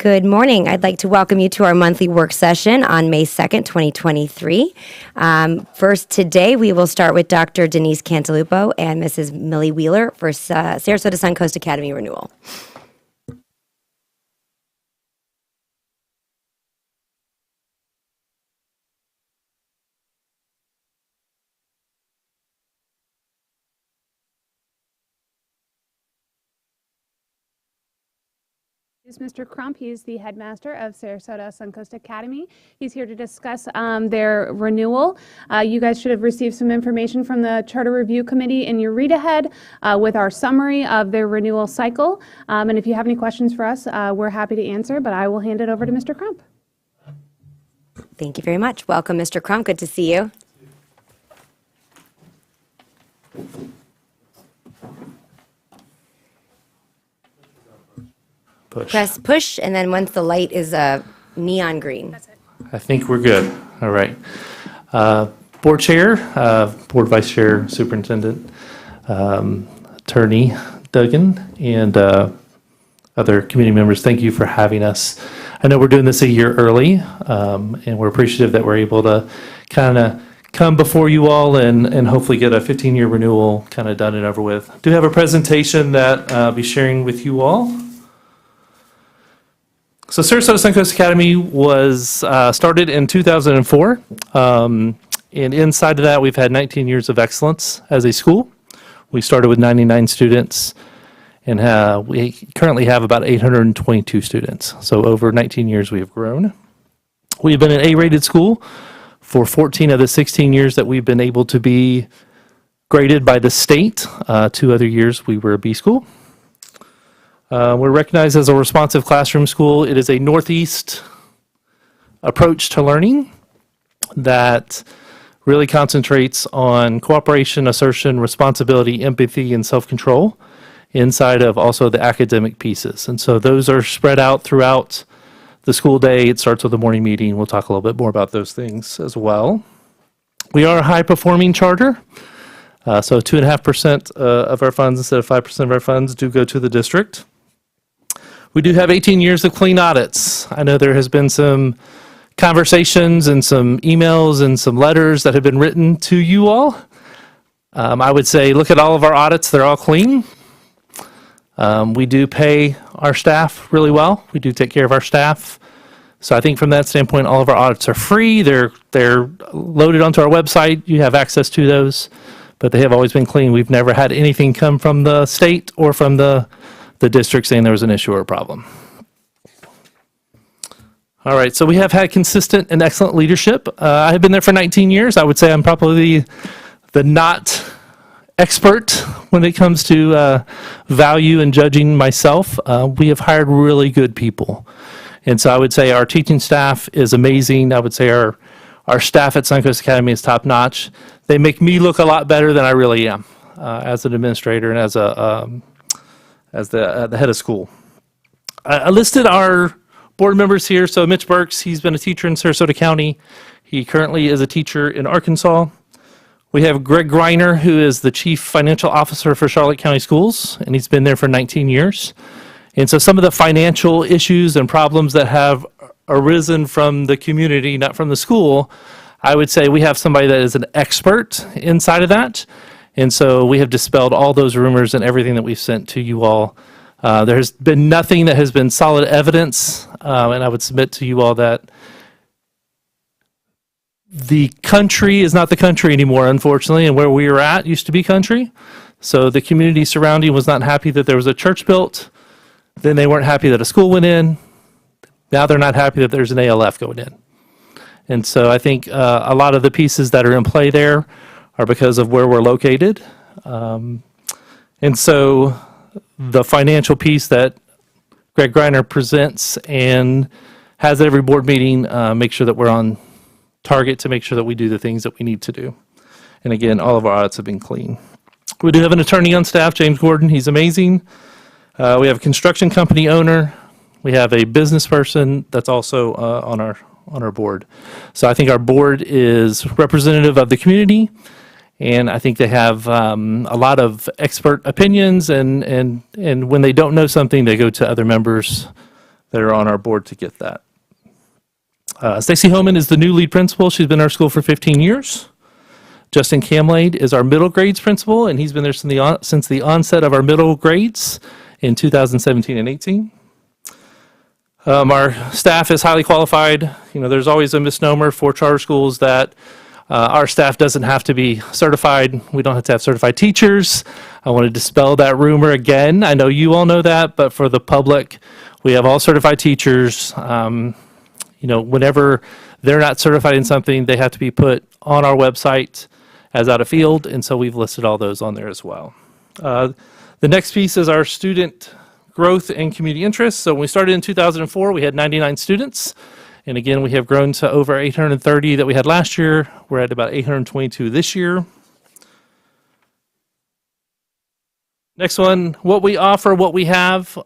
Good morning. I'd like to welcome you to our monthly work session on May 2nd, 2023. First today, we will start with Dr. Denise Cantalupo and Mrs. Millie Wheeler for Sarasota Suncoast Academy renewal. Is Mr. Crump. He's the headmaster of Sarasota Suncoast Academy. He's here to discuss their renewal. You guys should have received some information from the Charter Review Committee in your read ahead with our summary of their renewal cycle. And if you have any questions for us, we're happy to answer, but I will hand it over to Mr. Crump. Thank you very much. Welcome, Mr. Crump. Good to see you. Press push, and then once the light is neon green. That's it. I think we're good. All right. Board Chair, Board Vice Chair, Superintendent, Attorney Duggan, and other community members, thank you for having us. I know we're doing this a year early, and we're appreciative that we're able to kind of come before you all and hopefully get a 15-year renewal kind of done and over with. I do have a presentation that I'll be sharing with you all. So Sarasota Suncoast Academy was started in 2004, and inside of that we've had 19 years of excellence as a school. We started with 99 students, and we currently have about 822 students. So over 19 years we have grown. We've been an A-rated school for 14 of the 16 years that we've been able to be graded by the state. 2 other years we were a B school. We're recognized as a responsive classroom school. It is a Northeast approach to learning that really concentrates on cooperation, assertion, responsibility, empathy, and self-control inside of also the academic pieces. And so those are spread out throughout the school day. It starts with a morning meeting. We'll talk a little bit more about those things as well. We are a high-performing charter. So 2.5% of our funds instead of 5% of our funds do go to the district. We do have 18 years of clean audits. I know there has been some conversations and some emails and some letters that have been written to you all. I would say look at all of our audits. They're all clean. We do pay our staff really well. We do take care of our staff. So I think from that standpoint, all of our audits are free. They're loaded onto our website. You have access to those, but they have always been clean. We've never had anything come from the state or from the district saying there was an issue or a problem. All right, so we have had consistent and excellent leadership. I have been there for 19 years. I would say I'm probably the not expert when it comes to value and judging myself. We have hired really good people. And so I would say our teaching staff is amazing. I would say our staff at Suncoast Academy is top notch. They make me look a lot better than I really am as an administrator and as the head of school. I listed our board members here. So Mitch Burks, he's been a teacher in Sarasota County. He currently is a teacher in Arkansas. We have Greg Greiner, who is the Chief Financial Officer for Charlotte County Schools, and he's been there for 19 years. And so some of the financial issues and problems that have arisen from the community, not from the school, I would say we have somebody that is an expert inside of that. And so we have dispelled all those rumors and everything that we've sent to you all. There's been nothing that has been solid evidence, and I would submit to you all that the country is not the country anymore, unfortunately, and where we were at used to be country. So the community surrounding was not happy that there was a church built. Then they weren't happy that a school went in. Now they're not happy that there's an ALF going in. And so I think a lot of the pieces that are in play there are because of where we're located. And so the financial piece that Greg Greiner presents and has at every board meeting, make sure that we're on target to make sure that we do the things that we need to do. And again, all of our audits have been clean. We do have an attorney on staff, James Gordon. He's amazing. We have a construction company owner. We have a business person that's also on our board. So I think our board is representative of the community. And I think they have a lot of expert opinions, and when they don't know something, they go to other members that are on our board to get that. Stacy Homan is the new lead principal. She's been in our school for 15 years. Justin Camlade is our middle grades principal, and he's been there since the onset of our middle grades in 2017 and 18. Our staff is highly qualified. There's always a misnomer for charter schools that our staff doesn't have to be certified. We don't have to have certified teachers. I want to dispel that rumor again. I know you all know that, but for the public, we have all certified teachers. Whenever they're not certified in something, they have to be put on our website as out of field, and so we've listed all those on there as well. The next piece is our student growth and community interest. So when we started in 2004, we had 99 students. And again, we have grown to over 830 that we had last year. We're at about 822 this year. Next one, what we offer, what we have.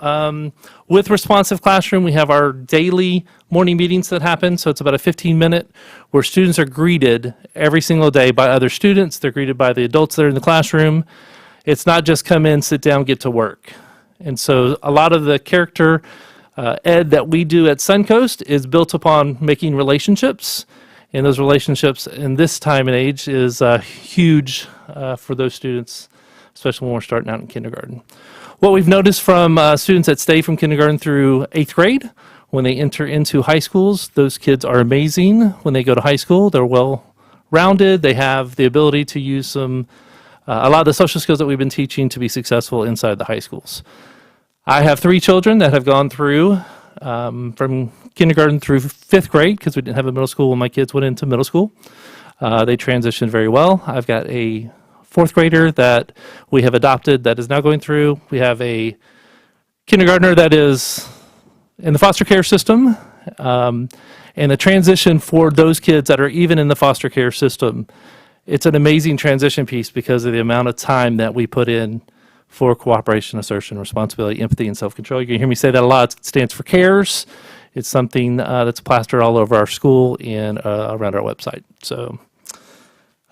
With Responsive Classroom, we have our daily morning meetings that happen. So it's about a 15-minute where students are greeted every single day by other students. They're greeted by the adults that are in the classroom. It's not just come in, sit down, get to work. And so a lot of the character ed that we do at Suncoast is built upon making relationships, and those relationships in this time and age is huge for those students, especially when we're starting out in kindergarten. What we've noticed from students that stay from kindergarten through 8th grade, when they enter into high schools, those kids are amazing. When they go to high school, they're well-rounded. They have the ability to use a lot of the social skills that we've been teaching to be successful inside the high schools. I have 3 children that have gone through from kindergarten through 5th grade because we didn't have a middle school when my kids went into middle school. They transitioned very well. I've got a 4th grader that we have adopted that is now going through. We have a kindergartner that is in the foster care system. And the transition for those kids that are even in the foster care system, it's an amazing transition piece because of the amount of time that we put in for cooperation, assertion, responsibility, empathy, and self-control. You're going to hear me say that a lot. It stands for CARES. It's something that's plastered all over our school and around our website. So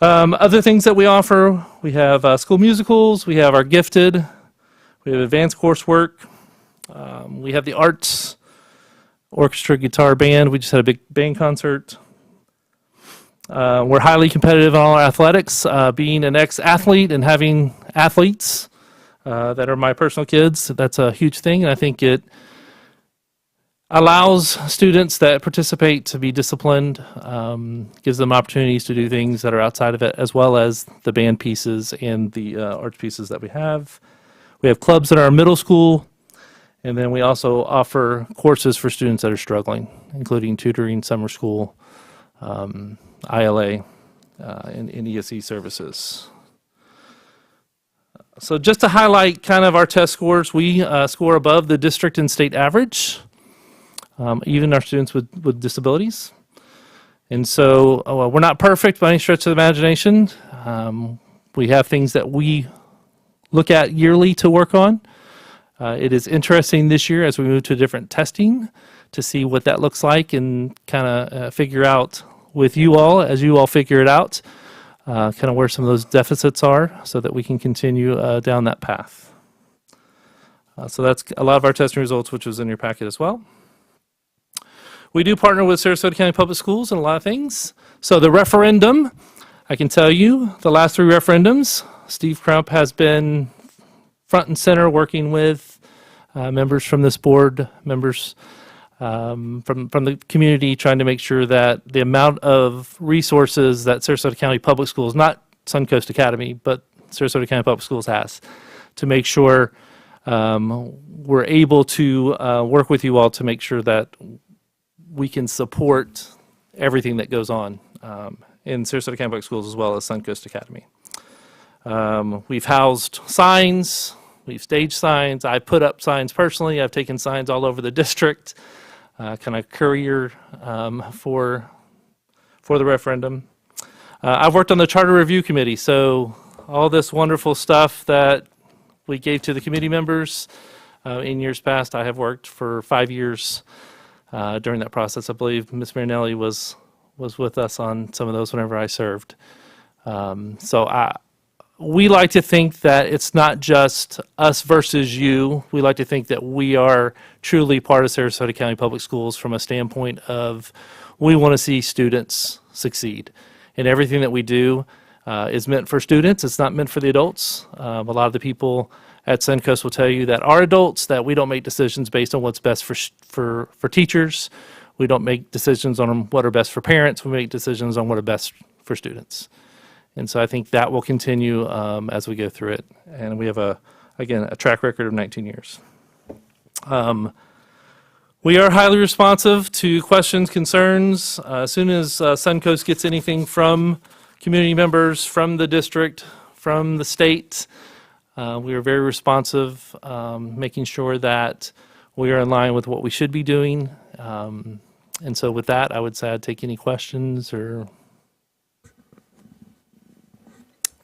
other things that we offer, we have school musicals, we have our gifted, we have advanced coursework, we have the arts, orchestra, guitar, band. We just had a big band concert. We're highly competitive in all our athletics. Being an ex-athlete and having athletes that are my personal kids, that's a huge thing. And I think it allows students that participate to be disciplined, gives them opportunities to do things that are outside of it, as well as the band pieces and the arts pieces that we have. We have clubs in our middle school, and then we also offer courses for students that are struggling, including tutoring, summer school, ILA, and ESE services. So just to highlight kind of our test scores, we score above the district and state average, even our students with disabilities. And so we're not perfect by any stretch of the imagination. We have things that we look at yearly to work on. It is interesting this year as we move to different testing to see what that looks like and kind of figure out with you all, as you all figure it out, kind of where some of those deficits are so that we can continue down that path. So that's a lot of our testing results, which was in your packet as well. We do partner with Sarasota County Public Schools in a lot of things. So the referendum, I can tell you, the last 3 referendums, Steve Crump has been front and center working with members from this board, members from the community, trying to make sure that the amount of resources that Sarasota County Public Schools, not Suncoast Academy, but Sarasota County Public Schools has, to make sure we're able to work with you all to make sure that we can support everything that goes on in Sarasota County Public Schools as well as Suncoast Academy. We've housed signs, we've staged signs. I put up signs personally. I've taken signs all over the district, kind of courier for the referendum. I've worked on the Charter Review Committee, so all this wonderful stuff that we gave to the committee members in years past, I have worked for 5 years during that process. I believe Ms. Marinelli was with us on some of those whenever I served. So we like to think that it's not just us versus you. We like to think that we are truly part of Sarasota County Public Schools from a standpoint of we want to see students succeed. And everything that we do is meant for students. It's not meant for the adults. A lot of the people at Suncoast will tell you that our adults, that we don't make decisions based on what's best for teachers. We don't make decisions on what are best for parents. We make decisions on what are best for students. And so I think that will continue as we go through it. And we have, again, a track record of 19 years. We are highly responsive to questions, concerns. As soon as Suncoast gets anything from community members, from the district, from the state, we are very responsive, making sure that we are in line with what we should be doing. And so with that, I would say I'd take any questions or...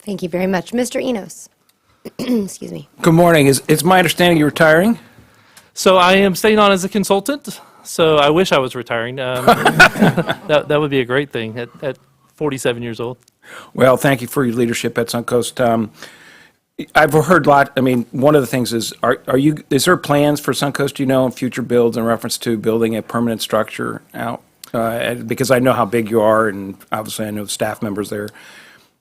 Thank you very much. Mr. Enos. Excuse me. Good morning. It's my understanding you're retiring? So I am staying on as a consultant, so I wish I was retiring. That would be a great thing at 47 years old. Well, thank you for your leadership at Suncoast. I've heard a lot. I mean, one of the things is, is there plans for Suncoast, in future builds in reference to building a permanent structure out? Because I know how big you are, and obviously I know the staff members there.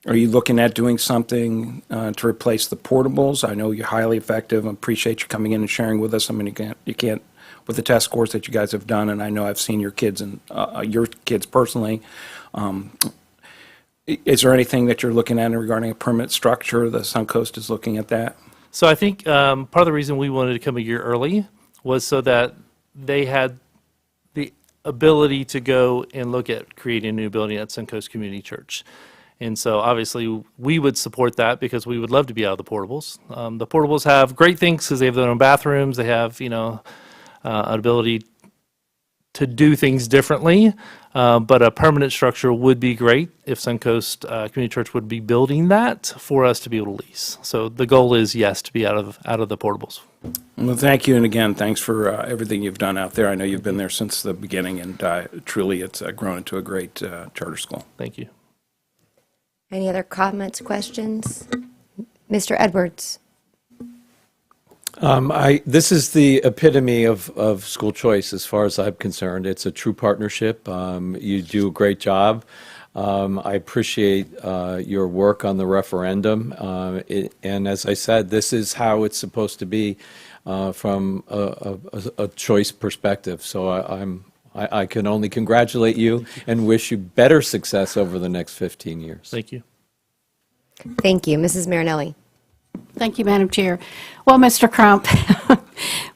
Are you looking at doing something to replace the portables? I know you're highly effective. I appreciate you coming in and sharing with us. I mean, you can't with the test scores that you guys have done, and I know I've seen your kids and your kids personally. Is there anything that you're looking at regarding a permanent structure? The Suncoast is looking at that. So I think part of the reason we wanted to come a year early was so that they had the ability to go and look at creating a new building at Suncoast Community Church. And so obviously we would support that because we would love to be out of the portables. The portables have great things because they have their own bathrooms. They have, an ability to do things differently. But a permanent structure would be great if Suncoast Community Church would be building that for us to be able to lease. So the goal is, yes, to be out of the portables. Well, thank you. And again, thanks for everything you've done out there. I know you've been there since the beginning, and truly it's grown into a great charter school. Thank you. Any other comments, questions? Mr. Edwards. This is the epitome of school choice as far as I'm concerned. It's a true partnership. You do a great job. I appreciate your work on the referendum. And as I said, this is how it's supposed to be from a choice perspective. So I can only congratulate you and wish you better success over the next 15 years. Thank you. Thank you. Mrs. Marinelli. Thank you, Madam Chair. Well, Mr. Crump,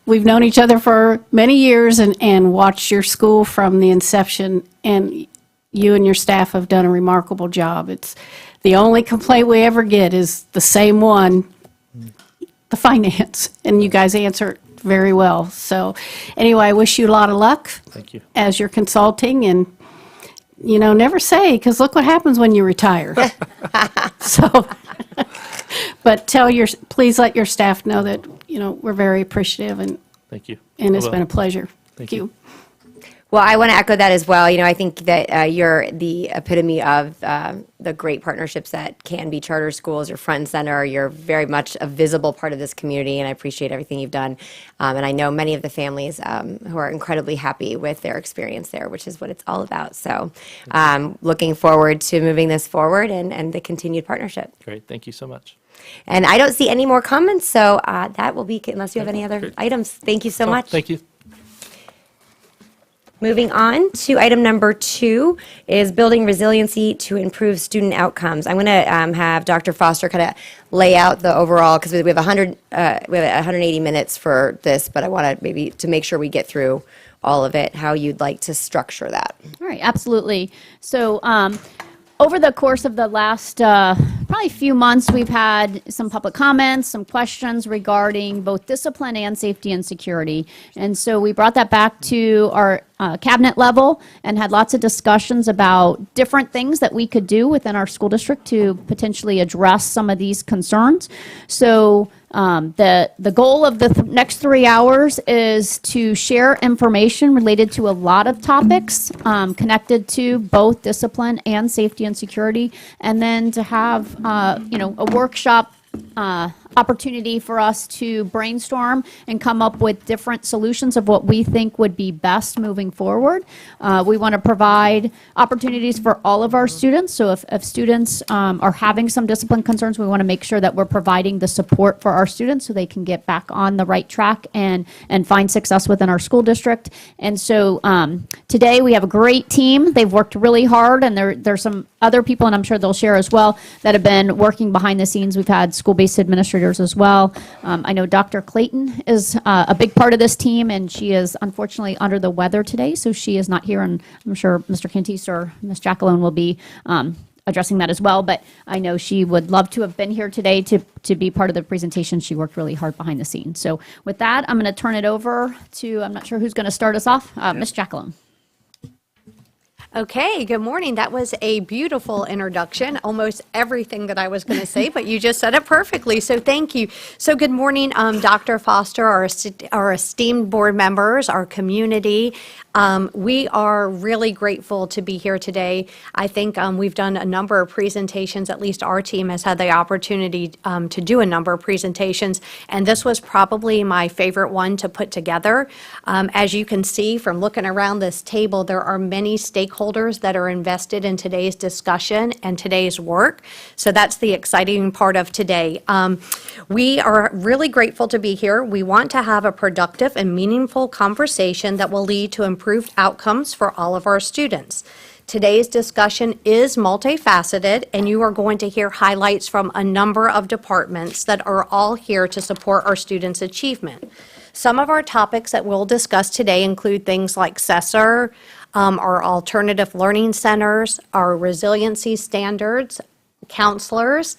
we've known each other for many years and watched your school from the inception, and you and your staff have done a remarkable job. It's the only complaint we ever get is the same one, the finance, and you guys answer it very well. So anyway, I wish you a lot of luck. Thank you. As you're consulting, and never say, because look what happens when you retire. So, but please let your staff know that, we're very appreciative, and Thank you. and it's I will. been a pleasure. Thank you. Well, I want to echo that as well. I think that you're the epitome of the great partnerships that can be charter schools. You're front and center. You're very much a visible part of this community, and I appreciate everything you've done. And I know many of the families who are incredibly happy with their experience there, which is what it's all about. So looking forward to moving this forward and the continued partnership. Great. Thank you so much. And I don't see any more comments, so that will be, unless you have any other items. Thank you so much. Thank you. Moving on to item number 2 is building resiliency to improve student outcomes. I'm going to have Dr. Foster kind of lay out the overall, because we have 180 minutes for this, but I want to maybe to make sure we get through all of it, how you'd like to structure that. All right, absolutely. So over the course of the last probably few months, we've had some public comments, some questions regarding both discipline and safety and security. And so we brought that back to our cabinet level and had lots of discussions about different things that we could do within our school district to potentially address some of these concerns. So The goal of the next 3 hours is to share information related to a lot of topics connected to both discipline and safety and security, and then to have a workshop opportunity for us to brainstorm and come up with different solutions of what we think would be best moving forward. We want to provide opportunities for all of our students. So if students are having some discipline concerns, we want to make sure that we're providing the support for our students so they can get back on the right track and find success within our school district. And so today we have a great team. They've worked really hard, and there's some other people, and I'm sure they'll share as well, that have been working behind the scenes. We've had school-based administrators as well. I know Dr. Clayton is a big part of this team, and she is unfortunately under the weather today, so she is not here, and I'm sure Mr. Cantis or Ms. Jacqueline will be addressing that as well, but I know she would love to have been here today to be part of the presentation. She worked really hard behind the scenes. So with that, I'm going to turn it over to, I'm not sure who's going to start us off, Ms. Jacqueline. Okay, good morning. That was a beautiful introduction, almost everything that I was going to say, but you just said it perfectly, so thank you. So good morning, Dr. Foster, our esteemed board members, our community. We are really grateful to be here today. I think we've done a number of presentations, at least our team has had the opportunity to do a number of presentations, and this was probably my favorite one to put together. As you can see from looking around this table, there are many stakeholders that are invested in today's discussion and today's work, so that's the exciting part of today. We are really grateful to be here. We want to have a productive and meaningful conversation that will lead to improved outcomes for all of our students. Today's discussion is multifaceted, and you are going to hear highlights from a number of departments that are all here to support our students' achievement. Some of our topics that we'll discuss today include things like SESIR, our alternative learning centers, our resiliency standards, counselors,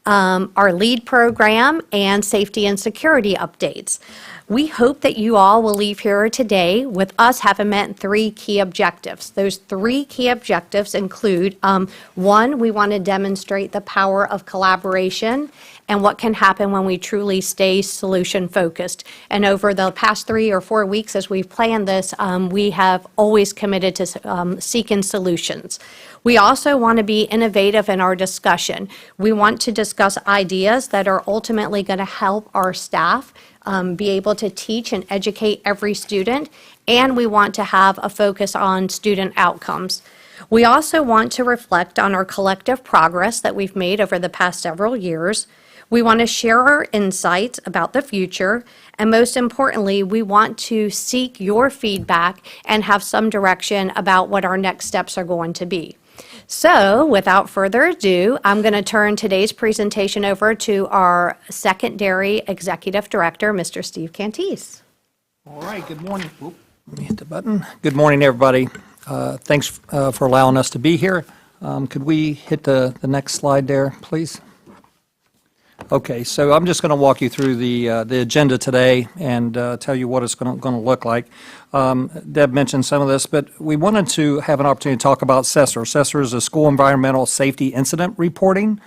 our LEAD program, and safety and security updates. We hope that you all will leave here today with us having met 3 key objectives. Those 3 key objectives include, 1, we want to demonstrate the power of collaboration and what can happen when we truly stay solution focused. And over the past 3 or 4 weeks as we've planned this, we have always committed to seeking solutions. We also want to be innovative in our discussion. We want to discuss ideas that are ultimately going to help our staff be able to teach and educate every student, and we want to have a focus on student outcomes. We also want to reflect on our collective progress that we've made over the past several years. We want to share our insights about the future, and most importantly, we want to seek your feedback and have some direction about what our next steps are going to be. So, without further ado, I'm going to turn today's presentation over to our secondary executive director, Mr. Steve Cantis. All right, good morning. Oop, let me hit the button. Good morning, everybody. Thanks for allowing us to be here. Could we hit the next slide there, please? Okay, so I'm just going to walk you through the agenda today and tell you what it's going to look like. Deb mentioned some of this, but we wanted to have an opportunity to talk about SESIR. SESIR is a School Environmental Safety Incident Reporting,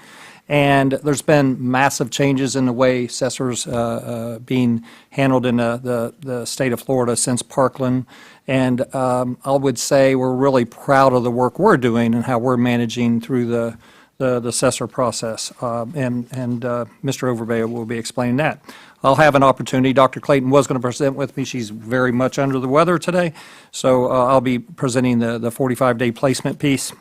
and there's been massive changes in the way SESIR's being handled in the state of Florida since Parkland. And I would say we're really proud of the work we're doing and how we're managing through the SESIR process, and Mr. Overbay will be explaining that. I'll have an opportunity. Dr. Clayton was going to present with me. She's very much under the weather today, so I'll be presenting the 45-day placement piece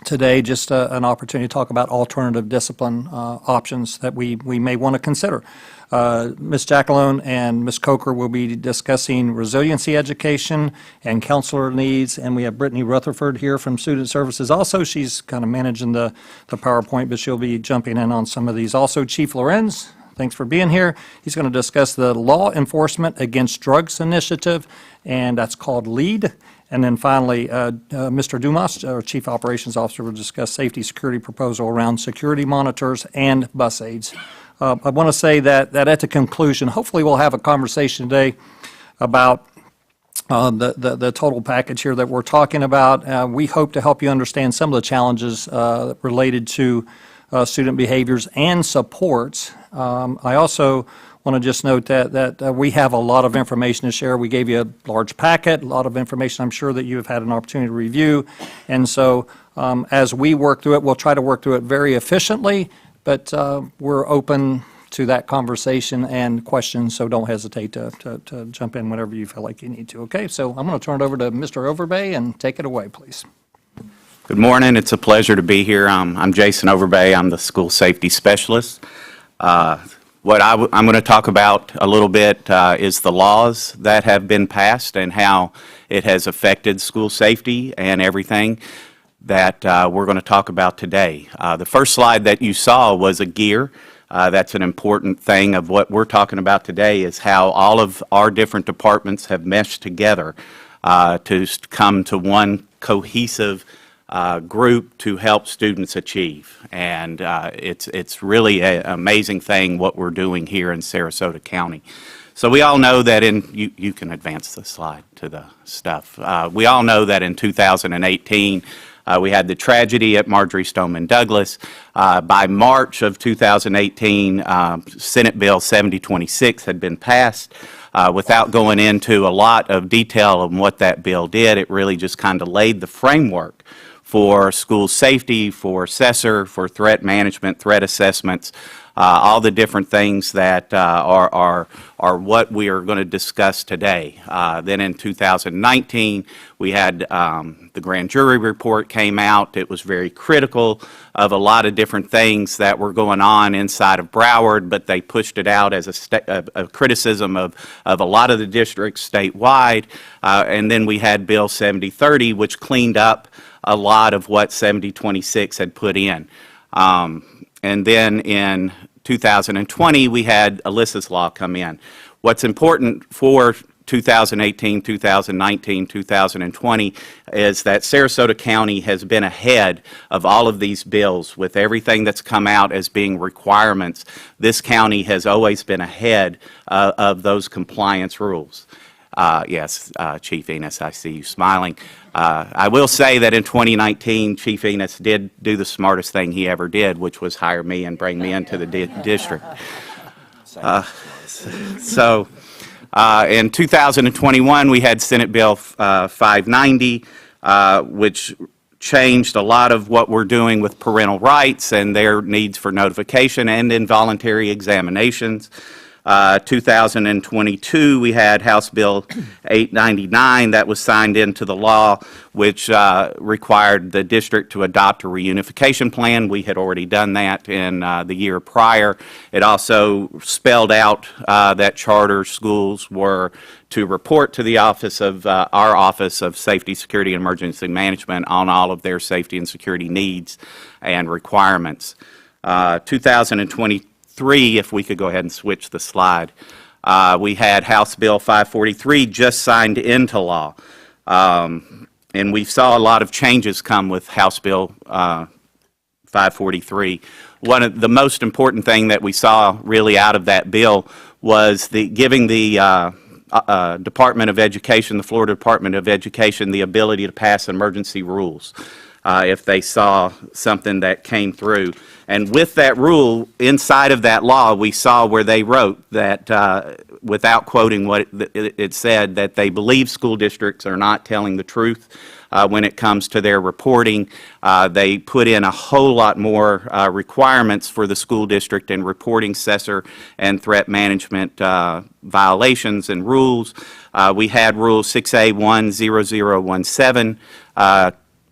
today, just an opportunity to talk about alternative discipline options that we may want to consider. Ms. Jacqueline and Ms. Coker will be discussing resiliency education and counselor needs, and we have Brittany Rutherford here from Student Services also. She's kind of managing the PowerPoint, but she'll be jumping in on some of these. Also, Chief Lorenz, thanks for being here. He's going to discuss the Law Enforcement Against Drugs Initiative, and that's called LEAD. And then finally, Mr. Dumas, our Chief Operations Officer, will discuss safety security proposal around security monitors and bus aids. I want to say that at the conclusion, hopefully we'll have a conversation today about the total package here that we're talking about. We hope to help you understand some of the challenges related to student behaviors and supports. I also want to just note that we have a lot of information to share. We gave you a large packet, a lot of information I'm sure that you have had an opportunity to review. And so as we work through it, we'll try to work through it very efficiently, but we're open to that conversation and questions, so don't hesitate to jump in whenever you feel like you need to. Okay, so I'm going to turn it over to Mr. Overbay and take it away, please. Good morning. It's a pleasure to be here. I'm Jason Overbay. I'm the school safety specialist. What I'm going to talk about a little bit is the laws that have been passed and how it has affected school safety and everything that we're going to talk about today. The first slide that you saw was a gear. That's an important thing of what we're talking about today, is how all of our different departments have meshed together to come to one cohesive group to help students achieve. And it's really an amazing thing what we're doing here in Sarasota County. So we all know that you can advance the slide to the stuff. We all know that in 2018, we had the tragedy at Marjory Stoneman Douglas. By March of 2018, Senate Bill 7026 had been passed. Without going into a lot of detail on what that bill did, it really just kind of laid the framework for school safety, for SESIR, for threat management, threat assessments, all the different things that are what we are going to discuss today. Then in 2019, we had the grand jury report came out. It was very critical of a lot of different things that were going on inside of Broward, but they pushed it out as a criticism of a lot of the districts statewide. And then we had Bill 7030, which cleaned up a lot of what 7026 had put in. And then in 2020, we had Alyssa's Law come in. What's important for 2018, 2019, 2020 is that Sarasota County has been ahead of all of these bills with everything that's come out as being requirements. This county has always been ahead of those compliance rules. Yes, Chief Enos, I see you smiling. I will say that in 2019, Chief Enos did do the smartest thing he ever did, which was hire me and bring me into the district. In 2021, we had Senate Bill 590, which changed a lot of what we're doing with parental rights and their needs for notification and involuntary examinations. 2022, we had House Bill 899 that was signed into the law, which required the district to adopt a reunification plan. We had already done that in the year prior. It also spelled out that charter schools were to report to the office of our Office of Safety, Security, and Emergency Management on all of their safety and security needs and requirements. 2023, if we could go ahead and switch the slide, we had House Bill 543 just signed into law. And we saw a lot of changes come with House Bill 543. One of the most important thing that we saw really out of that bill was giving the Department of Education, the Florida Department of Education, the ability to pass emergency rules if they saw something that came through. And with that rule, inside of that law, we saw where they wrote that, without quoting what it said, that they believe school districts are not telling the truth when it comes to their reporting. They put in a whole lot more requirements for the school district in reporting SESIR and threat management violations and rules. We had Rule 6A10017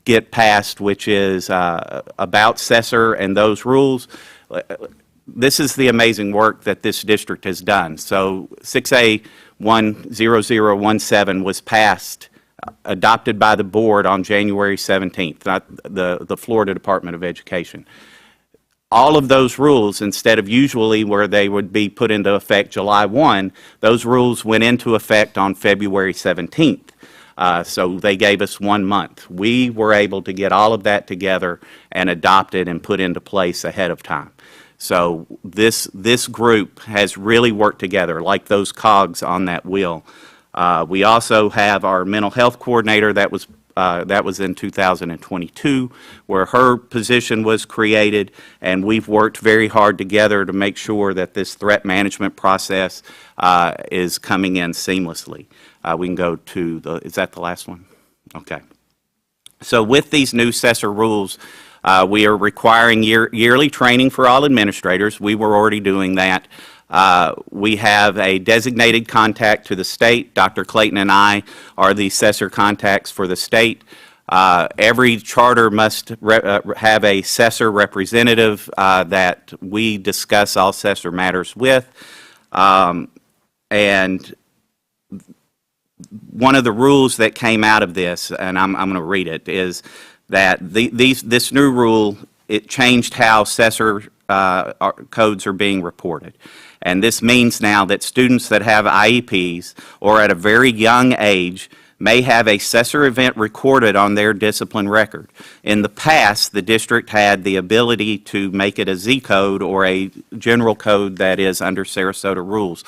get passed, which is about SESIR and those rules. This is the amazing work that this district has done. So 6A10017 was passed, adopted by the board on January 17th, not the Florida Department of Education. All of those rules, instead of usually where they would be put into effect July 1, those rules went into effect on February 17th. So they gave us 1 month. We were able to get all of that together and adopt it and put into place ahead of time. So this group has really worked together like those cogs on that wheel. We also have our mental health coordinator that was that was in 2022, where her position was created, and we've worked very hard together to make sure that this threat management process is coming in seamlessly. We can go to the, is that the last one? Okay. So with these new SESIR rules, we are requiring yearly training for all administrators. We were already doing that. We have a designated contact to the state. Dr. Clayton and I are the SESIR contacts for the state. Every charter must have a SESIR representative that we discuss all SESIR matters with. And one of the rules that came out of this, and I'm going to read it, is that this new rule, it changed how SESIR codes are being reported. And this means now that students that have IEPs or at a very young age may have a SESIR event recorded on their discipline record. In the past, the district had the ability to make it a Z code or a general code that is under Sarasota rules.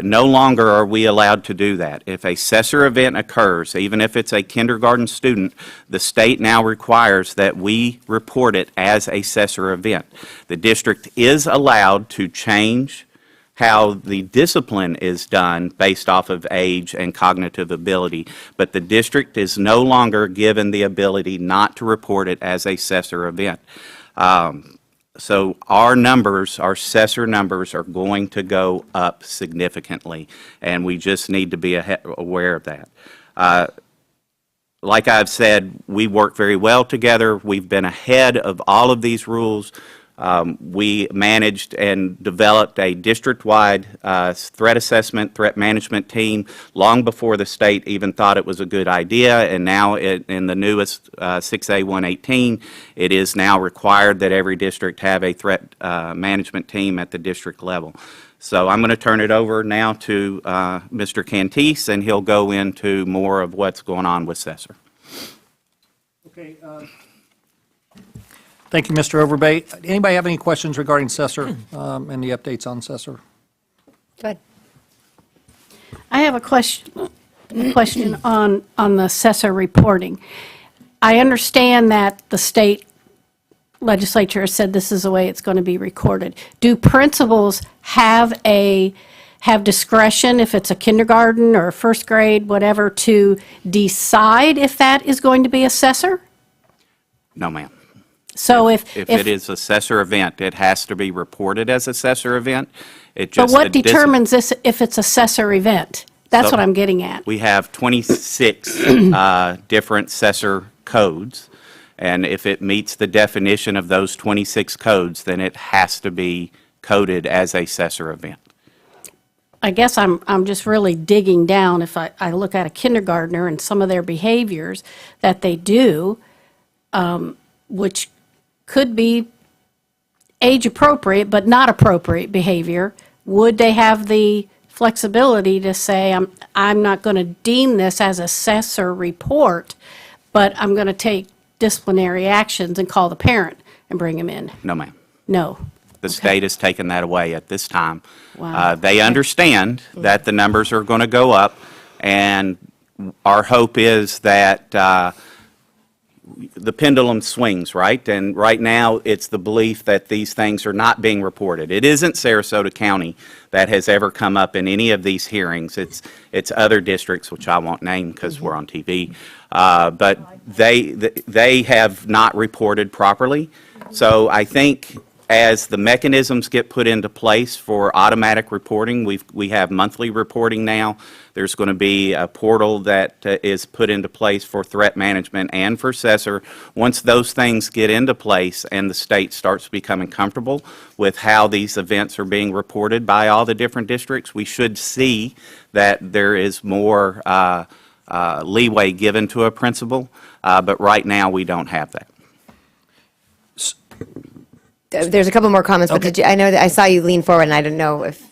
No longer are we allowed to do that. If a SESIR event occurs, even if it's a kindergarten student, the state now requires that we report it as a SESIR event. The district is allowed to change how the discipline is done based off of age and cognitive ability, but the district is no longer given the ability not to report it as a SESIR event. So our numbers, our SESIR numbers, are going to go up significantly, and we just need to be aware of that. Like I've said, we work very well together. We've been ahead of all of these rules. We managed and developed a district-wide threat assessment, threat management team long before the state even thought it was a good idea, and now in the newest 6A118, it is now required that every district have a threat management team at the district level. So I'm going to turn it over now to Mr. Cantis, and he'll go into more of what's going on with SESIR. Okay. Thank you, Mr. Overbay. Anybody have any questions regarding SESIR and the updates on SESIR? Good. I have a question on the SESIR reporting. I understand that the state legislature has said this is the way it's going to be recorded. Do principals have discretion, if it's a kindergarten or a first grade, whatever, to decide if that is going to be a SESIR? No, ma'am. So if it is a SESIR event, it has to be reported as a SESIR event. But what determines this if it's a SESIR event? That's what I'm getting at. We have 26 different SESIR codes, and if it meets the definition of those 26 codes, then it has to be coded as a SESIR event. I guess I'm just really digging down. If I look at a kindergartner and some of their behaviors that they do, which could be age appropriate but not appropriate behavior, would they have the flexibility to say, I'm not going to deem this as a SESIR report, but I'm going to take disciplinary actions and call the parent and bring him in? No, ma'am. No. The state has taken that away at this time. Wow. They understand that the numbers are going to go up, and our hope is that the pendulum swings, right? And right now, it's the belief that these things are not being reported. It isn't Sarasota County that has ever come up in any of these hearings. It's other districts, which I won't name because we're on TV. But they have not reported properly. So I think as the mechanisms get put into place for automatic reporting, we have monthly reporting now. There's going to be a portal that is put into place for threat management and for SESIR. Once those things get into place and the state starts becoming comfortable with how these events are being reported by all the different districts, we should see that there is more leeway given to a principal. But right now, we don't have that. There's a couple more comments, but did you, I know that I saw you lean forward, and I don't know if,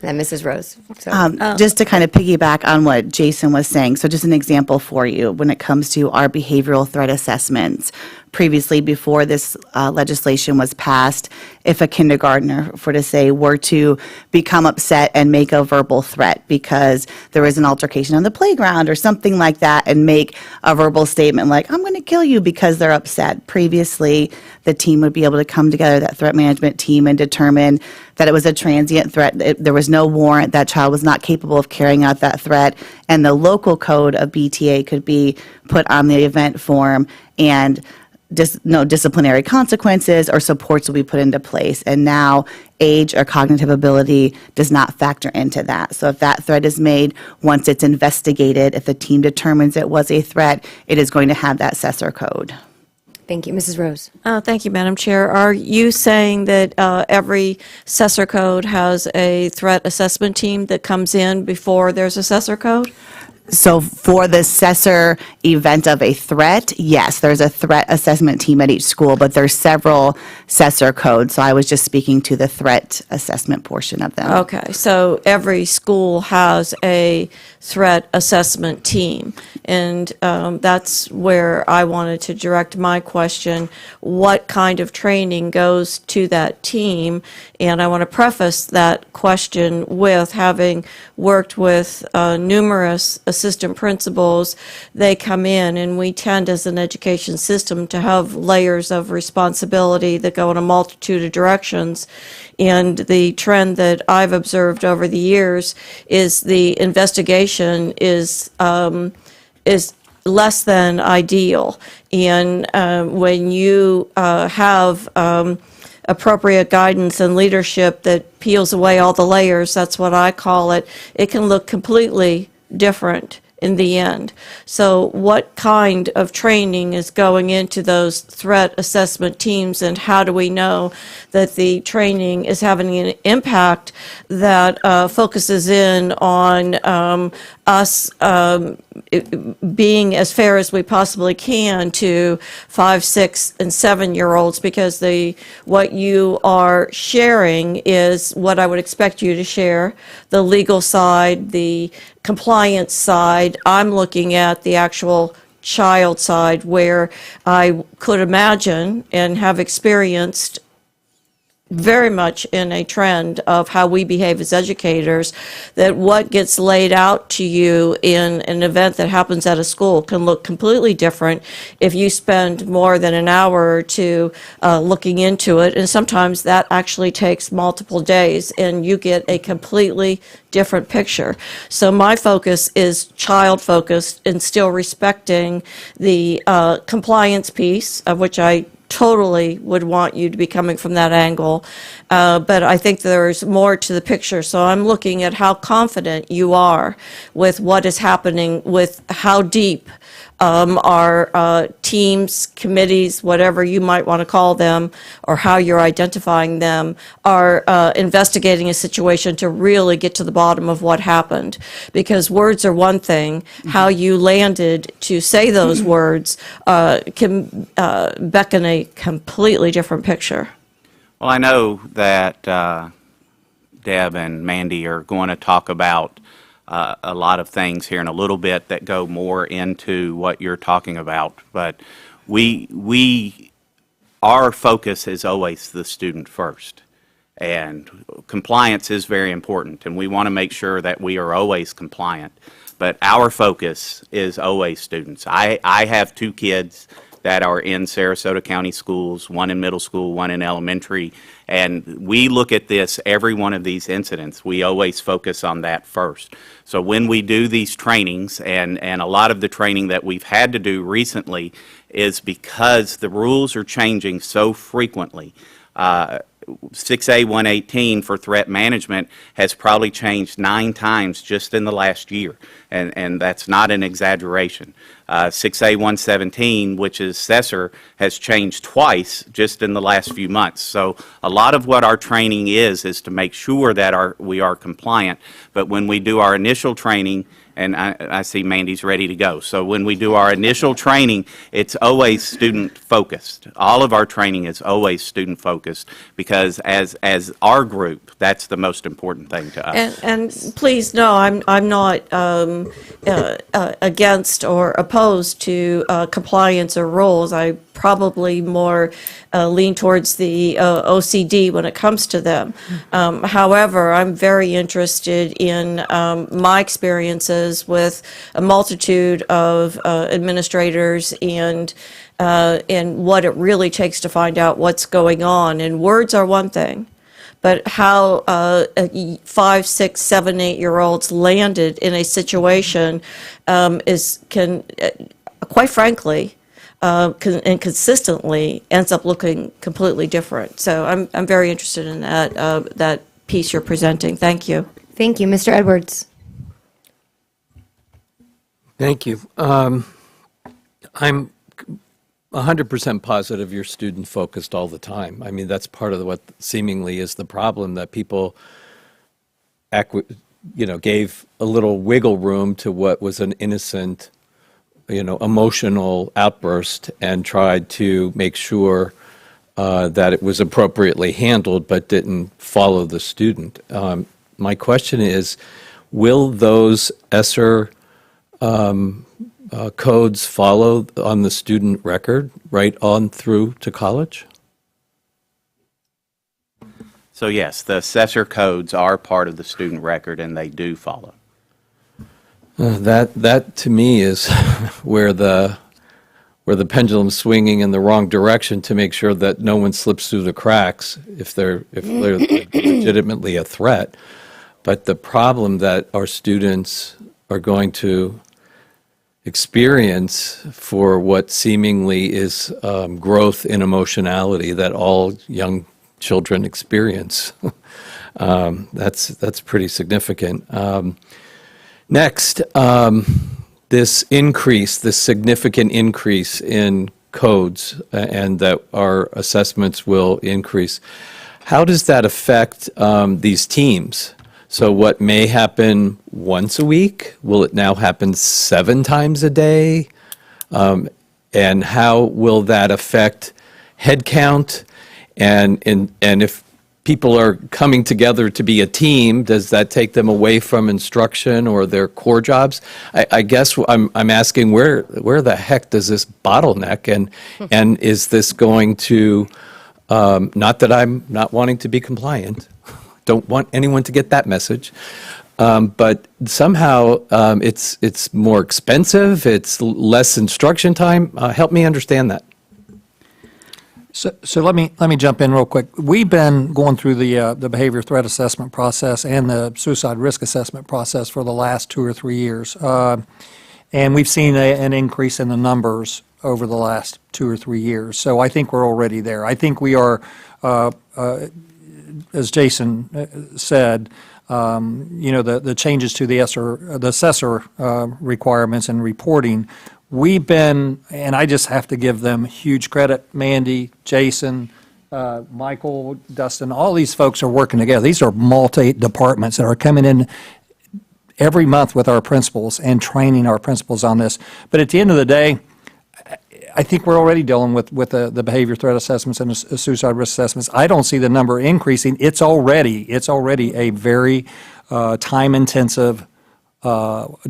and Mrs. Rose. So. Just to kind of piggyback on what Jason was saying, so just an example for you, when it comes to our behavioral threat assessments, previously, before this legislation was passed, if a kindergartner, for to say, were to become upset and make a verbal threat because there was an altercation on the playground or something like that, and make a verbal statement like, I'm going to kill you, because they're upset. Previously, the team would be able to come together, that threat management team, and determine that it was a transient threat. There was no warrant. That child was not capable of carrying out that threat. And the local code of BTA could be put on the event form, and no disciplinary consequences or supports will be put into place. And now age or cognitive ability does not factor into that. So if that threat is made, once it's investigated, if the team determines it was a threat, it is going to have that SESIR code. Thank you. Mrs. Rose. Thank you, Madam Chair. Are you saying that every SESIR code has a threat assessment team that comes in before there's a SESIR code? So for the SESIR event of a threat, yes, there's a threat assessment team at each school, but there's several SESIR codes. So I was just speaking to the threat assessment portion of them. Okay, so every school has a threat assessment team, and that's where I wanted to direct my question. What kind of training goes to that team? And I want to preface that question with having worked with numerous assistant principals. They come in, and we tend as an education system to have layers of responsibility that go in a multitude of directions. And the trend that I've observed over the years is the investigation is less than ideal. And when you have appropriate guidance and leadership that peels away all the layers, that's what I call it, it can look completely different in the end. So what kind of training is going into those threat assessment teams, and how do we know that the training is having an impact that focuses in on us being as fair as we possibly can to 5, 6, and 7-year-olds, because what you are sharing is what I would expect you to share, the legal side, the compliance side. I'm looking at the actual child side, where I could imagine and have experienced very much in a trend of how we behave as educators, that what gets laid out to you in an event that happens at a school can look completely different if you spend more than an hour or two looking into it. And sometimes that actually takes multiple days, and you get a completely different picture. So my focus is child focused and still respecting the compliance piece, of which I totally would want you to be coming from that angle. But I think there's more to the picture. So I'm looking at how confident you are with what is happening, with how deep our teams, committees, whatever you might want to call them, or how you're identifying them, are investigating a situation to really get to the bottom of what happened. Because words are one thing, how you landed to say those words can beckon a completely different picture. Well, I know that Deb and Mandy are going to talk about a lot of things here in a little bit that go more into what you're talking about, but our focus is always the student first, and compliance is very important, and we want to make sure that we are always compliant, but our focus is always students. I have 2 kids that are in Sarasota County schools, one in middle school, one in elementary, and we look at this, every one of these incidents, we always focus on that first. So when we do these trainings, and a lot of the training that we've had to do recently is because the rules are changing so frequently. 6A118 for threat management has probably changed 9 times just in the last year, and that's not an exaggeration. 6A117, which is SESIR, has changed twice just in the last few months. So a lot of what our training is to make sure that we are compliant, but when we do our initial training, and I see Mandy's ready to go. So when we do our initial training, it's always student-focused. All of our training is always student-focused, because as our group, that's the most important thing to us. And please know, I'm not against or opposed opposed to compliance or rules. I probably more lean towards the OCD when it comes to them. However, I'm very interested in my experiences with a multitude of administrators and what it really takes to find out what's going on. And words are one thing, but how 5, 6, 7, 8-year-olds landed in a situation can quite frankly, and consistently ends up looking completely different. So I'm very interested in that piece you're presenting. Thank you. Thank you. Mr. Edwards. Thank you. I'm 100% positive you're student focused all the time. I mean, that's part of what seemingly is the problem, that people gave a little wiggle room to what was an innocent, emotional outburst and tried to make sure that it was appropriately handled but didn't follow the student. My question is, will those ESSER codes follow on the student record right on through to college? So yes, the SESIR codes are part of the student record, and they do follow. That to me is where the pendulum's swinging in the wrong direction, to make sure that no one slips through the cracks if they're legitimately a threat. But the problem that our students are going to experience for what seemingly is growth in emotionality that all young children experience, that's pretty significant. Next, this significant increase in codes and that our assessments will increase, how does that affect these teams? So what may happen once a week, will it now happen 7 times a day? And how will that affect head count? And if people are coming together to be a team, does that take them away from instruction or their core jobs? I guess I'm asking, where the heck does this bottleneck, and is this going to, not that I'm not wanting to be compliant, don't want anyone to get that message, but somehow it's more expensive, it's less instruction time. Help me understand that. So let me jump in real quick. We've been going through the behavior threat assessment process and the suicide risk assessment process for the last 2 or 3 years, and we've seen an increase in the numbers over the last 2 or 3 years. So I think we're already there. I think we are, as Jason said, the changes to the SESIR requirements and reporting. We've been, and I just have to give them huge credit, Mandy, Jason, Michael, Dustin, all these folks are working together. These are multi-departments that are coming in every month with our principals and training our principals on this. But at the end of the day, I think we're already dealing with the behavior threat assessments and the suicide risk assessments. I don't see the number increasing. It's already a very time-intensive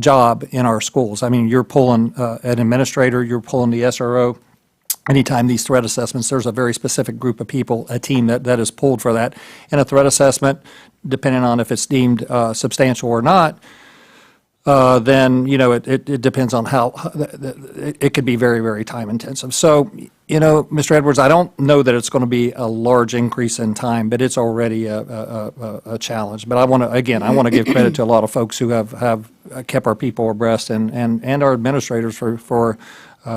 job in our schools. I mean, you're pulling an administrator, you're pulling the SRO. Anytime these threat assessments, there's a very specific group of people, a team that is pulled for that. And a threat assessment, depending on if it's deemed substantial or not, then, it depends on how, it could be very, very time intensive. So, Mr. Edwards, I don't know that it's going to be a large increase in time, but it's already a challenge. But I want to give credit to a lot of folks who have kept our people abreast and our administrators for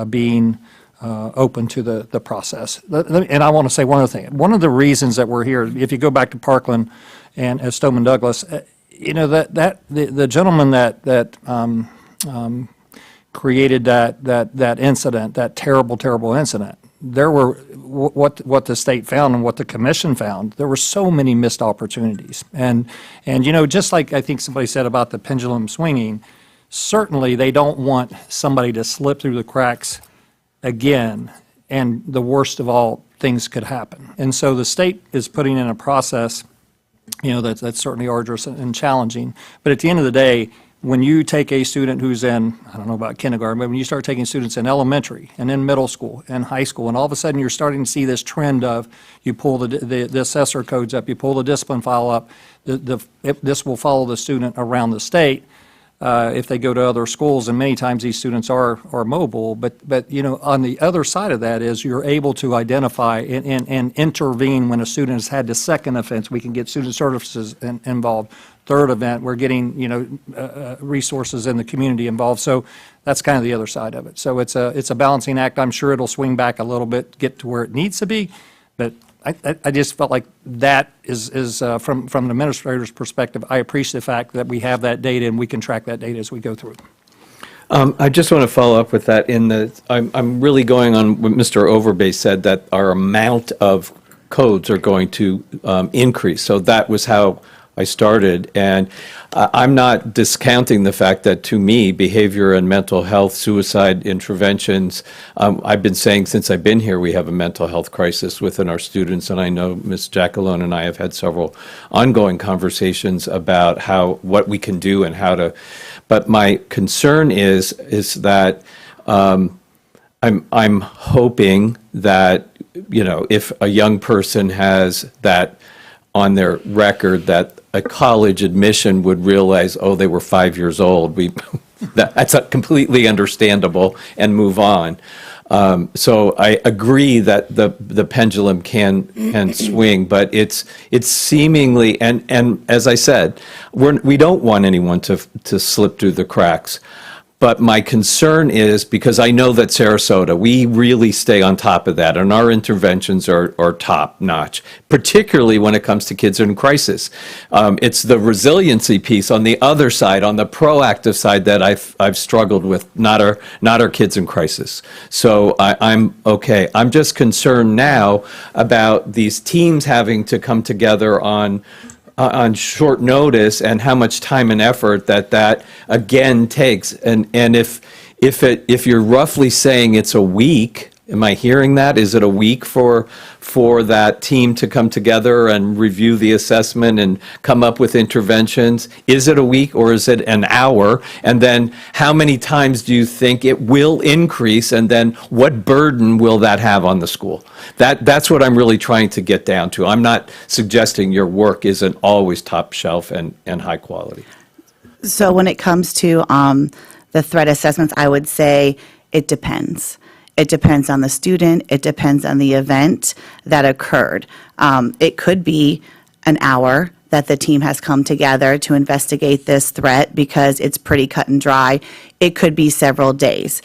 being open to the process. And I want to say one other thing. One of the reasons that we're here, if you go back to Parkland and at Stoneman Douglas, the gentleman that created that incident, that terrible incident, there were what the state found and what the commission found. There were so many missed opportunities, and just like I think somebody said about the pendulum swinging, certainly they don't want somebody to slip through the cracks again, and the worst of all things could happen. And so the state is putting in a process, that's certainly arduous and challenging. But at the end of the day, when you take a student who's in, I don't know about kindergarten, but when you start taking students in elementary and in middle school and high school, and all of a sudden you're starting to see this trend of you pull the SESIR codes up, you pull the discipline file up, this will follow the student around the state if they go to other schools, and many times these students are mobile. But on the other side of that is you're able to identify and intervene when a student has had the second offense. We can get student services involved. Third event, we're getting resources in the community involved. So that's kind of the other side of it. So it's a balancing act. I'm sure it'll swing back a little bit, get to where it needs to be, but I just felt like that is from an administrator's perspective, I appreciate the fact that we have that data and we can track that data as we go through. I just want to follow up with that. I'm really going on what Mr. Overbay said, that our amount of codes are going to increase. So that was how I started, and I'm not discounting the fact that, to me, behavior and mental health, suicide interventions, I've been saying since I've been here, we have a mental health crisis within our students, and I know Ms. Jackalone and I have had several ongoing conversations about what we can do and how to, but my concern is that I'm hoping that, if a young person has that on their record, that a college admission would realize, oh, they were 5 years old. That's completely understandable, and move on. So I agree that the pendulum can swing, but it's seemingly, and as I said, we don't want anyone to slip through the cracks. But my concern is, because I know that Sarasota, we really stay on top of that, and our interventions are top notch, particularly when it comes to kids in crisis. It's the resiliency piece on the other side, on the proactive side, that I've struggled with, not our kids in crisis. So I'm okay. I'm just concerned now about these teams having to come together on short notice, and how much time and effort that again takes. And if you're roughly saying it's a week, am I hearing that? Is it a week for that team to come together and review the assessment and come up with interventions? Is it a week, or is it an hour? And then how many times do you think it will increase? And then what burden will that have on the school? That's what I'm really trying to get down to. I'm not suggesting your work isn't always top shelf and high quality. So when it comes to the threat assessments, I would say it depends. It depends on the student. It depends on the event that occurred. It could be an hour that the team has come together to investigate this threat because it's pretty cut and dry. It could be several days,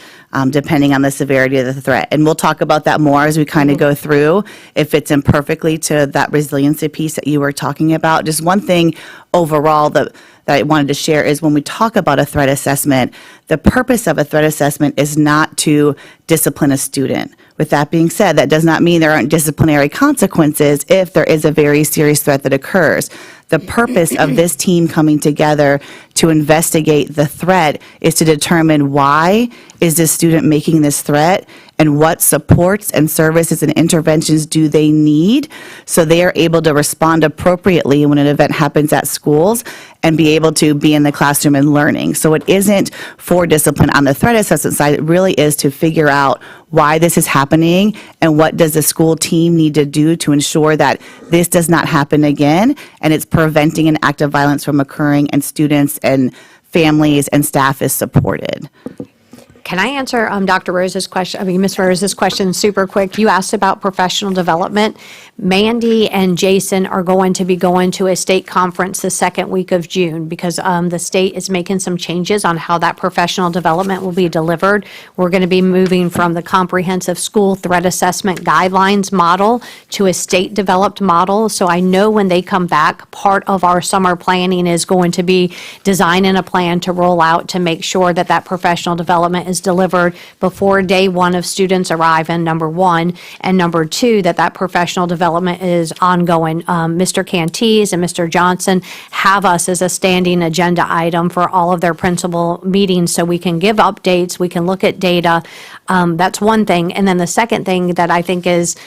depending on the severity of the threat. And we'll talk about that more as we kind of go through. It fits in perfectly to that resiliency piece that you were talking about. Just one thing overall that I wanted to share is, when we talk about a threat assessment, the purpose of a threat assessment is not to discipline a student. With that being said, that does not mean there aren't disciplinary consequences if there is a very serious threat that occurs. The purpose of this team coming together to investigate the threat is to determine, why is this student making this threat, and what supports and services and interventions do they need, so they are able to respond appropriately when an event happens at schools and be able to be in the classroom and learning. So it isn't for discipline on the threat assessment side. It really is to figure out why this is happening and what does the school team need to do to ensure that this does not happen again, and it's preventing an act of violence from occurring, and students and families and staff is supported. Can I answer Dr. Rose's question, Ms. Rose's question super quick? You asked about professional development. Mandy and Jason are going to be going to a state conference the second week of June, because the state is making some changes on how that professional development will be delivered. We're going to be moving from the comprehensive school threat assessment guidelines model to a state-developed model. So I know when they come back, part of our summer planning is going to be designing a plan to roll out to make sure that that professional development is delivered before day one of students arrive, and number one, and number two, that professional development is ongoing. Mr. Cantees and Mr. Johnson have us as a standing agenda item for all of their principal meetings, so we can give updates, we can look at data. That's one thing. And then the second thing that I think is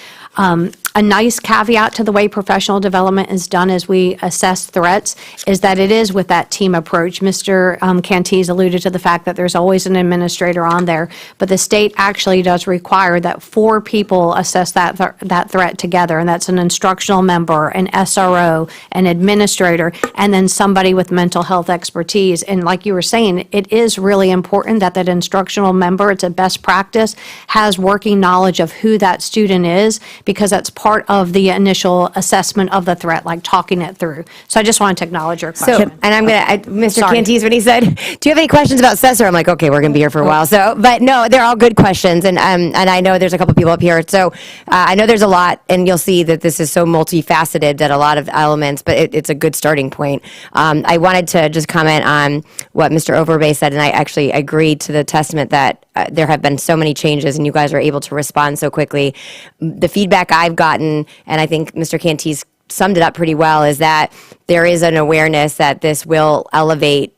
A nice caveat to the way professional development is done as we assess threats is that it is with that team approach. Mr. Canties alluded to the fact that there's always an administrator on there, but the state actually does require that 4 people assess that threat together, and that's an instructional member, an SRO, an administrator, and then somebody with mental health expertise. And like you were saying, it is really important that that instructional member, it's a best practice, has working knowledge of who that student is, because that's part of the initial assessment of the threat, like talking it through. So I just wanted to acknowledge your So, question. and I'm going to, Mr. Sorry. Canties, when he said, do you have any questions about SESIR? I'm like, okay, we're going to be here for a while. So, but no, they're all good questions. And I know there's a couple people up here. So I know there's a lot, and you'll see that this is so multifaceted that a lot of elements, but it's a good starting point. I wanted to just comment on what Mr. Overbay said, and I actually agreed to the testament that there have been so many changes and you guys are able to respond so quickly. The feedback I've gotten, and I think Mr. Canties summed it up pretty well, is that there is an awareness that this will elevate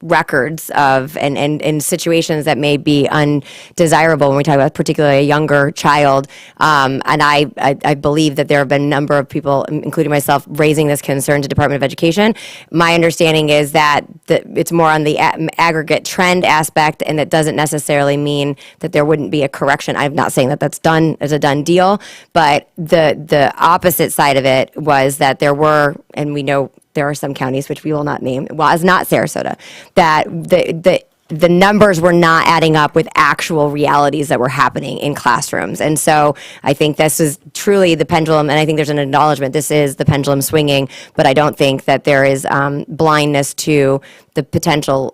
records of and situations that may be undesirable when we talk about particularly a younger child. And I believe that there have been a number of people, including myself, raising this concern to Department of Education. My understanding is that it's more on the aggregate trend aspect, and that doesn't necessarily mean that there wouldn't be a correction. I'm not saying that that's done as a done deal, but the opposite side of it was that there were, and we know there are some counties, which we will not name, well, as not Sarasota, that the numbers were not adding up with actual realities that were happening in classrooms. And so I think this is truly the pendulum, and I think there's an acknowledgement, this is the pendulum swinging, but I don't think that there is blindness to the potential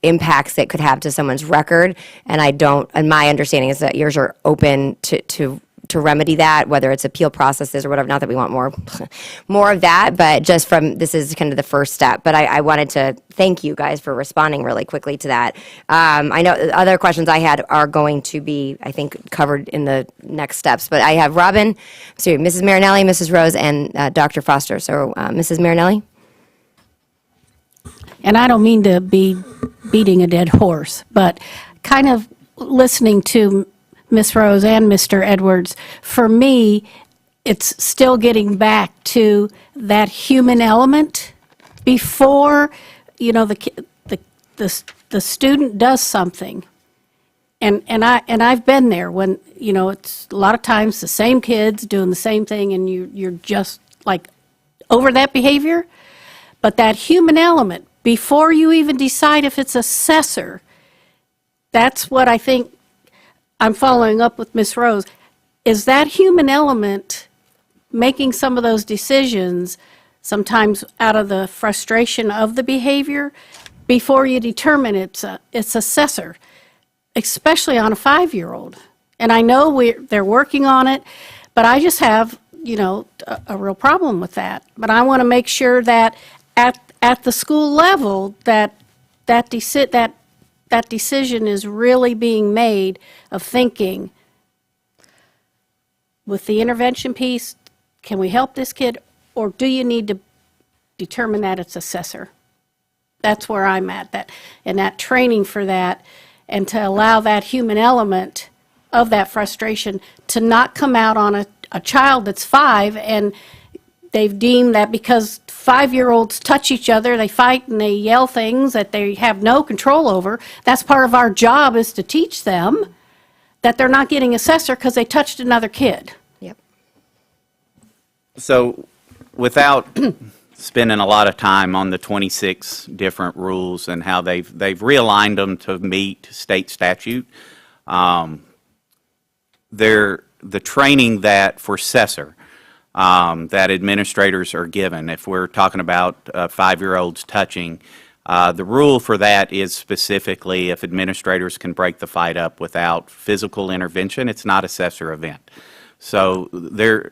impacts it could have to someone's record. And my understanding is that yours are open to remedy that, whether it's appeal processes or whatever. Not that we want more of that, but just this is kind of the first step. But I wanted to thank you guys for responding really quickly to that. I know other questions I had are going to be, I think, covered in the next steps. But I have Mrs. Marinelli, Mrs. Rose, and Dr. Foster. So Mrs. Marinelli? And I don't mean to be beating a dead horse, but kind of listening to Ms. Rose and Mr. Edwards, for me, it's still getting back to that human element before, the student does something. And I've been there when, it's a lot of times the same kids doing the same thing, and you're just like over that behavior. But that human element, before you even decide if it's a SESIR, that's what I think I'm following up with Ms. Rose. Is that human element making some of those decisions, sometimes out of the frustration of the behavior, before you determine it's a SESIR, especially on a 5-year-old? And I know they're working on it, but I just have, a real problem with that. But I want to make sure that at the school level that decision is really being made of thinking, with the intervention piece, can we help this kid, or do you need to determine that it's a SESIR? That's where I'm at, and that training for that, and to allow that human element of that frustration to not come out on a child that's 5, and they've deemed that because 5-year-olds touch each other, they fight and they yell things that they have no control over. That's part of our job, is to teach them that they're not getting a SESIR because they touched another kid. Yep. So without spending a lot of time on the 26 different rules and how they've realigned them to meet state statute, the training that for SESIR, that administrators are given, if we're talking about 5-year-olds touching, the rule for that is specifically if administrators can break the fight up without physical intervention, it's not a SESIR event. So there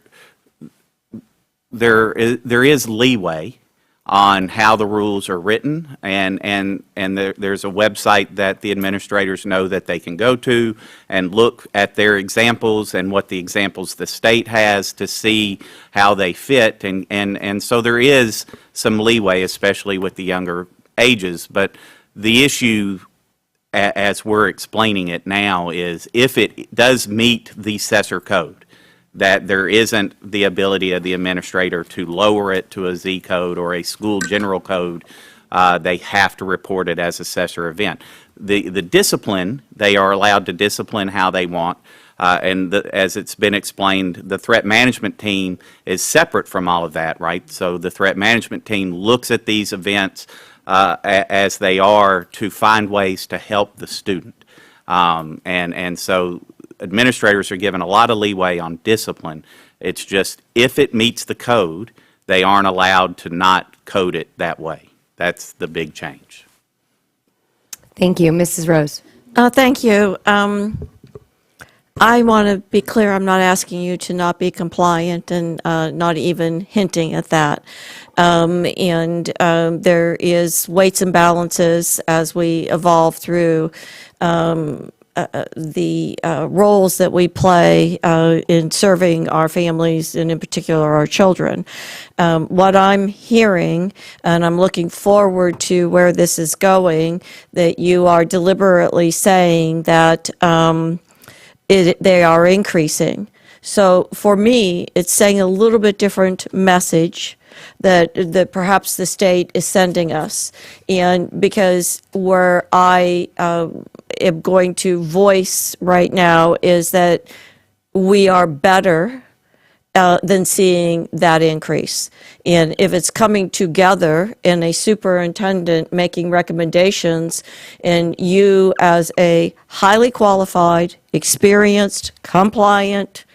is leeway on how the rules are written, and there's a website that the administrators know that they can go to and look at their examples and what the examples the state has to see how they fit, and so there is some leeway, especially with the younger ages. But the issue as we're explaining it now, is if it does meet the SESIR code, that there isn't the ability of the administrator to lower it to a Z code or a school general code. They have to report it as a SESIR event. The discipline, they are allowed to discipline how they want. As it's been explained, the threat management team is separate from all of that, right? So the threat management team looks at these events as they are to find ways to help the student. And so administrators are given a lot of leeway on discipline. It's just if it meets the code, they aren't allowed to not code it that way. That's the big change. Thank you. Mrs. Rose. Thank you. I want to be clear, I'm not asking you to not be compliant and not even hinting at that. There is weights and balances as we evolve through the roles that we play in serving our families and in particular our children. What I'm hearing, and I'm looking forward to where this is going, that you are deliberately saying that they are increasing. So for me, it's saying a little bit different message that perhaps the state is sending us. And because where I am going to voice right now is that we are better than seeing that increase. And if it's coming together in a superintendent making recommendations, and you as a highly qualified, experienced, compliant,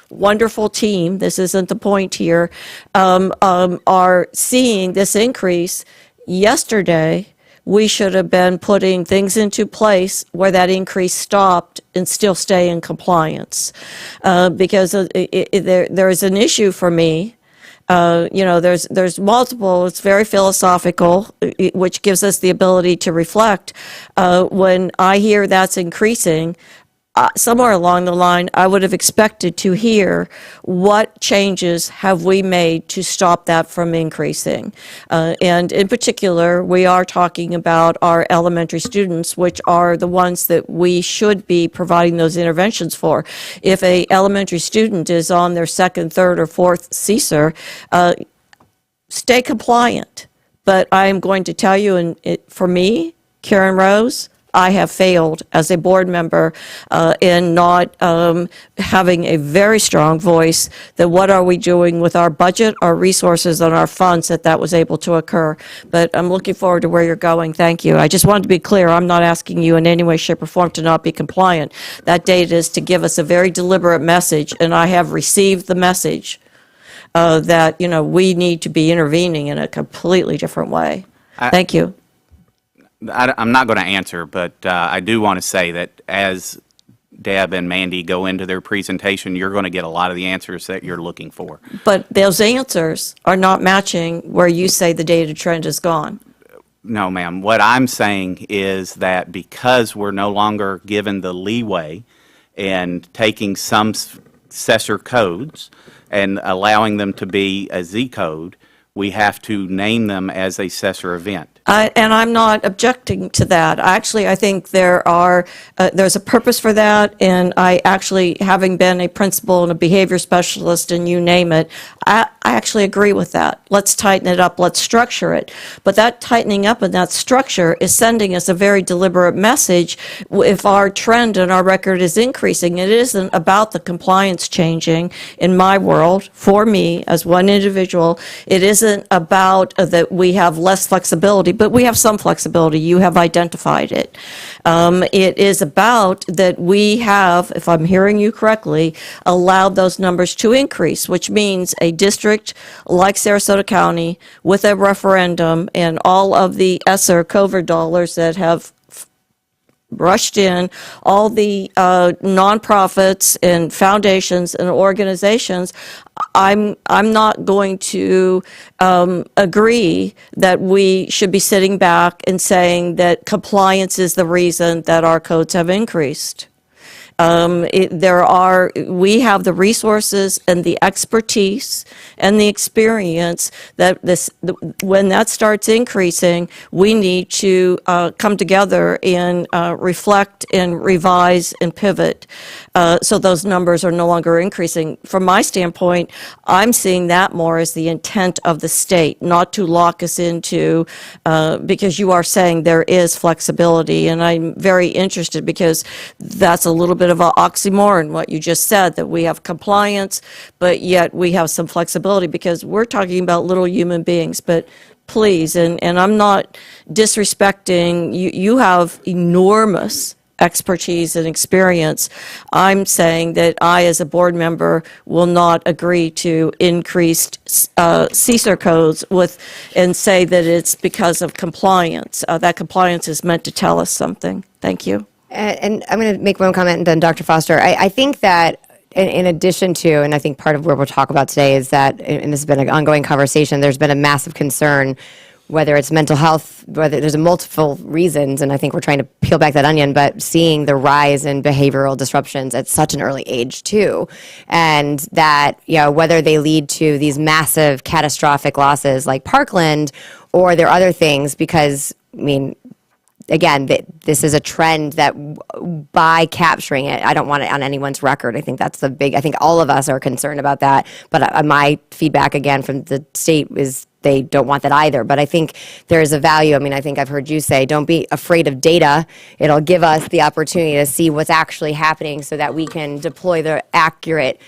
wonderful team, this isn't the point here, are seeing this increase, yesterday we should have been putting things into place where that increase stopped and still stay in compliance. Because there is an issue for me. There's multiple, it's very philosophical, which gives us the ability to reflect. When I hear that's increasing, somewhere along the line, I would have expected to hear what changes have we made to stop that from increasing. And in particular, we are talking about our elementary students, which are the ones that we should be providing those interventions for. If a elementary student is on their second, third, or fourth SESIR, stay compliant. But I am going to tell you, and for me, Karen Rose, I have failed as a board member in not having a very strong voice that what are we doing with our budget, our resources, and our funds that was able to occur. But I'm looking forward to where you're going. Thank you. I just wanted to be clear. I'm not asking you in any way, shape, or form to not be compliant. That date is to give us a very deliberate message, and I have received the message that, we need to be intervening in a completely different way. Thank you. I'm not going to answer, but I do want to say that as Deb and Mandy go into their presentation, you're going to get a lot of the answers that you're looking for. But those answers are not matching where you say the data trend is gone. No, ma'am. What I'm saying is that because we're no longer given the leeway and taking some SESIR codes and allowing them to be a Z code, we have to name them as a SESIR event. And I'm not objecting to that. Actually, I think there's a purpose for that, and I actually, having been a principal and a behavior specialist and you name it, I actually agree with that. Let's tighten it up, let's structure it. But that tightening up and that structure is sending us a very deliberate message. If our trend and our record is increasing, it isn't about the compliance changing in my world, for me as one individual. It isn't about that we have less flexibility, but we have some flexibility. You have identified it. It is about that we have, if I'm hearing you correctly, allowed those numbers to increase, which means a district like Sarasota County with a referendum and all of the ESSER COVID dollars that have rushed in, all the nonprofits and foundations and organizations, I'm not going to agree that we should be sitting back and saying that compliance is the reason that our codes have increased. We have the resources and the expertise and the experience that when that starts increasing, we need to come together and reflect and revise and pivot so those numbers are no longer increasing. From my standpoint, I'm seeing that more as the intent of the state, not to lock us into, because you are saying there is flexibility, and I'm very interested because that's a little bit of an oxymoron, what you just said, that we have compliance, but yet we have some flexibility, because we're talking about little human beings. But please, and I'm not disrespecting, you have enormous expertise and experience. I'm saying that I, as a board member, will not agree to increased SESIR codes and say that it's because of compliance. That compliance is meant to tell us something. Thank you. And I'm going to make one comment, and then Dr. Foster. I think that in addition to, and I think part of what we'll talk about today is that, and this has been an ongoing conversation, there's been a massive concern, whether it's mental health, whether there's multiple reasons, and I think we're trying to peel back that onion, but seeing the rise in behavioral disruptions at such an early age too, and that, whether they lead to these massive catastrophic losses like Parkland, or there are other things, because, again, this is a trend that by capturing it, I don't want it on anyone's record. I think that's I think all of us are concerned about that. But my feedback, again, from the state is they don't want that either. But I think there is a value. I think I've heard you say, don't be afraid of data. It'll give us the opportunity to see what's actually happening so that we can deploy the accurate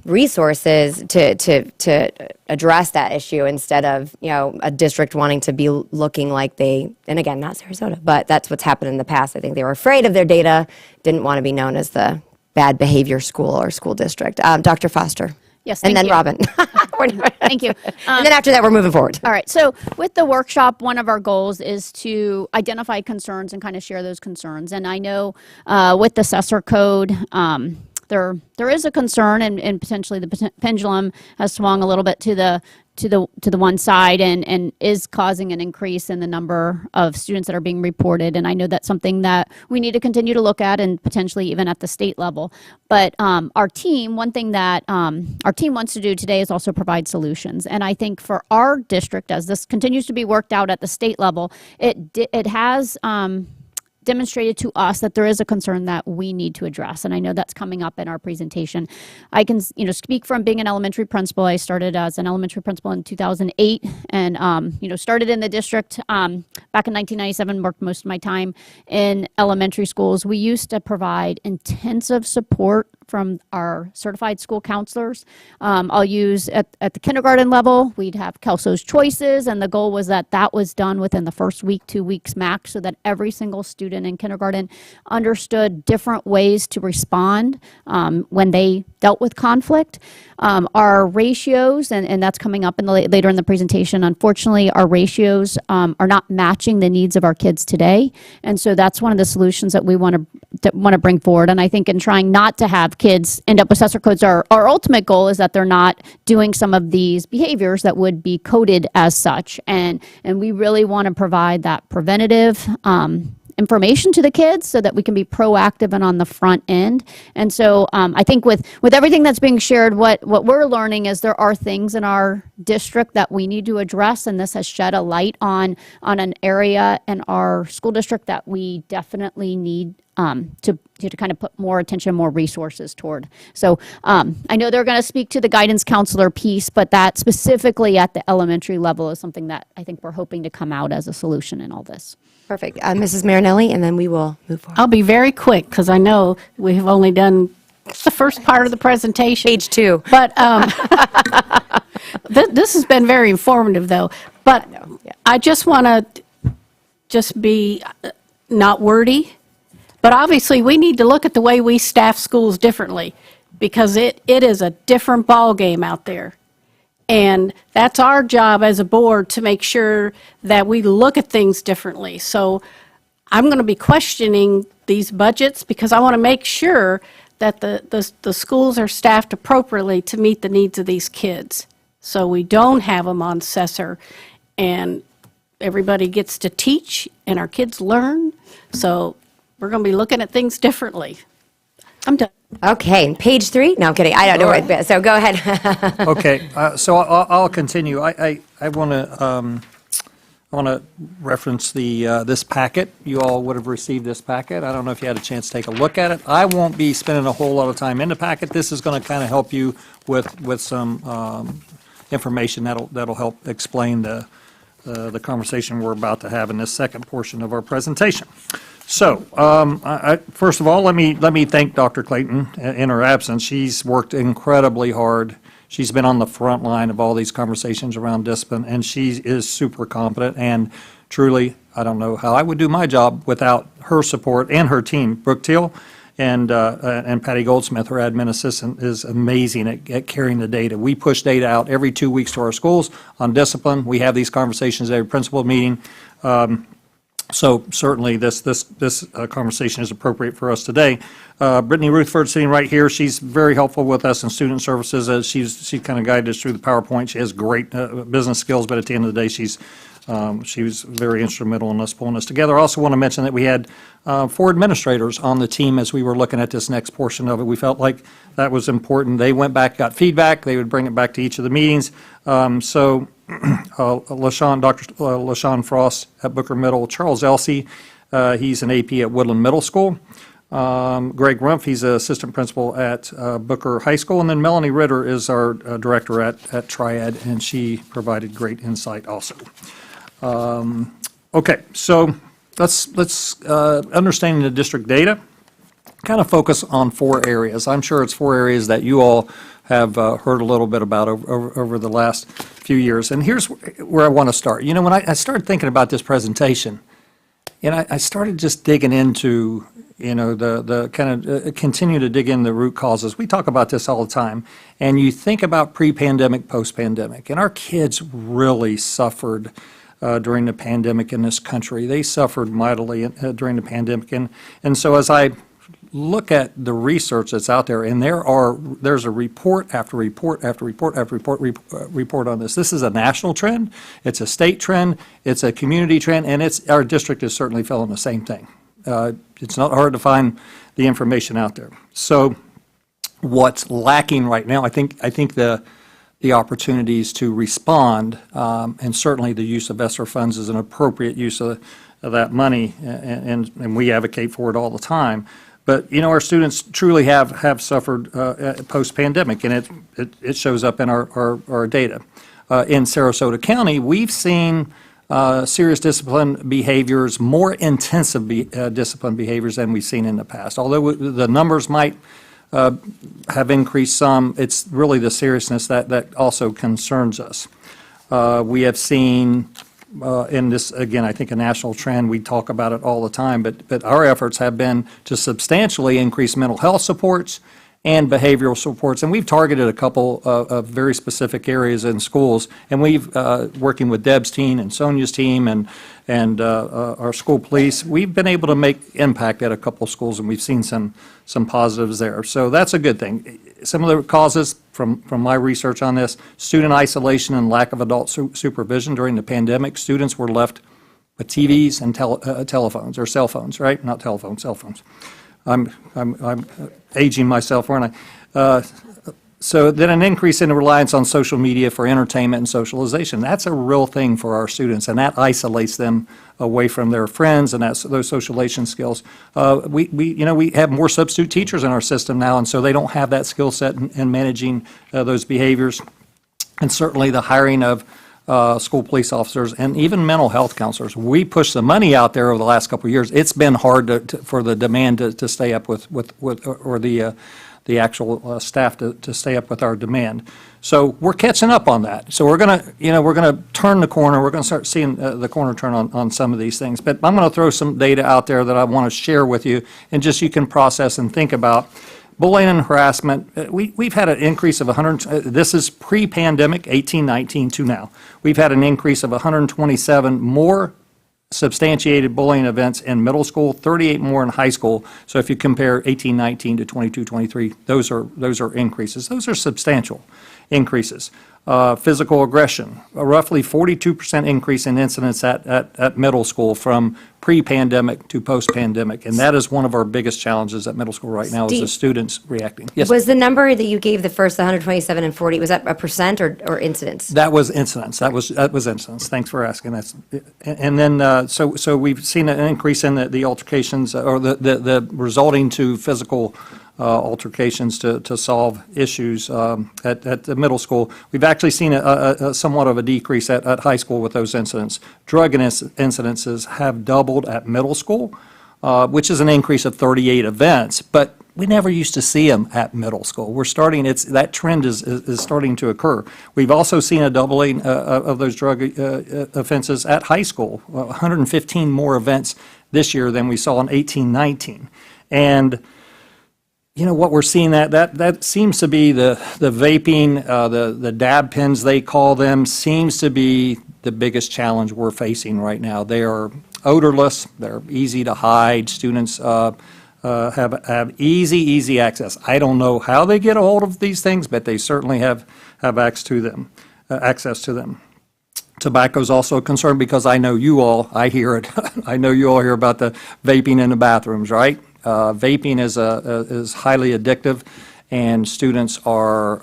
resources to address that issue, instead of a district wanting to be looking like and again, not Sarasota, but that's what's happened in the past. I think they were afraid of their data, didn't want to be known as the bad behavior school or school district. Dr. Foster. Yes, and thank then you. Robin. Thank you. And then after that, we're moving forward. All right. So with the workshop, one of our goals is to identify concerns and kind of share those concerns. And I know with the SESIR code, there is a concern, and potentially the pendulum has swung a little bit to the one side, and is causing an increase in the number of students that are being reported. And I know that's something that we need to continue to look at, and potentially even at the state level. But our team, one thing that our team wants to do today is also provide solutions. And I think for our district, as this continues to be worked out at the state level, it has demonstrated to us that there is a concern that we need to address. And I know that's coming up in our presentation. I can, speak from being an elementary principal. I started as an elementary principal in 2008, and, started in the district back in 1997, worked most of my time in elementary schools. We used to provide intensive support from our certified school counselors. I'll use at the kindergarten level, we'd have Kelso's Choices, and the goal was that was done within the first week, 2 weeks max, so that every single student in kindergarten understood different ways to respond when they dealt with conflict. Our ratios, and that's coming up later in the presentation, unfortunately, our ratios are not matching the needs of our kids today. And so that's one of the solutions that we want to bring forward. And I think in trying not to have kids end up with SESIR codes, our ultimate goal is that they're not doing some of these behaviors that would be coded as such. And we really want to provide that preventative information to the kids so that we can be proactive and on the front end. And so I think with everything that's being shared, what we're learning is there are things in our district that we need to address, and this has shed a light on an area in our school district that we definitely need to kind of put more attention, more resources toward. So I know they're going to speak to the guidance counselor piece, but that specifically at the elementary level is something that I think we're hoping to come out as a solution in all this. Perfect. Mrs. Marinelli, and then we will move forward. I'll be very quick because I know we have only done the first part of the presentation. Page 2. But this has been very informative, though. But I just want to just be not wordy. But obviously, we need to look at the way we staff schools differently, because it is a different ballgame out there. And that's our job as a board, to make sure that we look at things differently. So I'm going to be questioning these budgets, because I want to make sure that the schools are staffed appropriately to meet the needs of these kids. So we don't have them on SESIR, and everybody gets to teach and our kids learn. So we're going to be looking at things differently. I'm done. Okay, page 3? No, I'm kidding. I don't know what, so go ahead. Okay, so I'll continue. I want to reference this packet. You all would have received this packet. I don't know if you had a chance to take a look at it. I won't be spending a whole lot of time in the packet. This is going to kind of help you with some information that'll help explain the conversation we're about to have in this second portion of our presentation. So, first of all, let me thank Dr. Clayton in her absence. She's worked incredibly hard. She's been on the front line of all these conversations around discipline, and she is super competent. And truly, I don't know how I would do my job without her support and her team. Brooke Teal and Patty Goldsmith, her admin assistant, is amazing at carrying the data. We push data out every 2 weeks to our schools on discipline. We have these conversations at every principal meeting. So certainly this conversation is appropriate for us today. Brittany Ruthford sitting right here, she's very helpful with us in student services. She kind of guided us through the PowerPoint. She has great business skills, but at the end of the day, she was very instrumental in us pulling this together. I also want to mention that we had 4 administrators on the team as we were looking at this next portion of it. We felt like that was important. They went back, got feedback. They would bring it back to each of the meetings. Dr. LaShawn Frost at Booker Middle, Charles Elsey, he's an AP at Woodland Middle School, Greg Rumpf, he's an assistant principal at Booker High School, and then Melanie Ritter is our director at Triad, and she provided great insight also. Okay, so let's understanding the district data, kind of focus on 4 areas. I'm sure it's 4 areas that you all have heard a little bit about over the last few years. And here's where I want to start. You know, when I started thinking about this presentation, and I started just digging into, you know, the kind of continue to dig in the root causes. We talk about this all the time. And you think about pre-pandemic, post-pandemic. And our kids really suffered during the pandemic in this country. They suffered mightily during the pandemic. And so as I look at the research that's out there, and there's a report after report after report after report on this. This is a national trend, it's a state trend, it's a community trend, and our district is certainly feeling the same thing. It's not hard to find the information out there. So what's lacking right now, I think the opportunities to respond, and certainly the use of ESSER funds is an appropriate use of that money, and we advocate for it all the time. But, you know, our students truly have suffered post-pandemic, and it shows up in our data. In Sarasota County, we've seen serious discipline behaviors, more intensive discipline behaviors than we've seen in the past. Although the numbers might have increased some, it's really the seriousness that also concerns us. We have seen in this, again, I think a national trend, we talk about it all the time, but our efforts have been to substantially increase mental health supports and behavioral supports, and we've targeted a couple of very specific areas in schools, and we've, working with Deb's team and Sonia's team and our school police, we've been able to make impact at a couple of schools, and we've seen some positives there. So that's a good thing. Some of the causes from my research on this, student isolation and lack of adult supervision during the pandemic. Students were left with TVs and telephones, or cell phones, right? Not telephones, cell phones. I'm aging myself, aren't I? So then an increase in the reliance on social media for entertainment and socialization. That's a real thing for our students, and that isolates them away from their friends and those socialization skills. We have more substitute teachers in our system now, and so they don't have that skill set in managing those behaviors. And certainly the hiring of school police officers and even mental health counselors. We pushed the money out there over the last couple of years. It's been hard for the demand to stay up with or the actual staff to stay up with our demand. So we're catching up on that. So we're gonna turn the corner. We're gonna start seeing the corner turn on some of these things. But I'm gonna throw some data out there that I want to share with you, and just you can process and think about. Bullying and harassment, we've had an increase of 100, this is pre-pandemic, 18-19 to now. We've had an increase of 127 more substantiated bullying events in middle school, 38 more in high school. So if you compare 18-19 to 22-23, those are increases. Those are substantial increases. Physical aggression, a roughly 42% increase in incidents at middle school from pre-pandemic to post-pandemic. And that is one of our biggest challenges at middle school right now, is the students reacting. Yes. Was the number that you gave the first, the 127 and 40, was that a percent or incidents? That was incidents. That was incidents. Thanks for asking. And then so we've seen an increase in the altercations or the resulting to physical altercations to solve issues at the middle school. We've actually seen a somewhat of a decrease at high school with those incidents. Drug incidences have doubled at middle school, which is an increase of 38 events, but we never used to see them at middle school. We're starting, that trend is starting to occur. We've also seen a doubling of those drug offenses at high school, 115 more events this year than we saw in 18-19. And you know what we're seeing, that seems to be the vaping, the dab pens they call them, seems to be the biggest challenge we're facing right now. They are odorless, they're easy to hide, students have easy access. I don't know how they get a hold of these things, but they certainly have access to them. Tobacco is also a concern because I know you all, I hear it, I know you all hear about the vaping in the bathrooms, right? Vaping is highly addictive, and students are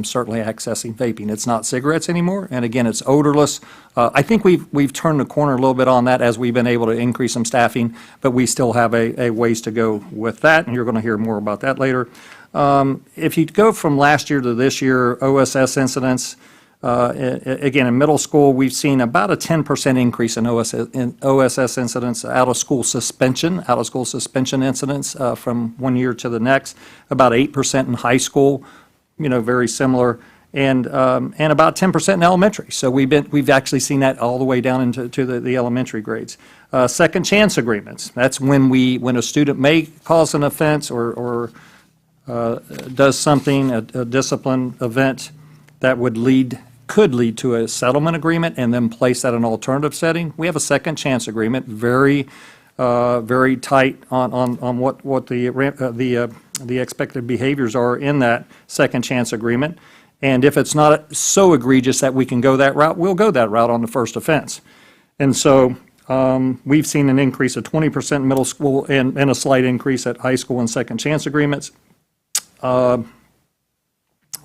certainly accessing vaping. It's not cigarettes anymore, and again, it's odorless. I think we've turned the corner a little bit on that as we've been able to increase some staffing, but we still have a ways to go with that, and you're going to hear more about that later. If you go from last year to this year, OSS incidents, again, in middle school, we've seen about a 10% increase in OSS incidents, out-of-school suspension incidents from one year to the next, about 8% in high school, very similar, and about 10% in elementary. So we've actually seen that all the way down into the elementary grades. Second chance agreements, that's when a student may cause an offense or does something, a discipline event that could lead to a settlement agreement and then placed at an alternative setting. We have a second chance agreement, very tight on what the expected behaviors are in that second chance agreement. And if it's not so egregious that we can go that route, we'll go that route on the first offense. And so we've seen an increase of 20% in middle school and a slight increase at high school in second chance agreements.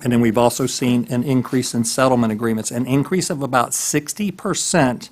And then we've also seen an increase in settlement agreements, an increase of about 60%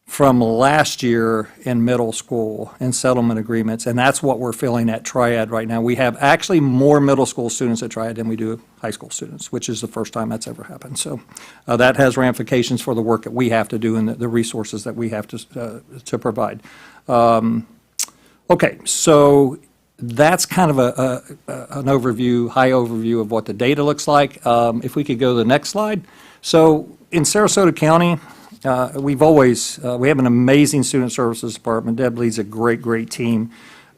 from last year in middle school in settlement agreements, and that's what we're feeling at Triad right now. We have actually more middle school students at Triad than we do high school students, which is the first time that's ever happened. So that has ramifications for the work that we have to do and the resources that we have to provide. Okay, so that's kind of an overview, high overview of what the data looks like. If we could go to the next slide. So in Sarasota County, we have an amazing student services department. Deb leads a great team.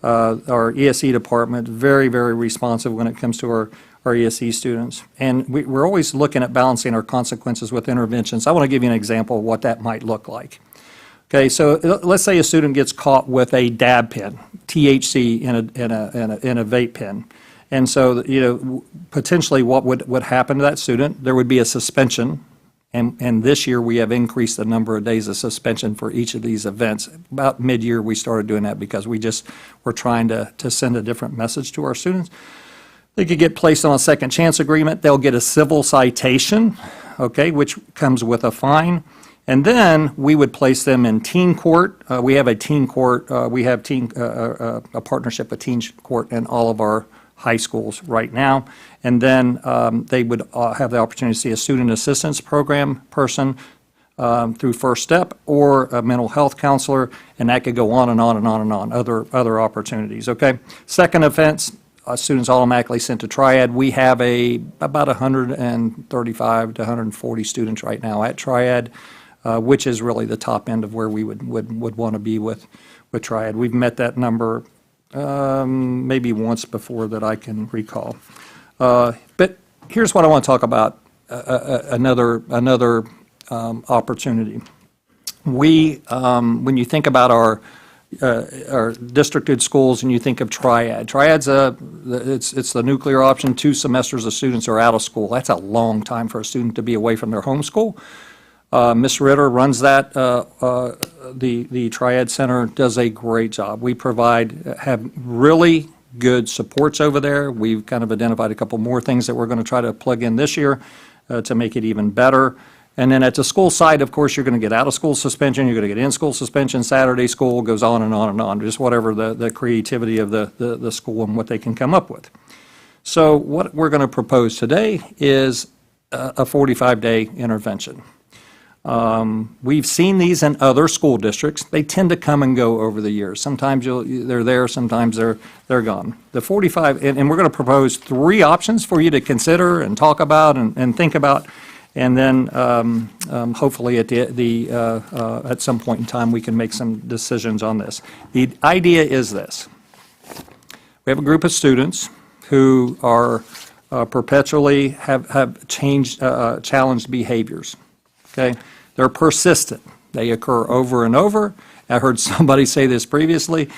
Our ESE department, very responsive when it comes to our ESE students. And we're always looking at balancing our consequences with interventions. I want to give you an example of what that might look like. Okay, so let's say a student gets caught with a dab pen, THC in a vape pen. And so, potentially what would happen to that student, there would be a suspension. And this year we have increased the number of days of suspension for each of these events. About mid-year we started doing that because we're trying to send a different message to our students. They could get placed on a second chance agreement. They'll get a civil citation, okay, which comes with a fine. And then we would place them in teen court. We have a teen court. We have a partnership with teen court in all of our high schools right now. And then they would have the opportunity to see a student assistance program person through First Step or a mental health counselor, and that could go on and on and on and on, other opportunities, okay? Second offense, students automatically sent to Triad. We have about 135 to 140 students right now at Triad, which is really the top end of where we would want to be with Triad. We've met that number maybe once before that I can recall. But here's what I want to talk about, another opportunity. When you think about or districted schools and you think of triad. Triad's it's the nuclear option. 2 semesters of students are out of school. That's a long time for a student to be away from their home school. Ms. Ritter runs that. The Triad Center does a great job. We have really good supports over there. We've kind of identified a couple more things that we're going to try to plug in this year to make it even better. And then at the school side, of course, you're going to get out-of-school suspension, you're going to get in-school suspension, Saturday school, goes on and on and on, just whatever the creativity of the school and what they can come up with. So what we're going to propose today is a 45-day intervention. We've seen these in other school districts. They tend to come and go over the years. Sometimes they're there, sometimes they're gone. The 45, and we're going to propose 3 options for you to consider and talk about and think about. And then hopefully at some point in time we can make some decisions on this. The idea is this. We have a group of students who are perpetually have challenged behaviors. Okay? They're persistent. They occur over and over. I heard somebody say this previously.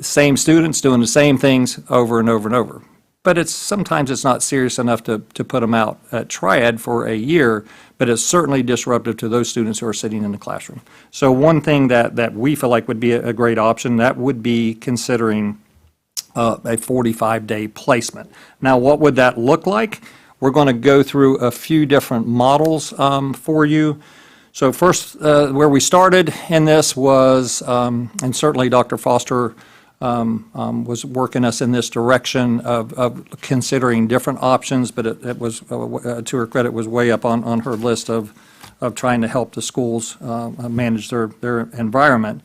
Same students doing the same things over and over and over. But sometimes it's not serious enough to put them out at Triad for a year, but it's certainly disruptive to those students who are sitting in the classroom. So one thing that we feel like would be a great option, that would be considering a 45-day placement. Now, what would that look like? We're going to go through a few different models for you. So first, where we started in this was, and certainly Dr. Foster was working us in this direction of considering different options, but it was, to her credit, was way up on her list of trying to help the schools manage their environment.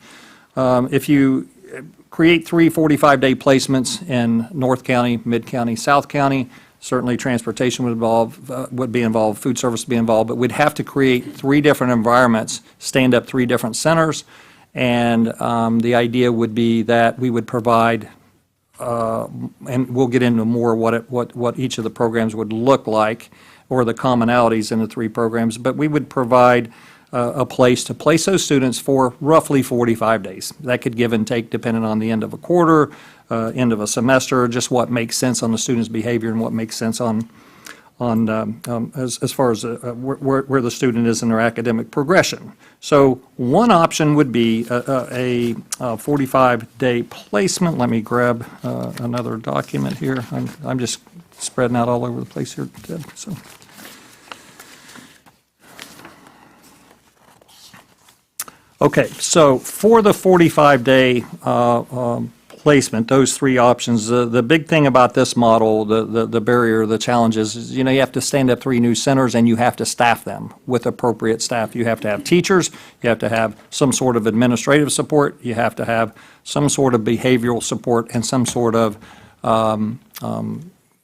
If you create 3 45-day placements in North County, Mid County, South County, certainly transportation would be involved, food service would be involved, but we'd have to create 3 different environments, stand up 3 different centers. And the idea would be that we would provide, and we'll get into more what each of the programs would look like, or the commonalities in the 3 programs, but we would provide a place to place those students for roughly 45 days. That could give and take depending on the end of a quarter, end of a semester, just what makes sense on the student's behavior and what makes sense on as far as where the student is in their academic progression. So one option would be a 45-day placement. Let me grab another document here. I'm just spreading out all over the place here, Ted. So. Okay, so for the 45-day placement, those 3 options, the big thing about this model, the barrier, the challenge is, you have to stand up 3 new centers and you have to staff them with appropriate staff. You have to have teachers, you have to have some sort of administrative support, you have to have some sort of behavioral support and some sort of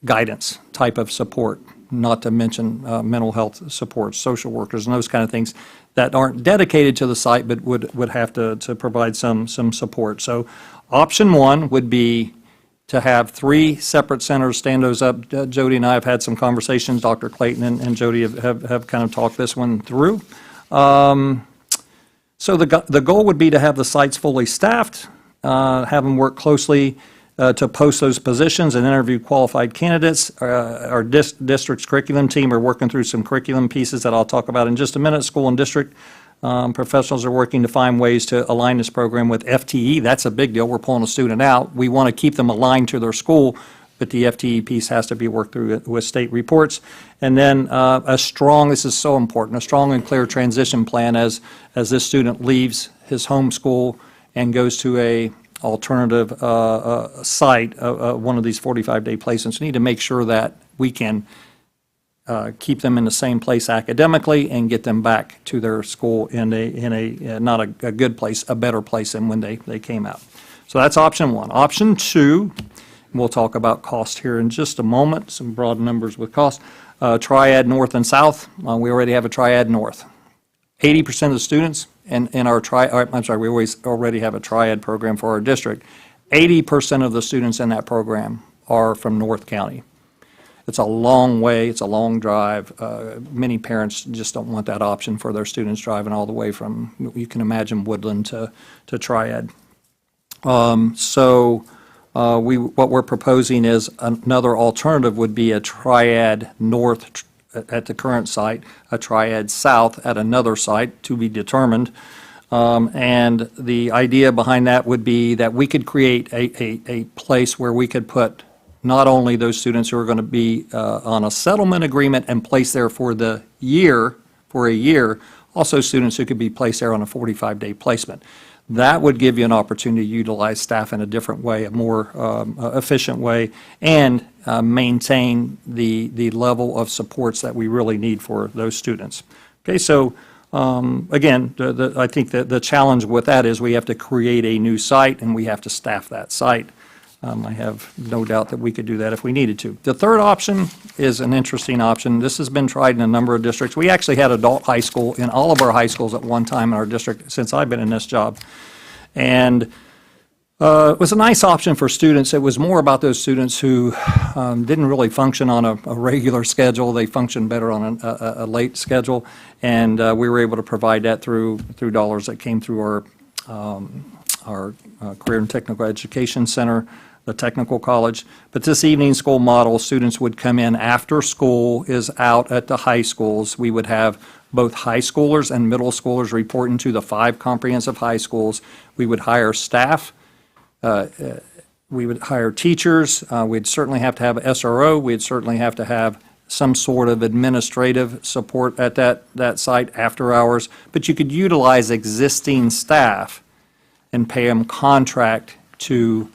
guidance type of support, not to mention mental health support, social workers, and those kind of things that aren't dedicated to the site but would have to provide some support. So option 1 would be to have 3 separate centers stand those up. Jody and I have had some conversations. Dr. Clayton and Jody have kind of talked this one through. So the goal would be to have the sites fully staffed, have them work closely to post those positions and interview qualified candidates. Our district's curriculum team are working through some curriculum pieces that I'll talk about in just a minute. School and district professionals are working to find ways to align this program with FTE. That's a big deal. We're pulling a student out. We want to keep them aligned to their school, but the FTE piece has to be worked through with state reports. And then this is so important, a strong and clear transition plan as this student leaves his home school and goes to a alternative site, one of these 45-day placements. We need to make sure that we can keep them in the same place academically and get them back to their school in a not a good place, a better place than when they came out. So that's option 1. Option 2, we'll talk about cost here in just a moment, some broad numbers with cost. Triad North and South, we already have a Triad North. 80% of the students in our we already have a Triad program for our district. 80% of the students in that program are from North County. It's a long way, it's a long drive. Many parents just don't want that option for their students driving all the way from, you can imagine, Woodland to Triad. What we're proposing is another alternative would be a triad north at the current site, a triad south at another site to be determined. And the idea behind that would be that we could create a place where we could put not only those students who are going to be on a settlement agreement and placed there for a year, also students who could be placed there on a 45-day placement. That would give you an opportunity to utilize staff in a different way, a more efficient way, and maintain the level of supports that we really need for those students. Okay, so again, I think that the challenge with that is we have to create a new site and we have to staff that site. I have no doubt that we could do that if we needed to. The third option is an interesting option. This has been tried in a number of districts. We actually had adult high school in all of our high schools at one time in our district since I've been in this job. And it was a nice option for students. It was more about those students who didn't really function on a regular schedule. They functioned better on a late schedule. And we were able to provide that through dollars that came through our Career and Technical Education Center, the technical college. But this evening school model, students would come in after school is out at the high schools. We would have both high schoolers and middle schoolers reporting to the 5 comprehensive high schools. We would hire staff. We would hire teachers. We'd certainly have to have SRO. We'd certainly have to have some sort of administrative support at that site after hours. But you could utilize existing staff and pay them contract to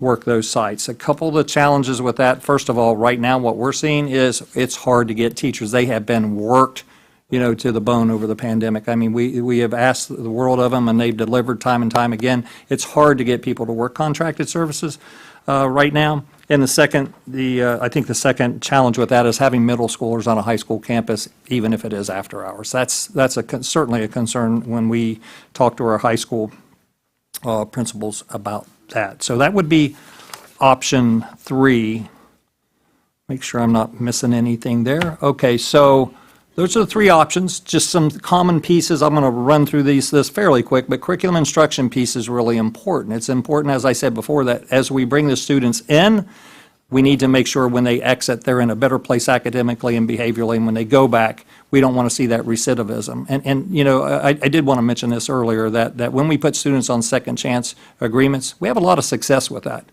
work those sites. A couple of the challenges with that, first of all, right now what we're seeing is it's hard to get teachers. They have been worked, to the bone over the pandemic. I mean, we have asked the world of them and they've delivered time and time again. It's hard to get people to work contracted services right now. And I think the second challenge with that is having middle schoolers on a high school campus, even if it is after hours. That's certainly a concern when we talk to our high school principals about that. So that would be option 3. Make sure I'm not missing anything there. Okay, so those are the 3 options, just some common pieces. I'm going to run through this fairly quick, but curriculum instruction piece is really important. It's important, as I said before, that as we bring the students in, we need to make sure when they exit, they're in a better place academically and behaviorally, and when they go back, we don't want to see that recidivism. I did want to mention this earlier, that when we put students on second chance agreements, we have a lot of success with that.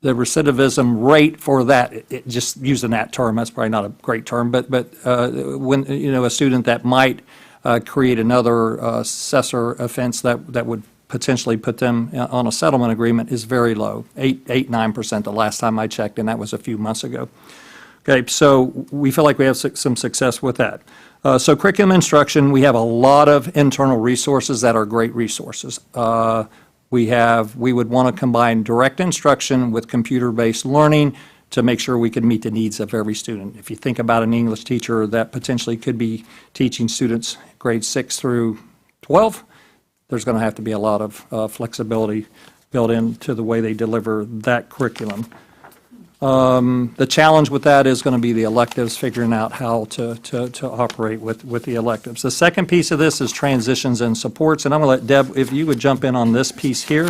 The recidivism rate for that, just using that term, that's probably not a great term, but when, a student that might create another SESIR offense that would potentially put them on a settlement agreement is very low, 9% the last time I checked, and that was a few months ago. Okay, so we feel like we have some success with that. So curriculum instruction, we have a lot of internal resources that are great resources. We would want to combine direct instruction with computer-based learning to make sure we can meet the needs of every student. If you think about an English teacher that potentially could be teaching students grades 6 through 12, there's going to have to be a lot of flexibility built into the way they deliver that curriculum. The challenge with that is going to be the electives, figuring out how to operate with the electives. The second piece of this is transitions and supports, and I'm going to let Deb, if you would jump in on this piece here.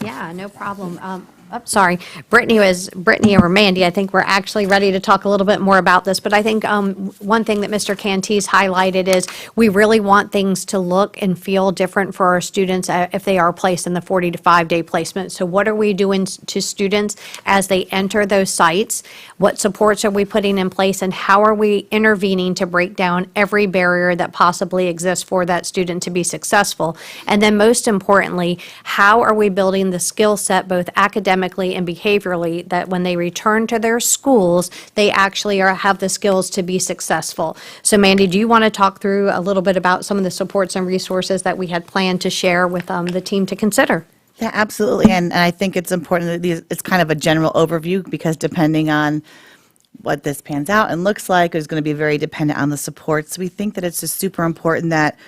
Yeah, no problem. Sorry, Brittany or Mandy, I think we're actually ready to talk a little bit more about this, but I think one thing that Mr. Cantees highlighted is we really want things to look and feel different for our students if they are placed in the 40 to 5-day placement. So what are we doing to students as they enter those sites? What supports are we putting in place, and how are we intervening to break down every barrier that possibly exists for that student to be successful? And then most importantly, how are we building the skill set both academically and behaviorally that when they return to their schools, they actually have the skills to be successful? So Mandy, do you want to talk through a little bit about some of the supports and resources that we had planned to share with the team to consider? Yeah, absolutely. And I think it's important that it's kind of a general overview, because depending on what this pans out and looks like is going to be very dependent on the supports. We think that it's just super important that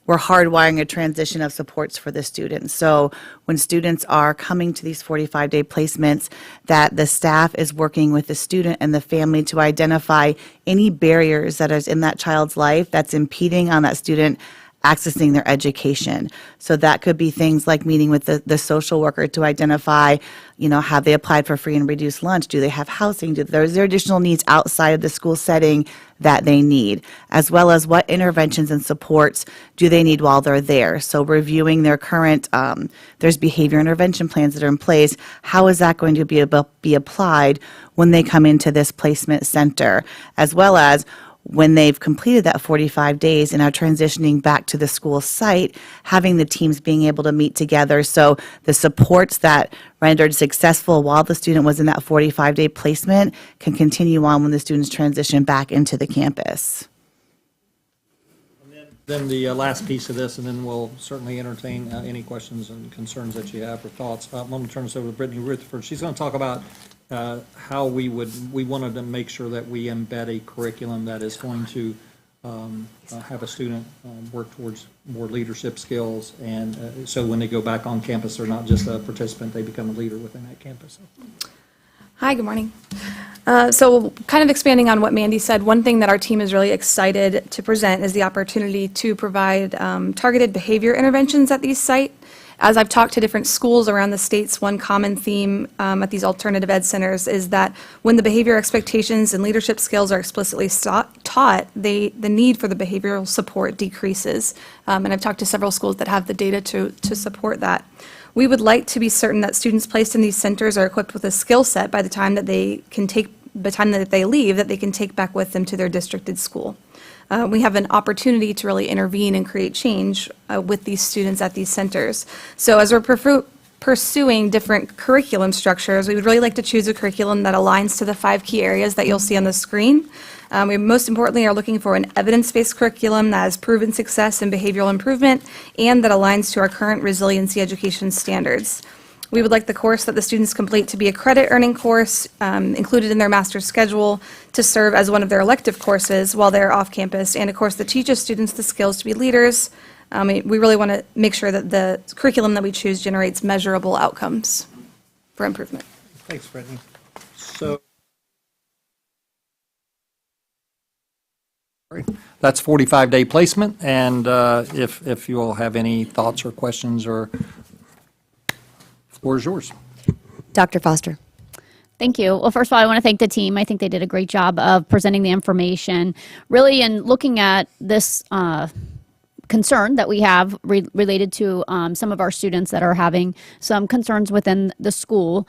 we're hardwiring a transition of supports for the students. So when students are coming to these 45-day placements, that the staff is working with the student and the family to identify any barriers that is in that child's life that's impeding on that student accessing their education. So that could be things like meeting with the social worker to identify, have they applied for free and reduced lunch? Do they have housing? Is there additional needs outside of the school setting that they need? As well as what interventions and supports do they need while they're there? So reviewing their current, there's behavior intervention plans that are in place. How is that going to be applied when they come into this placement center? As well as when they've completed that 45 days and are transitioning back to the school site, having the teams being able to meet together. So the supports that rendered successful while the student was in that 45-day placement can continue on when the students transition back into the campus. Then the last piece of this, and then we'll certainly entertain any questions and concerns that you have or thoughts. I'm going to turn this over to Brittany Rutherford. She's going to talk about how we wanted to make sure that we embed a curriculum that is going to have a student work towards more leadership skills, and so when they go back on campus, they're not just a participant, they become a leader within that campus. Hi, good morning. So kind of expanding on what Mandy said, one thing that our team is really excited to present is the opportunity to provide targeted behavior interventions at these sites. As I've talked to different schools around the states, one common theme at these alternative ed centers is that when the behavior expectations and leadership skills are explicitly taught, the need for the behavioral support decreases. And I've talked to several schools that have the data to support that. We would like to be certain that students placed in these centers are equipped with a skill set by the time that they leave, that they can take back with them to their districted school. We have an opportunity to really intervene and create change with these students at these centers. So as we're pursuing different curriculum structures, we would really like to choose a curriculum that aligns to the 5 key areas that you'll see on the screen. We most importantly are looking for an evidence-based curriculum that has proven success in behavioral improvement and that aligns to our current resiliency education standards. We would like the course that the students complete to be a credit-earning course included in their master's schedule to serve as one of their elective courses while they're off campus, and a course that teaches students the skills to be leaders. We really want to make sure that the curriculum that we choose generates measurable outcomes for improvement. Thanks, Brittany. So that's 45-day placement, and if you all have any thoughts or questions, or floor is yours. Dr. Foster. Thank you. Well, first of all, I want to thank the team. I think they did a great job of presenting the information, really, and looking at this concern that we have related to some of our students that are having some concerns within the school.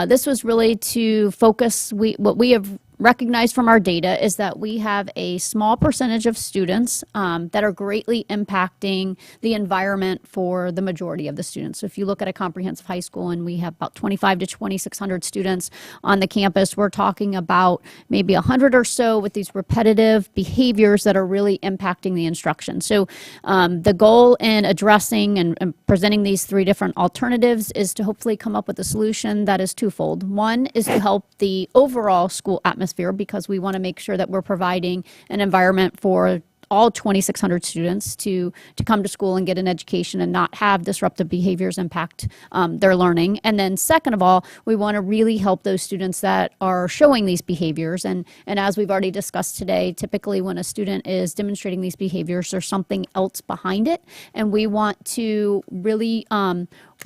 This was really to focus, what we have recognized from our data is that we have a small percentage of students that are greatly impacting the environment for the majority of the students. So if you look at a comprehensive high school and we have about 2,500 to 2,600 students on the campus, we're talking about maybe 100 or so with these repetitive behaviors that are really impacting the instruction. So the goal in addressing and presenting these 3 different alternatives is to hopefully come up with a solution that is twofold. One is to help the overall school atmosphere, because we want to make sure that we're providing an environment for all 2,600 students to come to school and get an education and not have disruptive behaviors impact their learning. And then second of all, we want to really help those students that are showing these behaviors. And as we've already discussed today, typically when a student is demonstrating these behaviors, there's something else behind it. And we want to really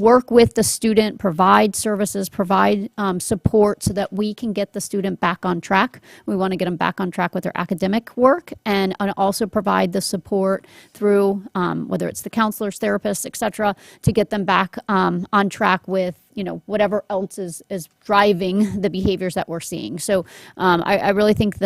work with the student, provide services, provide support so that we can get the student back on track. We want to get them back on track with their academic work, and also provide the support through whether it's the counselors, therapists, et cetera, to get them back on track with whatever else is driving the behaviors that we're seeing. So I really think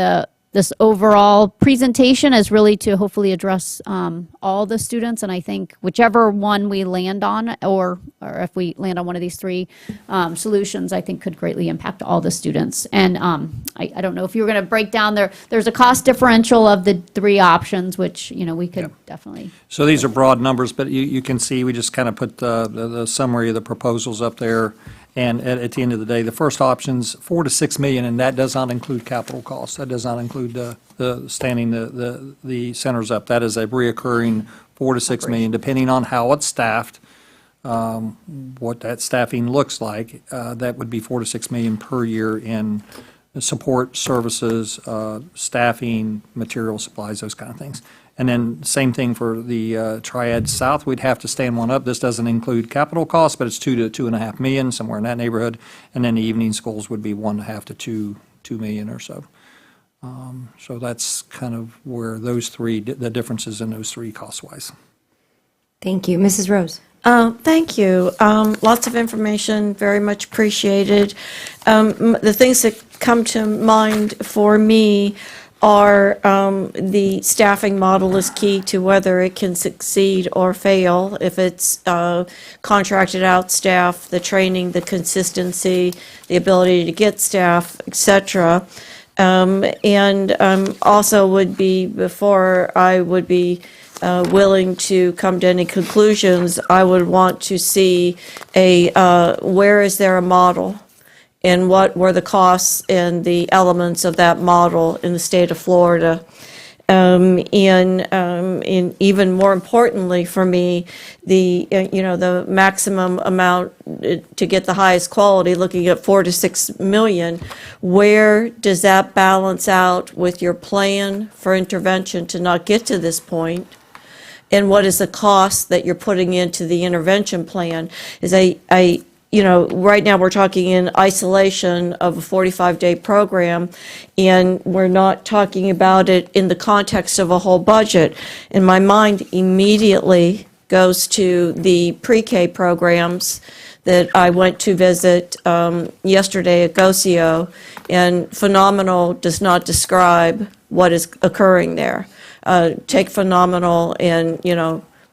this overall presentation is really to hopefully address all the students, and I think whichever one we land on, or if we land on one of these 3 solutions, I think could greatly impact all the students. And I don't know if you were going to break down there's a cost differential of the 3 options, which we could definitely. So these are broad numbers, but you can see we just kind of put the summary of the proposals up there. And at the end of the day, the first option's $4 to $6 million, and that does not include capital costs. That does not include the standing the centers up. That is a reoccurring $4 to $6 million, depending on how it's staffed, what that staffing looks like. That would be $4 to $6 million per year in support services, staffing, material supplies, those kind of things. And then same thing for the Triad South, we'd have to stand one up. This doesn't include capital costs, but it's 2 to 2.5 million, somewhere in that neighborhood. And then the evening schools would be 1.5 to 2 million or so. So that's kind of where those three, the differences in those three cost-wise. Thank you. Mrs. Rose? Thank you. Lots of information, very much appreciated. The things that come to mind for me are the staffing model is key to whether it can succeed or fail. If it's contracted out staff, the training, the consistency, the ability to get staff, et cetera. And also would be, before I would be willing to come to any conclusions, I would want to see where is there a model, and what were the costs and the elements of that model in the state of Florida. And even more importantly for me, the maximum amount to get the highest quality, looking at 4 to 6 million, where does that balance out with your plan for intervention to not get to this point? And what is the cost that you're putting into the intervention plan? Right now we're talking in isolation of a 45-day program, and we're not talking about it in the context of a whole budget. And my mind immediately goes to the pre-K programs that I went to visit yesterday at GOSIO, and phenomenal does not describe what is occurring there. Take phenomenal and,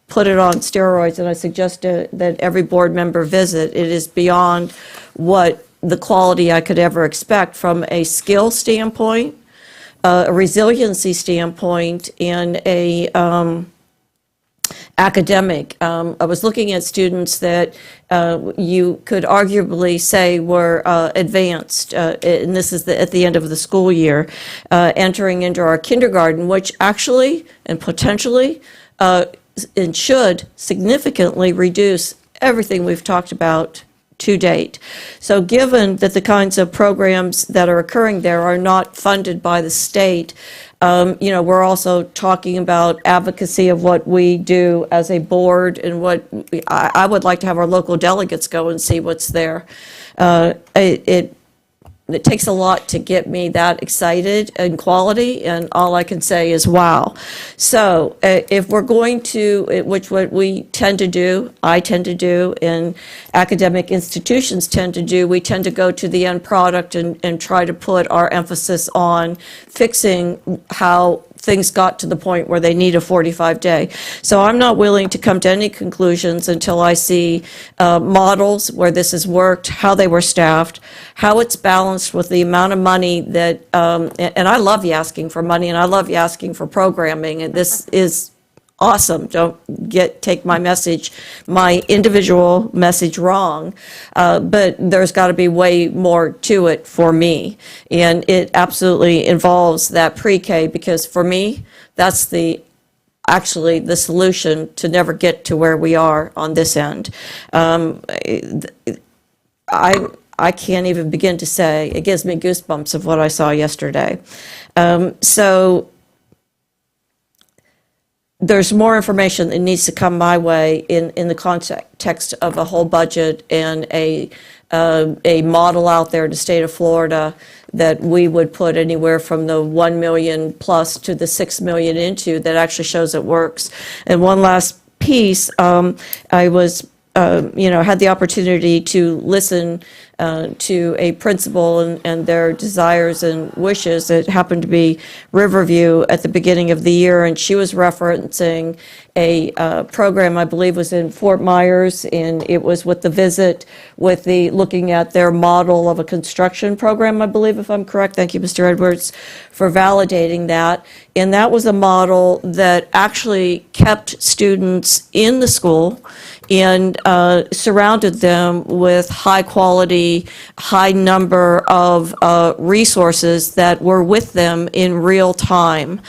put it on steroids, and I suggest that every board member visit. It is beyond what the quality I could ever expect from a skill standpoint, a resiliency standpoint, and a academic. I was looking at students that you could arguably say were advanced, and this is at the end of the school year, entering into our kindergarten, which actually and potentially and should significantly reduce everything we've talked about to date. So given that the kinds of programs that are occurring there are not funded by the state, we're also talking about advocacy of what we do as a board, and what I would like to have our local delegates go and see what's there. It takes a lot to get me that excited in quality, and all I can say is wow. So if we're going to, which what we tend to do, I tend to do, and academic institutions tend to do, we tend to go to the end product and try to put our emphasis on fixing how things got to the point where they need a 45-day. So I'm not willing to come to any conclusions until I see models where this has worked, how they were staffed, how it's balanced with the amount of money that, and I love you asking for money, and I love you asking for programming, and this is awesome. Don't take my message, my individual message wrong, but there's got to be way more to it for me, and it absolutely involves that pre-K, because for me, that's actually the solution to never get to where we are on this end. I can't even begin to say, it gives me goosebumps of what I saw yesterday. So there's more information that needs to come my way in the context of a whole budget and a model out there in the state of Florida that we would put anywhere from the 1 million plus to the 6 million into, that actually shows it works. And one last piece, I was had the opportunity to listen to a principal and their desires and wishes. It happened to be Riverview at the beginning of the year, and she was referencing a program, I believe was in Fort Myers, and it was with the visit, with the looking at their model of a construction program, I believe, if I'm correct. Thank you, Mr. Edwards, for validating that. And that was a model that actually kept students in the school and surrounded them with high quality, high number of resources that were with them in real time.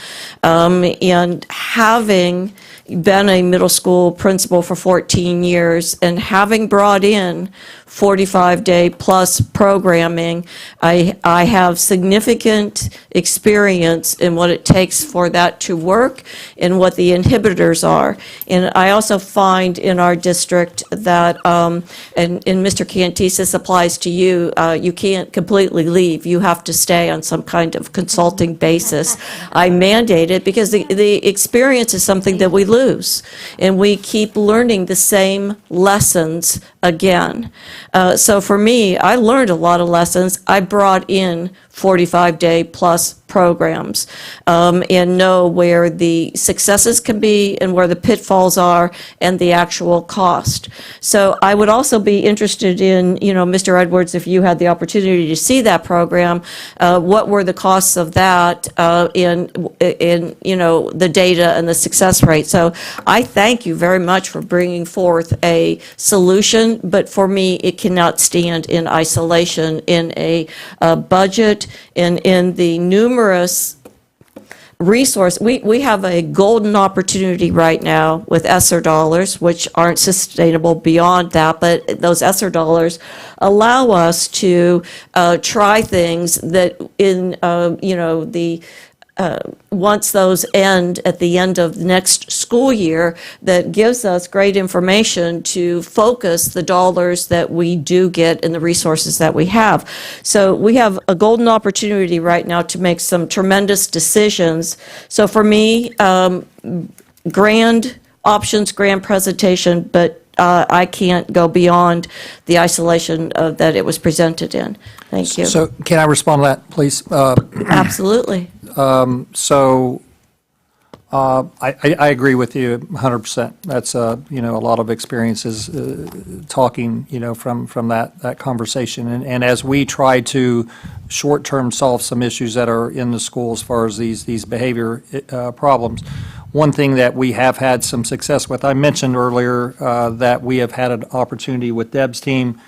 And having been a middle school principal for 14 years, and having brought in 45-day plus programming, I have significant experience in what it takes for that to work and what the inhibitors are. And I also find in our district that, and Mr. Cantis, this applies to you, you can't completely leave. You have to stay on some kind of consulting basis. I mandate it because the experience is something that we lose, and we keep learning the same lessons again. So for me, I learned a lot of lessons. I brought in 45-day plus programs and know where the successes can be and where the pitfalls are and the actual cost. So I would also be interested in, Mr. Edwards, if you had the opportunity to see that program, what were the costs of that in the data and the success rate. So I thank you very much for bringing forth a solution, but for me, it cannot stand in isolation in a budget and in the numerous resource. We have a golden opportunity right now with ESSER dollars, which aren't sustainable beyond that, but those ESSER dollars allow us to try things that in, once those end at the end of the next school year, that gives us great information to focus the dollars that we do get and the resources that we have. So we have a golden opportunity right now to make some tremendous decisions. So for me, grand options, grand presentation, but I can't go beyond the isolation that it was presented in. Thank you. So can I respond to that, please? Absolutely. I agree with you 100%. That's, a lot of experiences talking, from that conversation. And as we try to short-term solve some issues that are in the school as far as these behavior problems, one thing that we have had some success with, I mentioned earlier that we have had an opportunity with Deb's team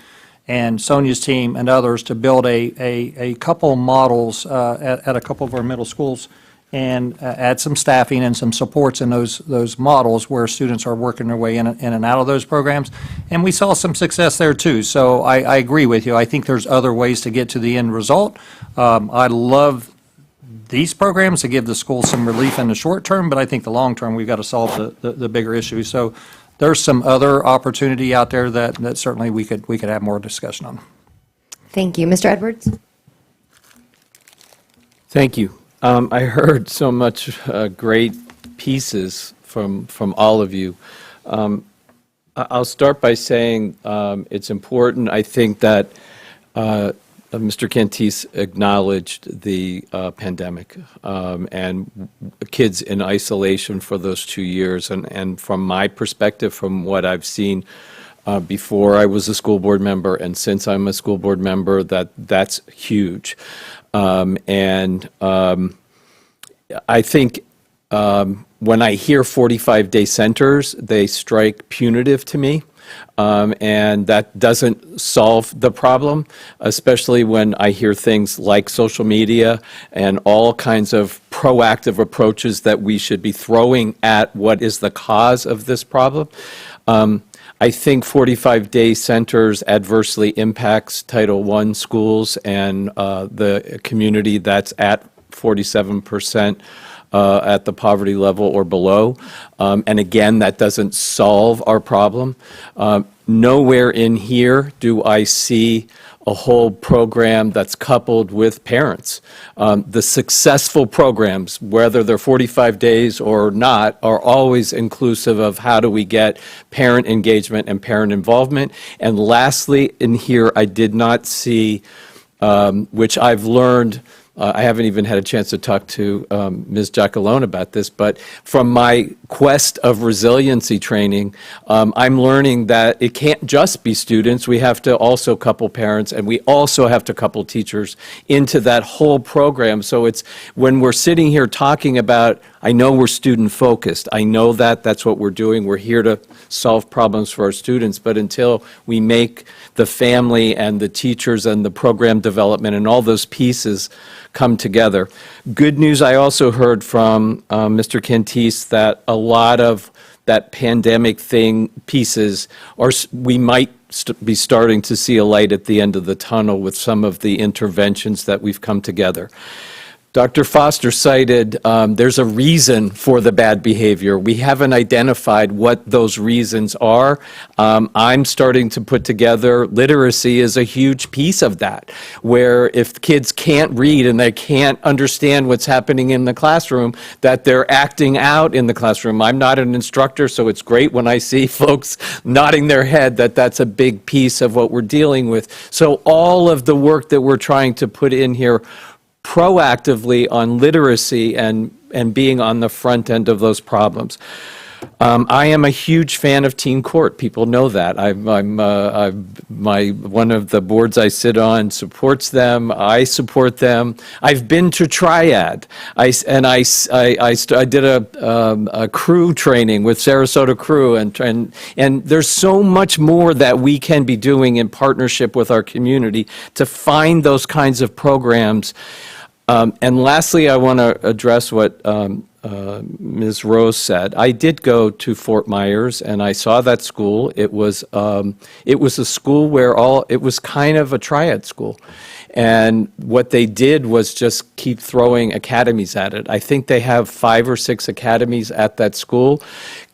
and Sonia's team and others to build a couple models at a couple of our middle schools and add some staffing and some supports in those models where students are working their way in and out of those programs. And we saw some success there too. So I agree with you. I think there's other ways to get to the end result. I love these programs to give the school some relief in the short term, but I think the long term, we've got to solve the bigger issues. So there's some other opportunity out there that certainly we could have more discussion on. Thank you. Mr. Edwards? Thank you. I heard so much great pieces from all of you. I'll start by saying it's important, I think, that Mr. Cantis acknowledged the pandemic and kids in isolation for those 2 years. And from my perspective, from what I've seen before I was a school board member and since I'm a school board member, that's huge. I think when I hear 45-day centers, they strike punitive to me. And that doesn't solve the problem, especially when I hear things like social media and all kinds of proactive approaches that we should be throwing at what is the cause of this problem. I think 45-day centers adversely impacts Title I schools and the community that's at 47% at the poverty level or below. And again, that doesn't solve our problem. Nowhere in here do I see a whole program that's coupled with parents. The successful programs, whether they're 45 days or not, are always inclusive of how do we get parent engagement and parent involvement. And lastly, in here, I did not see, which I've learned, I haven't even had a chance to talk to Ms. Giacalone about this, but from my quest of resiliency training, I'm learning that it can't just be students. We have to also couple parents, and we also have to couple teachers into that whole program. So it's when we're sitting here talking about, I know we're student focused. I know that's what we're doing. We're here to solve problems for our students, but until we make the family and the teachers and the program development and all those pieces come together. Good news I also heard from Mr. Cantis that a lot of that pandemic thing pieces, or we might be starting to see a light at the end of the tunnel with some of the interventions that we've come together. Dr. Foster cited there's a reason for the bad behavior. We haven't identified what those reasons are. I'm starting to put together literacy is a huge piece of that, where if kids can't read and they can't understand what's happening in the classroom, that they're acting out in the classroom. I'm not an instructor, so it's great when I see folks nodding their head that that's a big piece of what we're dealing with. So all of the work that we're trying to put in here proactively on literacy and being on the front end of those problems. I am a huge fan of teen court. People know that. One of the boards I sit on supports them. I support them. I've been to Triad. I did a crew training with Sarasota crew, and there's so much more that we can be doing in partnership with our community to find those kinds of programs. And lastly, I want to address what Ms. Rose said. I did go to Fort Myers, and I saw that school. It was a school where it was kind of a triad school. And what they did was just keep throwing academies at it. I think they have 5 or 6 academies at that school.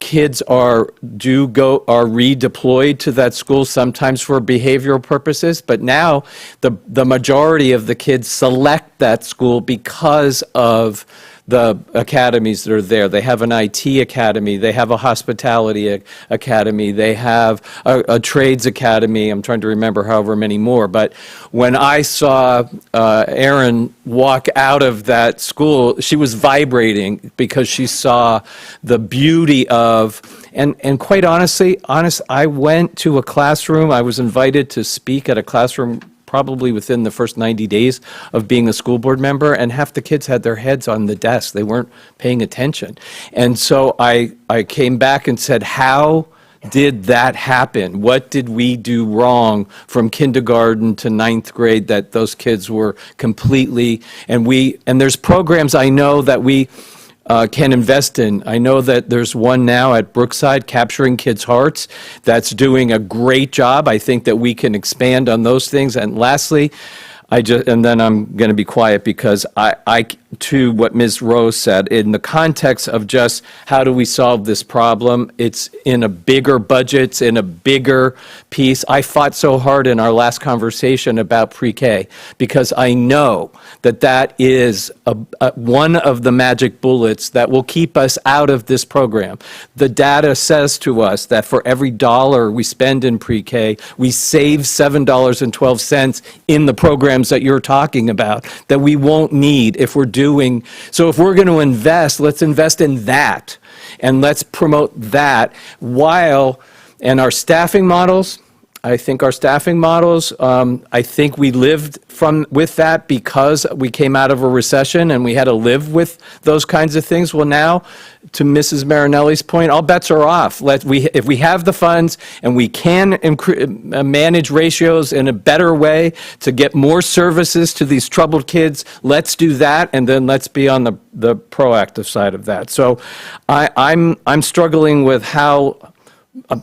Kids are redeployed to that school, sometimes for behavioral purposes, but now the majority of the kids select that school because of the academies that are there. They have an IT academy, they have a hospitality academy, they have a trades academy. I'm trying to remember however many more. But when I saw Erin walk out of that school, she was vibrating because she saw the beauty of, and quite honestly, I went to a classroom, I was invited to speak at a classroom probably within the first 90 days of being a school board member, and half the kids had their heads on the desk. They weren't paying attention. And so I came back and said, how did that happen? What did we do wrong from kindergarten to 9th grade that those kids were completely, and there's programs I know that we can invest in. I know that there's one now at Brookside, Capturing Kids' Hearts, that's doing a great job. I think that we can expand on those things. And lastly, and then I'm going to be quiet because to what Ms. Rose said, in the context of just how do we solve this problem, it's in a bigger budget, it's in a bigger piece. I fought so hard in our last conversation about pre-K because I know that is one of the magic bullets that will keep us out of this program. The data says to us that for every $1 we spend in pre-K, we save $7.12 in the programs that you're talking about that we won't need if we're doing. So if we're going to invest, let's invest in that and let's promote that and our staffing models. I think our staffing models, I think we lived with that because we came out of a recession and we had to live with those kinds of things. Well, now, to Mrs. Marinelli's point, all bets are off. If we have the funds and we can manage ratios in a better way to get more services to these troubled kids, let's do that, and then let's be on the proactive side of that. So I'm struggling with how.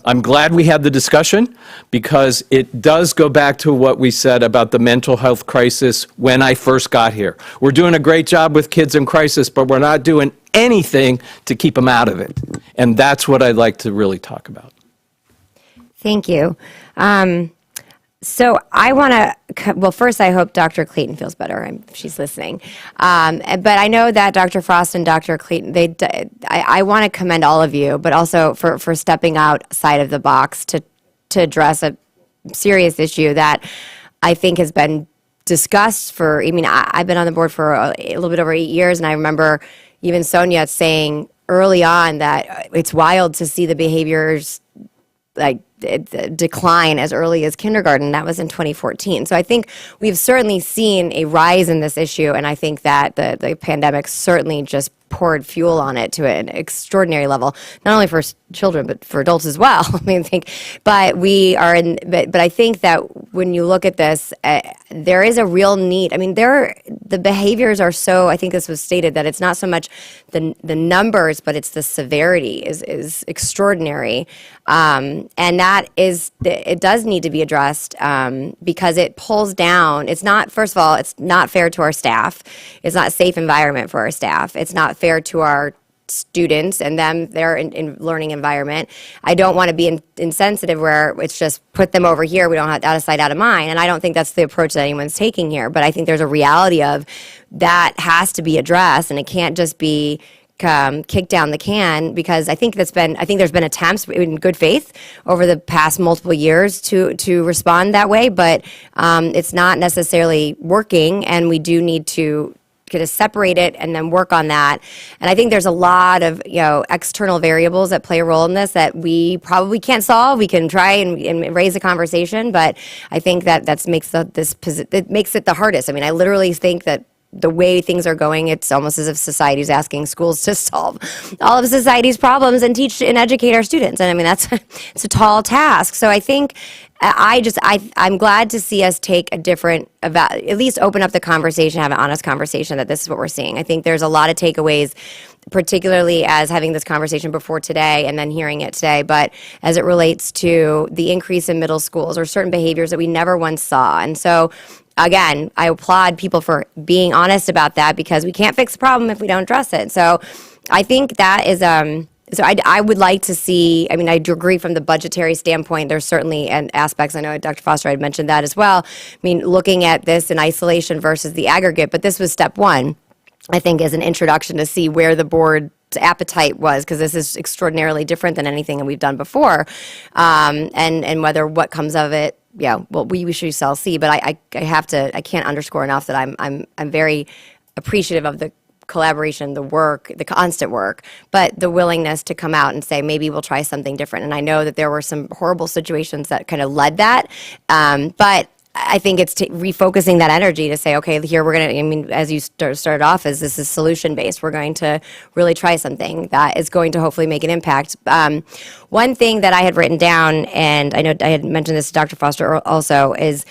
I'm glad we had the discussion because it does go back to what we said about the mental health crisis when I first got here. We're doing a great job with kids in crisis, but we're not doing anything to keep them out of it. And that's what I'd like to really talk about. Thank you. So I want to, well, first I hope Dr. Clayton feels better. She's listening. But I know that Dr. Frost and Dr. Clayton, I want to commend all of you, but also for stepping outside of the box to address a serious issue that I think has been discussed I've been on the board for a little bit over 8 years, and I remember even Sonia saying early on that it's wild to see the behaviors decline as early as kindergarten. That was in 2014. So I think we've certainly seen a rise in this issue, and I think that the pandemic certainly just poured fuel on it to an extraordinary level, not only for children but for adults as well. I mean, but I think that when you look at this, there is a real need. I mean, the behaviors are so. I think this was stated that it's not so much the numbers, but it's the severity is extraordinary, and that it does need to be addressed because it pulls down. It's not. First of all, it's not fair to our staff. It's not a safe environment for our staff. It's not fair to our students and their learning environment. I don't want to be insensitive where it's just put them over here. We don't have out of sight, out of mind. And I don't think that's the approach that anyone's taking here. But I think there's a reality of that has to be addressed, and it can't just be kicked down the can, because I think there's been attempts in good faith over the past multiple years to respond that way, but it's not necessarily working, and we do need to separate it and then work on that. And I think there's a lot of external variables that play a role in this that we probably can't solve. We can try and raise a conversation, but I think that makes it the hardest. I mean, I literally think that the way things are going, it's almost as if society is asking schools to solve all of society's problems and teach and educate our students. And I mean, it's a tall task. So I think I'm glad to see us take a different, at least open up the conversation, have an honest conversation that this is what we're seeing. I think there's a lot of takeaways, particularly as having this conversation before today and then hearing it today, but as it relates to the increase in middle schools or certain behaviors that we never once saw. And so, again, I applaud people for being honest about that, because we can't fix the problem if we don't address it. So I think that is, so I would like to see, I mean, I do agree from the budgetary standpoint, there's certainly aspects, I know Dr. Foster had mentioned that as well. I mean, looking at this in isolation versus the aggregate, but this was step one, I think, as an introduction to see where the board's appetite was, because this is extraordinarily different than anything that we've done before, and whether what comes of it, well, we shall see. But I can't underscore enough that I'm very appreciative of the collaboration, the work, the constant work, but the willingness to come out and say, maybe we'll try something different. And I know that there were some horrible situations that kind of led that, but I think it's refocusing that energy to say, okay, here we're going to, I mean, as you started off, as this is solution-based, we're going to really try something that is going to hopefully make an impact. One thing that I had written down, and I know I had mentioned this to Dr. Foster also, is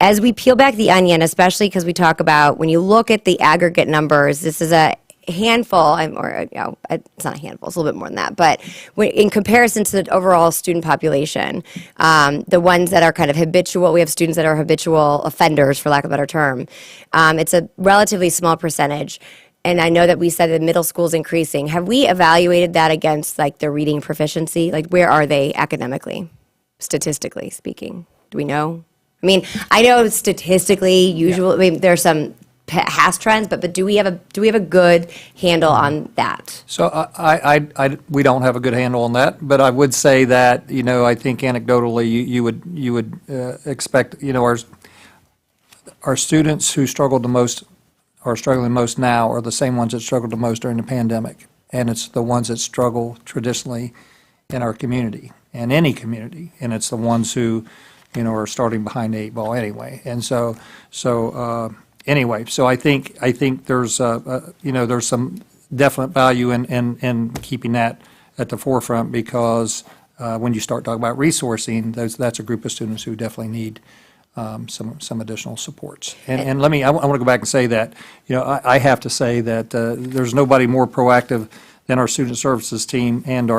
as we peel back the onion, especially because we talk about, when you look at the aggregate numbers, this is a handful, it's not a handful, it's a little bit more than that, but in comparison to the overall student population, the ones that are kind of habitual, we have students that are habitual offenders, for lack of a better term, it's a relatively small percentage. And I know that we said that middle school is increasing. Have we evaluated that against like their reading proficiency? Like, where are they academically, statistically speaking? Do we know? I mean, I know statistically, usually, I mean, there's some past trends, but do we have a good handle on that? So we don't have a good handle on that, but I would say that, I think anecdotally, you would expect, our students who struggled the most, are struggling most now, are the same ones that struggled the most during the pandemic. And it's the ones that struggle traditionally in our community, and any community. And it's the ones who, are starting behind the 8 ball anyway. And so I think there's there's some definite value in keeping that at the forefront, because when you start talking about resourcing, that's a group of students who definitely need some additional supports. And I want to go back and say that I have to say that there's nobody more proactive than our student services team and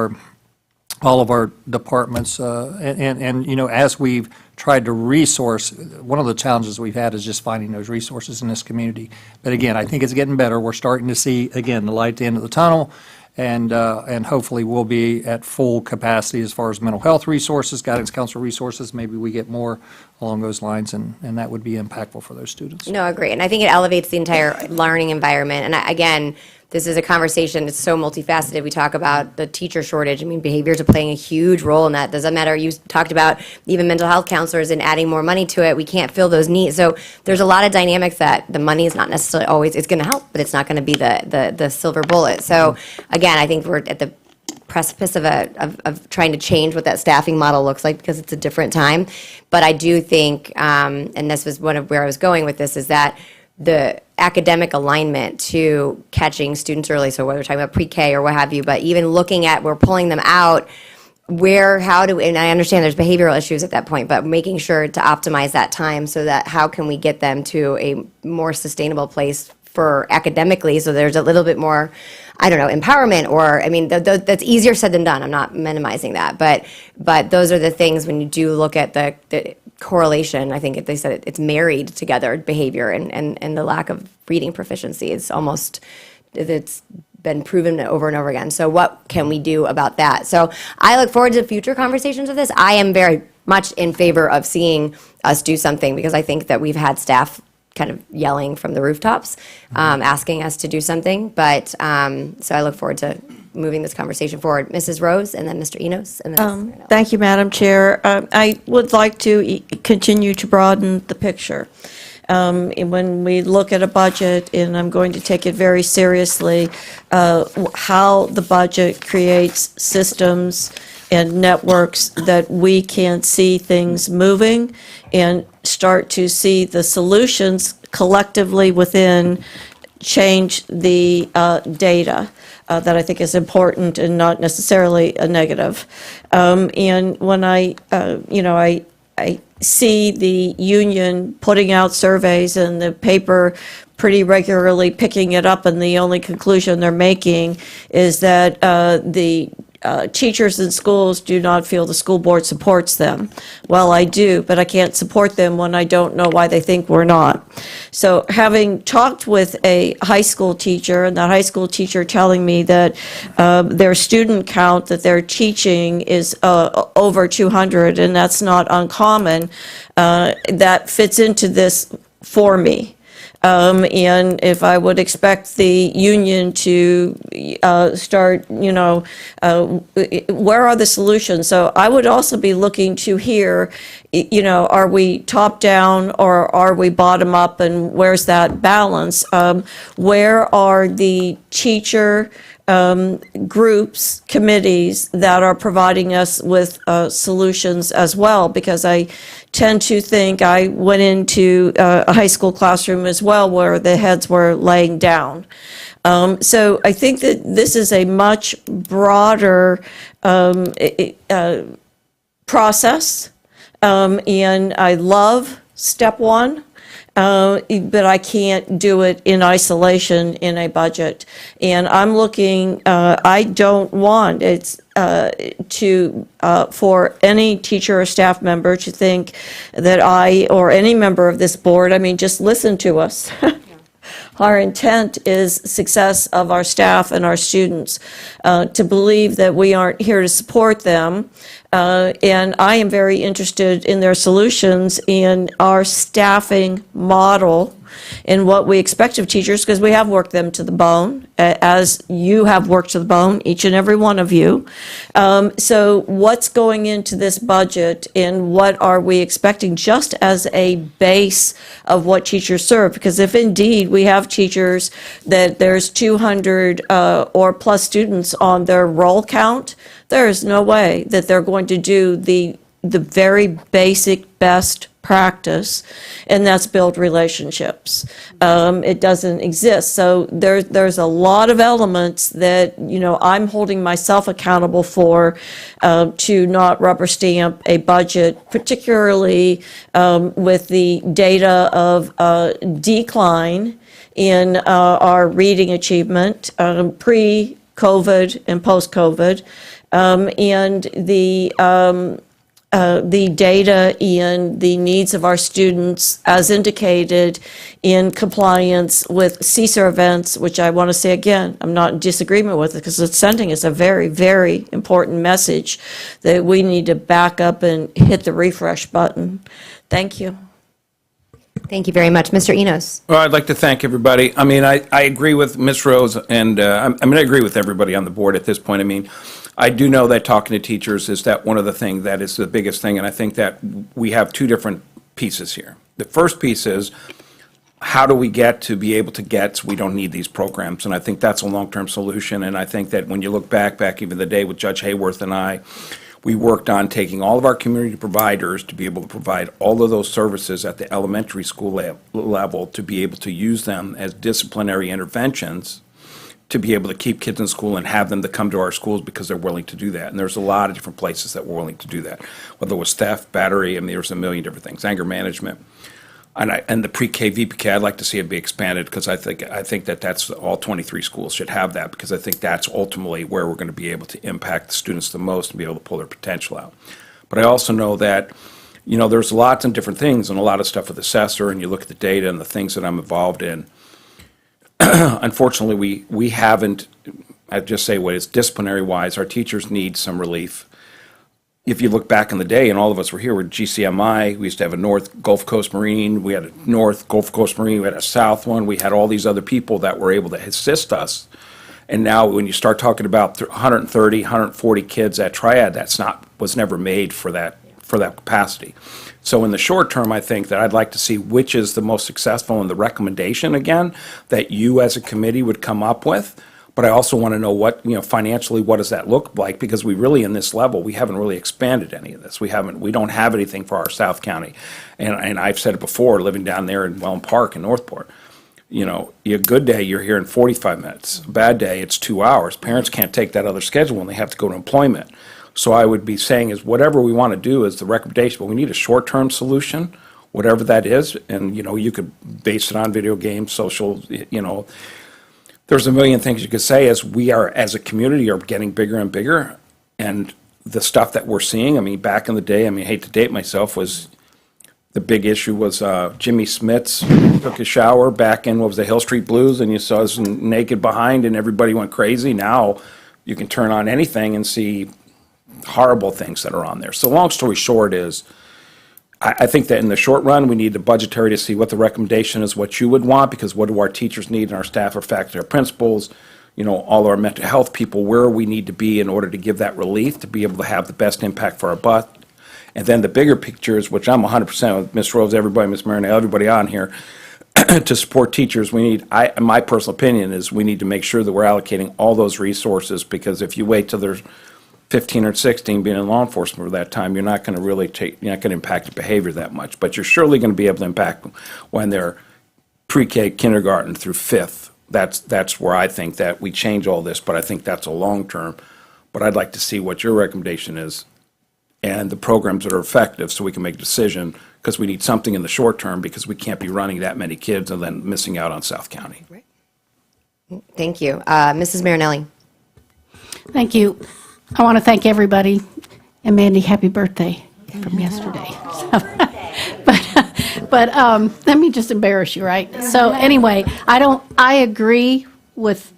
all of our departments, and as we've tried to resource, one of the challenges we've had is just finding those resources in this community. But again, I think it's getting better. We're starting to see, again, the light at the end of the tunnel, and hopefully we'll be at full capacity as far as mental health resources, guidance counselor resources. Maybe we get more along those lines, and that would be impactful for those students. No, I agree. And I think it elevates the entire learning environment. And again, this is a conversation, it's so multifaceted. We talk about the teacher shortage. I mean, behaviors are playing a huge role in that. Doesn't matter. You talked about even mental health counselors and adding more money to it. We can't fill those needs. So there's a lot of dynamics that the money is not necessarily always, it's going to help, but it's not going to be the silver bullet. So again, I think we're at the precipice of trying to change what that staffing model looks like because it's a different time. But I do think, and this was one of where I was going with this, is that the academic alignment to catching students early, so whether we're talking about pre-K or what have you, but even looking at, we're pulling them out, and I understand there's behavioral issues at that point, but making sure to optimize that time so that how can we get them to a more sustainable place for academically, so there's a little bit more, I don't know, empowerment, or, I mean, that's easier said than done. I'm not minimizing that, but those are the things when you do look at the correlation. I think they said it's married together, behavior and the lack of reading proficiency. It's been proven over and over again. So what can we do about that? So I look forward to future conversations of this. I am very much in favor of seeing us do something, because I think that we've had staff kind of yelling from the rooftops, asking us to do something. But so I look forward to moving this conversation forward. Mrs. Rose, and then Mr. Enos, and then Thank you, Madam Chair. I would like to continue to broaden the picture. When we look at a budget, and I'm going to take it very seriously, how the budget creates systems and networks that we can see things moving and start to see the solutions collectively within change the data. That I think is important and not necessarily a negative. And when I see the union putting out surveys and the paper pretty regularly picking it up, and the only conclusion they're making is that the teachers in schools do not feel the school board supports them. Well, I do, but I can't support them when I don't know why they think we're not. So having talked with a high school teacher, and that high school teacher telling me that their student count that they're teaching is over 200, and that's not uncommon, that fits into this for me. And if I would expect the union to start, where are the solutions? So I would also be looking to hear, are we top down or are we bottom up, and where's that balance? Where are the teacher groups, committees that are providing us with solutions as well? Because I tend to think, I went into a high school classroom as well where the heads were laying down. So I think that this is a much broader process, and I love step one. But I can't do it in isolation in a budget. And I'm looking, I don't want for any teacher or staff member to think that I, or any member of this board, just listen to us. Our intent is success of our staff and our students, to believe that we aren't here to support them. And I am very interested in their solutions in our staffing model and what we expect of teachers, because we have worked them to the bone, as you have worked to the bone, each and every one of you. So what's going into this budget, and what are we expecting just as a base of what teachers serve? Because if indeed we have teachers that there's 200 or plus students on their roll count, there is no way that they're going to do the very basic best practice, and that's build relationships. It doesn't exist. So there's a lot of elements that, I'm holding myself accountable for, to not rubber stamp a budget, particularly with the data of decline in our reading achievement, pre-COVID and post-COVID, and the data and the needs of our students as indicated in compliance with SESIR events, which I want to say again, I'm not in disagreement with it, because it's sending us a very, very important message that we need to back up and hit the refresh button. Thank you. Thank you very much. Mr. Enos. Well, I'd like to thank everybody. I agree with Ms. Rose, and I agree with everybody on the board at this point. I do know that talking to teachers is that one of the things that is the biggest thing, and I think that we have two different pieces here. The first piece is how do we get to be able to get so we don't need these programs? And I think that's a long-term solution. And I think that when you look back even the day with Judge Hayworth and I, we worked on taking all of our community providers to be able to provide all of those services at the elementary school level, to be able to use them as disciplinary interventions, to be able to keep kids in school and have them to come to our schools because they're willing to do that. And there's a lot of different places that were willing to do that, whether it was theft, battery, I mean, there's a million different things, anger management. And the pre-K VPK, I'd like to see it be expanded, because I think that that's all 23 schools should have that, because I think that's ultimately where we're going to be able to impact the students the most and be able to pull their potential out. But I also know that, there's lots of different things and a lot of stuff with the SESIR, and you look at the data and the things that I'm involved in. Unfortunately, we haven't, I'd just say what is disciplinary-wise, our teachers need some relief. If you look back in the day, and all of us were here with GCMI, we used to have a North Gulf Coast Marine, we had a North Gulf Coast Marine, we had a South one, we had all these other people that were able to assist us. And now when you start talking about 130, 140 kids at Triad, was never made for that capacity. So in the short term, I think that I'd like to see which is the most successful in the recommendation, again, that you as a committee would come up with. But I also want to know what, financially, what does that look like? Because we really, in this level, we haven't really expanded any of this. We don't have anything for our South County. And I've said it before, living down there in Welland Park in Northport, a good day, you're here in 45 minutes. A bad day, it's 2 hours. Parents can't take that other schedule when they have to go to employment. So I would be saying is whatever we want to do is the recommendation, but we need a short-term solution, whatever that is. And, you could base it on video games, social, there's a million things you could say as we are, as a community, are getting bigger and bigger. And the stuff that we're seeing, back in the day, I hate to date myself, was the big issue was Jimmy Smits took a shower back in, the Hill Street Blues, and you saw us naked behind and everybody went crazy. Now you can turn on anything and see horrible things that are on there. So long story short is, I think that in the short run, we need the budgetary to see what the recommendation is, what you would want, because what do our teachers need and our staff, our faculty, our principals, all our mental health people, where we need to be in order to give that relief, to be able to have the best impact for our butt. And then the bigger pictures, which I'm 100% with Ms. Rose, everybody, Ms. Marinell, everybody on here, to support teachers, my personal opinion is we need to make sure that we're allocating all those resources, because if you wait till there's 15 or 16 being in law enforcement for that time, you're not going to impact the behavior that much. But you're surely going to be able to impact when they're pre-K, kindergarten through fifth. That's where I think that we change all this, but I think that's a long term. But I'd like to see what your recommendation is and the programs that are effective so we can make a decision, because we need something in the short term, because we can't be running that many kids and then missing out on South County. Right. Thank you. Mrs. Marinelli. Thank you. I want to thank everybody, and Mandy, happy birthday from yesterday. But let me just embarrass you, right? So anyway, I agree with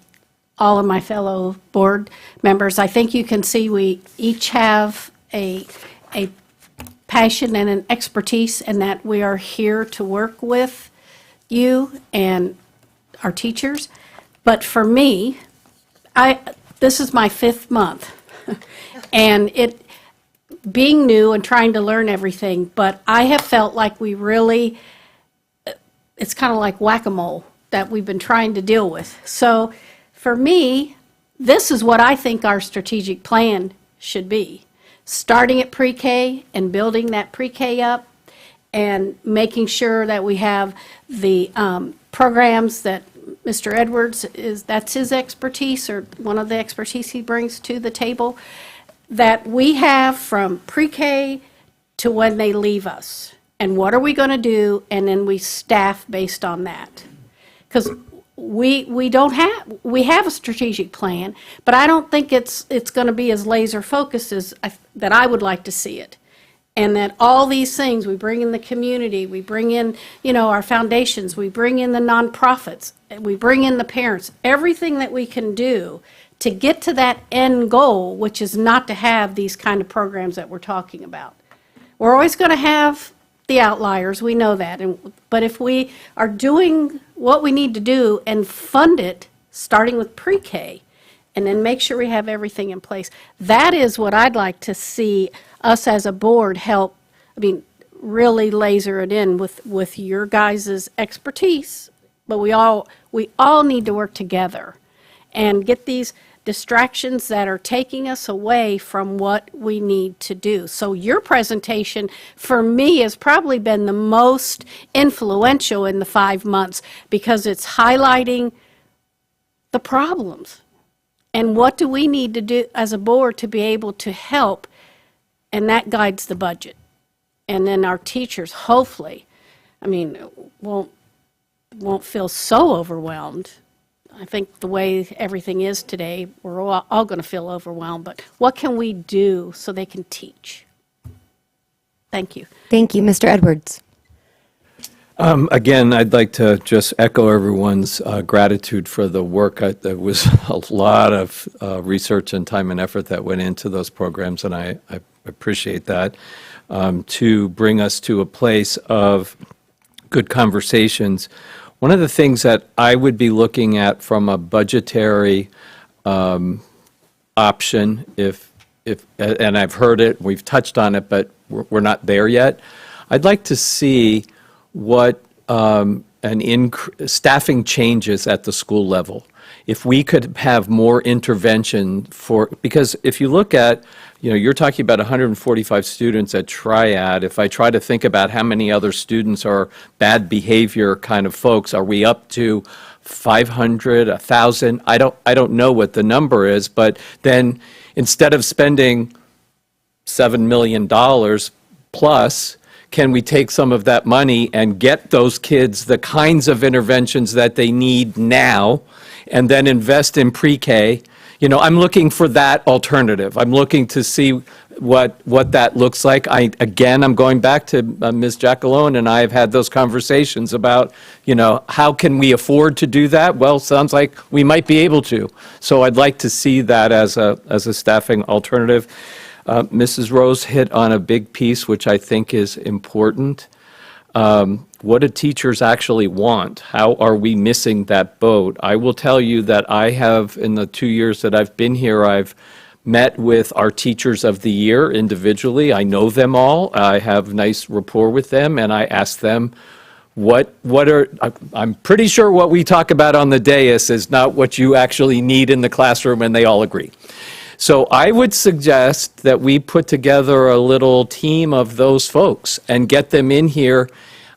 all of my fellow board members. I think you can see we each have a passion and an expertise, and that we are here to work with you and our teachers. But for me, this is my 5th month. And it being new and trying to learn everything, but I have felt like it's kind of like whack-a-mole that we've been trying to deal with. So for me, this is what I think our strategic plan should be. Starting at pre-K and building that pre-K up, and making sure that we have the programs that Mr. Edwards that's his expertise, or one of the expertise he brings to the table, that we have from pre-K to when they leave us. And what are we going to do? And then we staff based on that. Because we have a strategic plan, but I don't think it's going to be as laser focused as that I would like to see it. And that all these things, we bring in the community, we bring in, our foundations, we bring in the nonprofits, we bring in the parents, everything that we can do to get to that end goal, which is not to have these kind of programs that we're talking about. We're always going to have the outliers, we know that. But if we are doing what we need to do and fund it, starting with pre-K, and then make sure we have everything in place, that is what I'd like to see us as a board help, really laser it in with your guys' expertise, but we all need to work together and get these distractions that are taking us away from what we need to do. So your presentation, for me, has probably been the most influential in the 5 months because it's highlighting the problems. And what do we need to do as a board to be able to help? And that guides the budget. And then our teachers, hopefully, won't feel so overwhelmed. I think the way everything is today, we're all going to feel overwhelmed. But what can we do so they can teach? Thank you. Thank you, Mr. Edwards. Again, I'd like to just echo everyone's gratitude for the work. There was a lot of research and time and effort that went into those programs, and I appreciate that, to bring us to a place of good conversations. One of the things that I would be looking at from a budgetary option, and I've heard it, we've touched on it, but we're not there yet. I'd like to see what staffing changes at the school level. If we could have more intervention because if you look at, you're talking about 145 students at Triad. If I try to think about how many other students are bad behavior kind of folks, are we up to 500, 1,000? I don't know what the number is, but then instead of spending $7 million plus, can we take some of that money and get those kids the kinds of interventions that they need now and then invest in pre-K? I'm looking for that alternative. I'm looking to see what that looks like. I'm going back to Ms. Jackalone, and I have had those conversations about, how can we afford to do that? Well, sounds like we might be able to. So I'd like to see that as a staffing alternative. Mrs. Rose hit on a big piece, which I think is important. What do teachers actually want? How are we missing that boat? I will tell you that I have, in the 2 years that I've been here, I've met with our teachers of the year individually. I know them all. I have nice rapport with them, and I ask them, I'm pretty sure what we talk about on the dais is not what you actually need in the classroom, and they all agree. So I would suggest that we put together a little team of those folks and get them in here.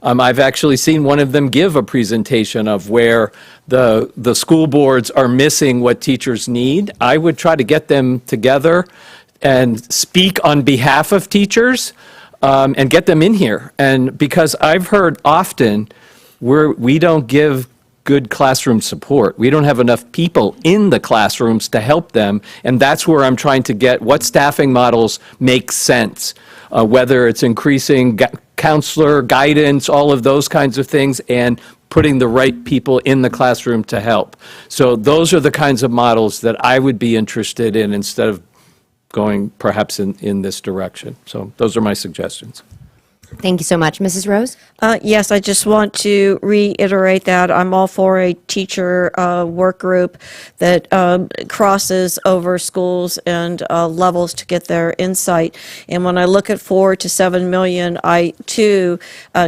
I've actually seen one of them give a presentation of where the school boards are missing what teachers need. I would try to get them together and speak on behalf of teachers and get them in here. And because I've heard often we don't give good classroom support. We don't have enough people in the classrooms to help them, and that's where I'm trying to get what staffing models make sense, whether it's increasing counselor, guidance, all of those kinds of things, and putting the right people in the classroom to help. So those are the kinds of models that I would be interested in instead of going perhaps in this direction. So those are my suggestions. Thank you so much. Mrs. Rose? Yes, I just want to reiterate that I'm all for a teacher work group that crosses over schools and levels to get their insight. And when I look at $4 to $7 million, I too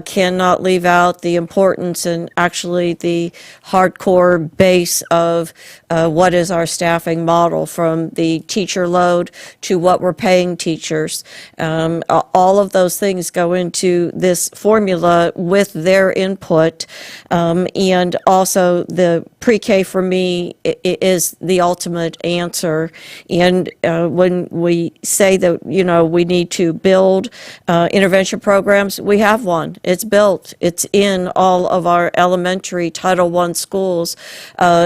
cannot leave out the importance and actually the hardcore base of what is our staffing model, from the teacher load to what we're paying teachers. All of those things go into this formula with their input, and also the pre-K for me is the ultimate answer. And when we say that we need to build intervention programs, we have one. It's built. It's in all of our elementary Title I schools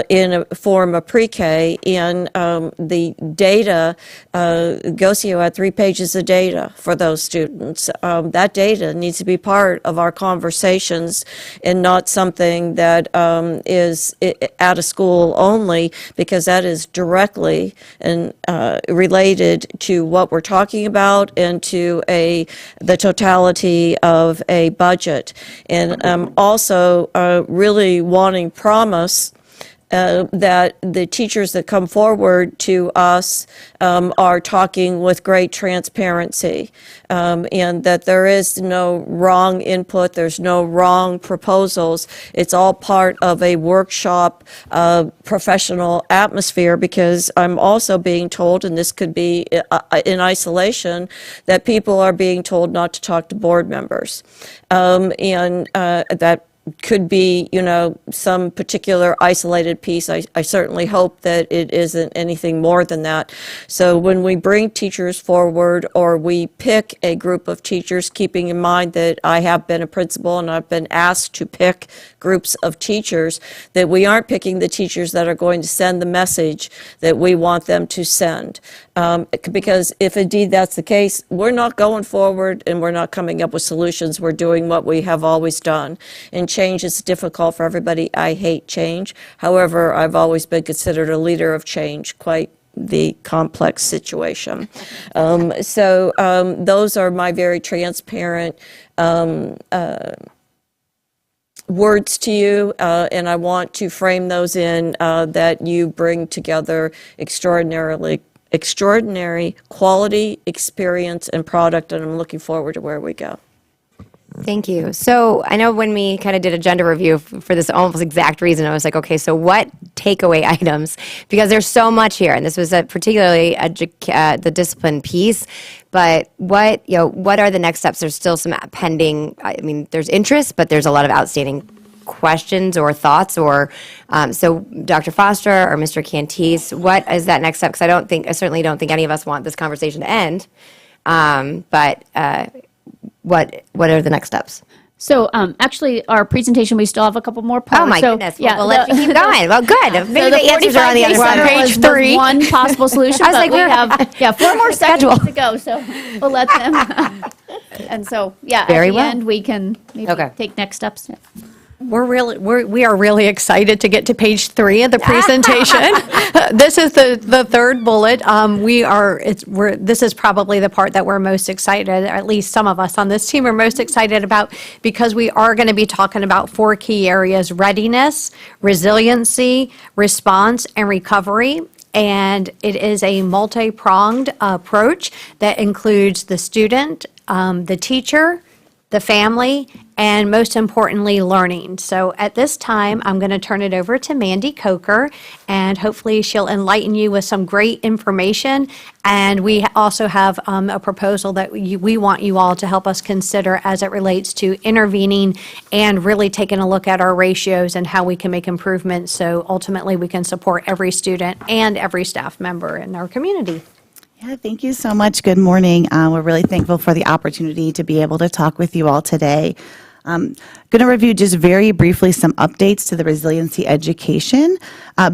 in a form of pre-K, and the data, Gocio had 3 pages of data for those students. That data needs to be part of our conversations and not something that is at a school only, because that is directly and related to what we're talking about and to the totality of a budget. And also really wanting promise that the teachers that come forward to us are talking with great transparency, and that there is no wrong input, there's no wrong proposals. It's all part of a workshop professional atmosphere, because I'm also being told, and this could be in isolation, that people are being told not to talk to board members. And that could be, some particular isolated piece. I certainly hope that it isn't anything more than that. So when we bring teachers forward, or we pick a group of teachers, keeping in mind that I have been a principal and I've been asked to pick groups of teachers, that we aren't picking the teachers that are going to send the message that we want them to send. Because if indeed that's the case, we're not going forward and we're not coming up with solutions. We're doing what we have always done. And change is difficult for everybody. I hate change. However, I've always been considered a leader of change, quite the complex situation. Those are my very transparent words to you, and I want to frame those in that you bring together extraordinary quality, experience, and product, and I'm looking forward to where we go. Thank you. So I know when we kind of did a gender review for this almost exact reason, I was like, okay, so what takeaway items? Because there's so much here, and this was particularly the discipline piece. But what are the next steps? There's still some pending. I mean, there's interest, but there's a lot of outstanding questions or thoughts. Or so, Dr. Foster or Mr. Cantis, what is that next step? Because I certainly don't think any of us want this conversation to end. What are the next steps? So actually, our presentation, we still have a couple more parts. Oh, my goodness. Yeah, well, let's keep going. Well, good. Maybe the answers are on the other side. Page 3. One possible solution. I was like, we have 4 more seconds schedule to go, so we'll let them. And so, Very at the well. end, we can maybe take next steps. We are really excited to get to page 3 of the presentation. This is the third bullet. This is probably the part that we're most excited, or at least some of us on this team are most excited about, because we are going to be talking about 4 key areas: readiness, resiliency, response, and recovery. And it is a multi-pronged approach that includes the student, the teacher, the family, and most importantly, learning. So at this time, I'm going to turn it over to Mandy Coker, and hopefully she'll enlighten you with some great information. And we also have a proposal that we want you all to help us consider as it relates to intervening and really taking a look at our ratios and how we can make improvements, so ultimately we can support every student and every staff member in our community. Yeah, thank you so much. Good morning. We're really thankful for the opportunity to be able to talk with you all today. I'm going to review just very briefly some updates to the resiliency education.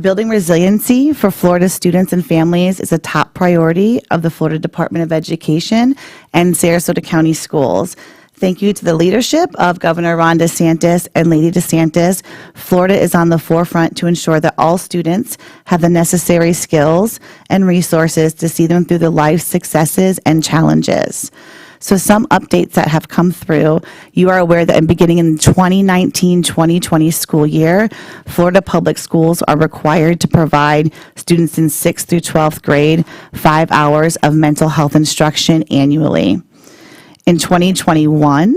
Building resiliency for Florida students and families is a top priority of the Florida Department of Education and Sarasota County Schools. Thank you to the leadership of Governor Ron DeSantis and Lady DeSantis. Florida is on the forefront to ensure that all students have the necessary skills and resources to see them through the life successes and challenges. So some updates that have come through. You are aware that beginning in the 2019-2020 school year, Florida public schools are required to provide students in 6th through 12th grade 5 hours of mental health instruction annually. In 2021,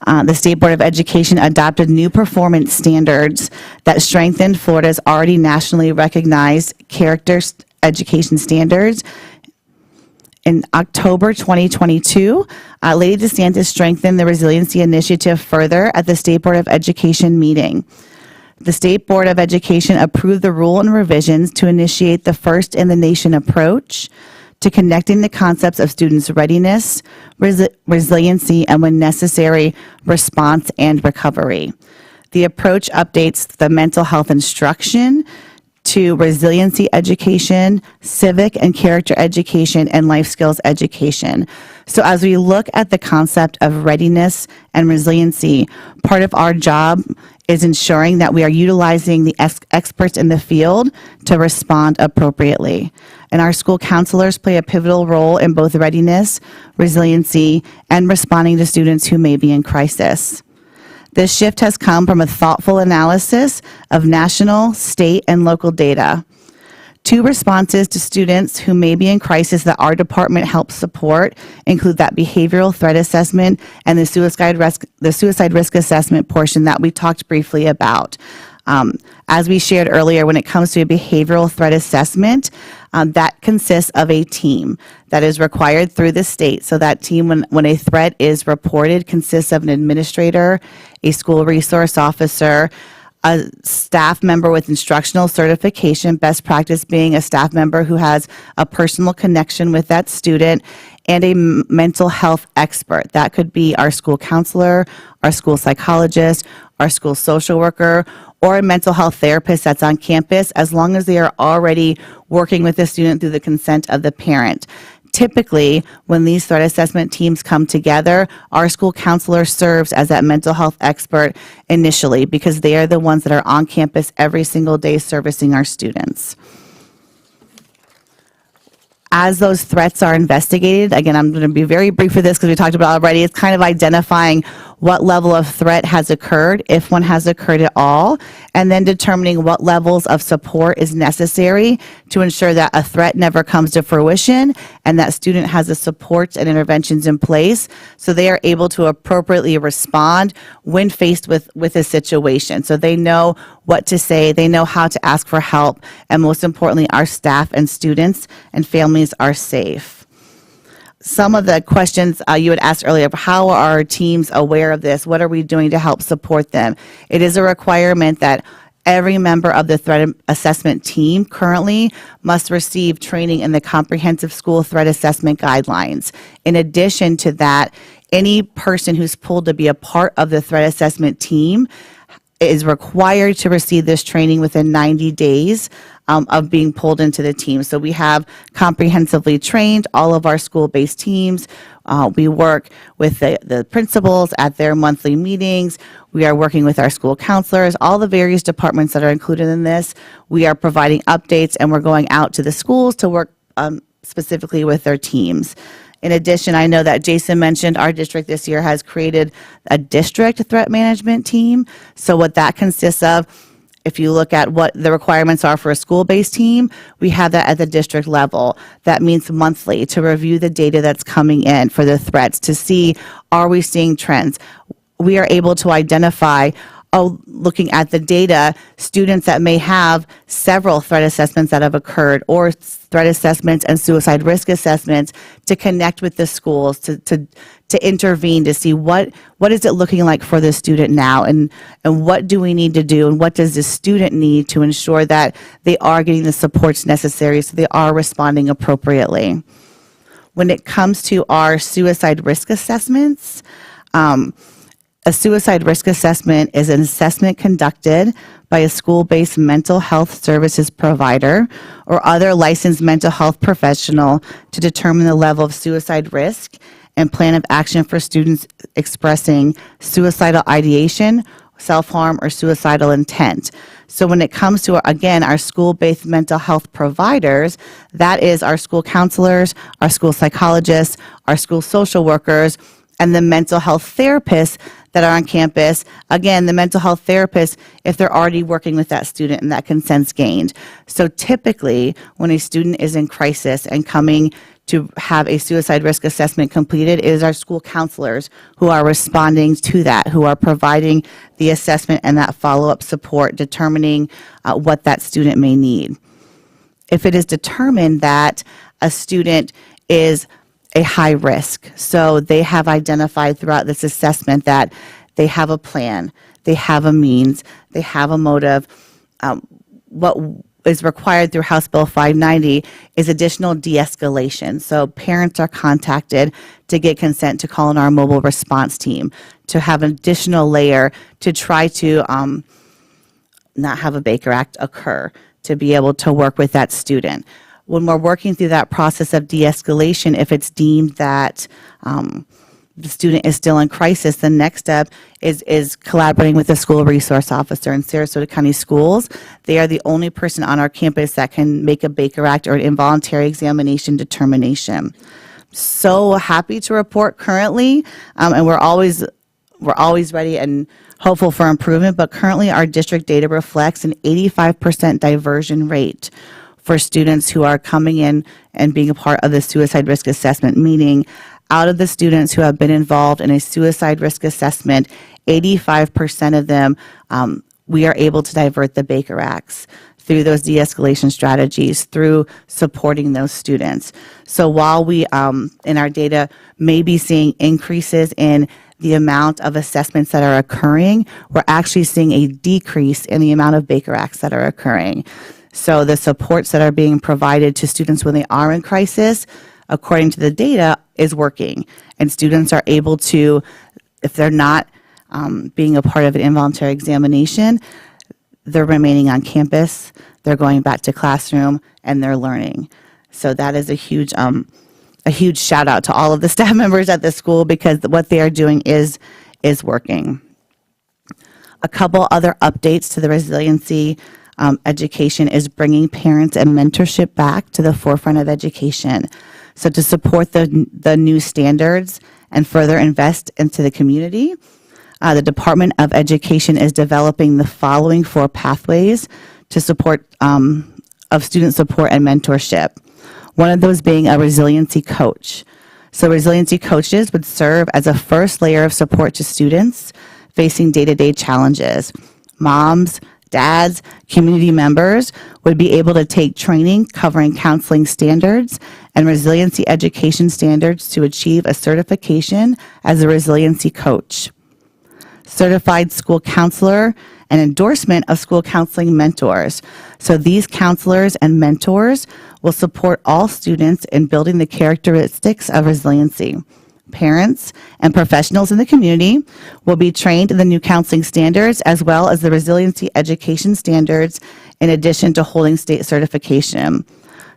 the State Board of Education adopted new performance standards that strengthened Florida's already nationally recognized character education standards. In October 2022, Lady DeSantis strengthened the Resiliency Initiative further at the State Board of Education meeting. The State Board of Education approved the rule and revisions to initiate the first in the nation approach to connecting the concepts of students' readiness, resiliency, and when necessary, response and recovery. The approach updates the mental health instruction to resiliency education, civic and character education, and life skills education. So as we look at the concept of readiness and resiliency, part of our job is ensuring that we are utilizing the experts in the field to respond appropriately. And our school counselors play a pivotal role in both readiness, resiliency, and responding to students who may be in crisis. This shift has come from a thoughtful analysis of national, state, and local data. 2 responses to students who may be in crisis that our department helps support include that behavioral threat assessment and the suicide risk assessment portion that we talked briefly about. As we shared earlier, when it comes to a behavioral threat assessment, that consists of a team that is required through the state. So that team, when a threat is reported, consists of an administrator, a school resource officer, a staff member with instructional certification, best practice being a staff member who has a personal connection with that student, and a mental health expert. That could be our school counselor, our school psychologist, our school social worker, or a mental health therapist that's on campus, as long as they are already working with the student through the consent of the parent. Typically, when these threat assessment teams come together, our school counselor serves as that mental health expert initially, because they are the ones that are on campus every single day servicing our students. As those threats are investigated, again, I'm going to be very brief for this because we talked about it already, it's kind of identifying what level of threat has occurred, if one has occurred at all, and then determining what levels of support is necessary to ensure that a threat never comes to fruition and that student has the supports and interventions in place so they are able to appropriately respond when faced with a situation. So they know what to say, they know how to ask for help, and most importantly, our staff and students and families are safe. Some of the questions you had asked earlier, how are our teams aware of this? What are we doing to help support them? It is a requirement that every member of the threat assessment team currently must receive training in the comprehensive school threat assessment guidelines. In addition to that, any person who's pulled to be a part of the threat assessment team is required to receive this training within 90 days of being pulled into the team. So we have comprehensively trained all of our school-based teams. We work with the principals at their monthly meetings. We are working with our school counselors, all the various departments that are included in this. We are providing updates, and we're going out to the schools to work specifically with their teams. In addition, I know that Jason mentioned our district this year has created a district threat management team. So what that consists of, if you look at what the requirements are for a school-based team, we have that at the district level. That means monthly to review the data that's coming in for the threats to see, are we seeing trends? We are able to identify, looking at the data, students that may have several threat assessments that have occurred, or threat assessments and suicide risk assessments, to connect with the schools, to intervene, to see what is it looking like for the student now, and what do we need to do, and what does the student need to ensure that they are getting the supports necessary so they are responding appropriately. When it comes to our suicide risk assessments, a suicide risk assessment is an assessment conducted by a school-based mental health services provider or other licensed mental health professional to determine the level of suicide risk and plan of action for students expressing suicidal ideation, self-harm, or suicidal intent. So when it comes to, again, our school-based mental health providers, that is our school counselors, our school psychologists, our school social workers, and the mental health therapists that are on campus. Again, the mental health therapists, if they're already working with that student and that consent's gained. So typically, when a student is in crisis and coming to have a suicide risk assessment completed, it is our school counselors who are responding to that, who are providing the assessment and that follow-up support, determining what that student may need. If it is determined that a student is a high risk, so they have identified throughout this assessment that they have a plan, they have a means, they have a motive. What is required through House Bill 590 is additional de-escalation. So parents are contacted to get consent to call in our mobile response team, to have an additional layer to try to not have a Baker Act occur, to be able to work with that student. When we're working through that process of de-escalation, if it's deemed that the student is still in crisis, the next step is collaborating with the school resource officer in Sarasota County Schools. They are the only person on our campus that can make a Baker Act or an involuntary examination determination. So happy to report currently, and we're always ready and hopeful for improvement, but currently our district data reflects an 85% diversion rate for students who are coming in and being a part of the suicide risk assessment, meaning out of the students who have been involved in a suicide risk assessment, 85% of them, we are able to divert the Baker Acts through those de-escalation strategies, through supporting those students. So while we, in our data, may be seeing increases in the amount of assessments that are occurring, we're actually seeing a decrease in the amount of Baker Acts that are occurring. So the supports that are being provided to students when they are in crisis, according to the data, is working. And students are able to, if they're not being a part of an involuntary examination, they're remaining on campus, they're going back to classroom, and they're learning. So that is a huge shout out to all of the staff members at the school, because what they are doing is working. A couple other updates to the resiliency education is bringing parents and mentorship back to the forefront of education. So to support the new standards and further invest into the community, the Department of Education is developing the following 4 pathways to support of student support and mentorship. One of those being a resiliency coach. So resiliency coaches would serve as a first layer of support to students facing day-to-day challenges. Moms, dads, community members would be able to take training covering counseling standards and resiliency education standards to achieve a certification as a resiliency coach. Certified school counselor, and endorsement of school counseling mentors. So these counselors and mentors will support all students in building the characteristics of resiliency. Parents and professionals in the community will be trained in the new counseling standards as well as the resiliency education standards, in addition to holding state certification.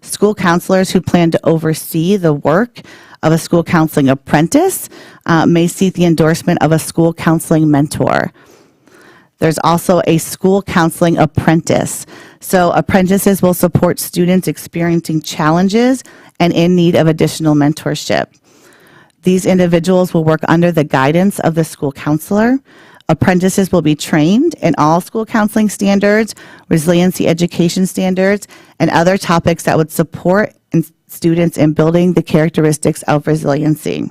School counselors who plan to oversee the work of a school counseling apprentice may seek the endorsement of a school counseling mentor. There's also a school counseling apprentice. So apprentices will support students experiencing challenges and in need of additional mentorship. These individuals will work under the guidance of the school counselor. Apprentices will be trained in all school counseling standards, resiliency education standards, and other topics that would support students in building the characteristics of resiliency.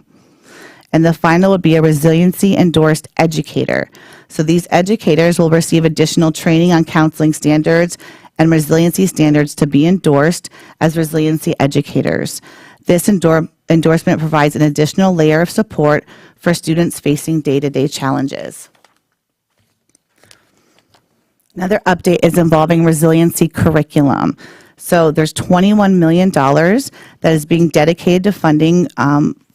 And the final would be a resiliency endorsed educator. So these educators will receive additional training on counseling standards and resiliency standards to be endorsed as resiliency educators. This endorsement provides an additional layer of support for students facing day-to-day challenges. Another update is involving resiliency curriculum. So there's $21 million that is being dedicated to funding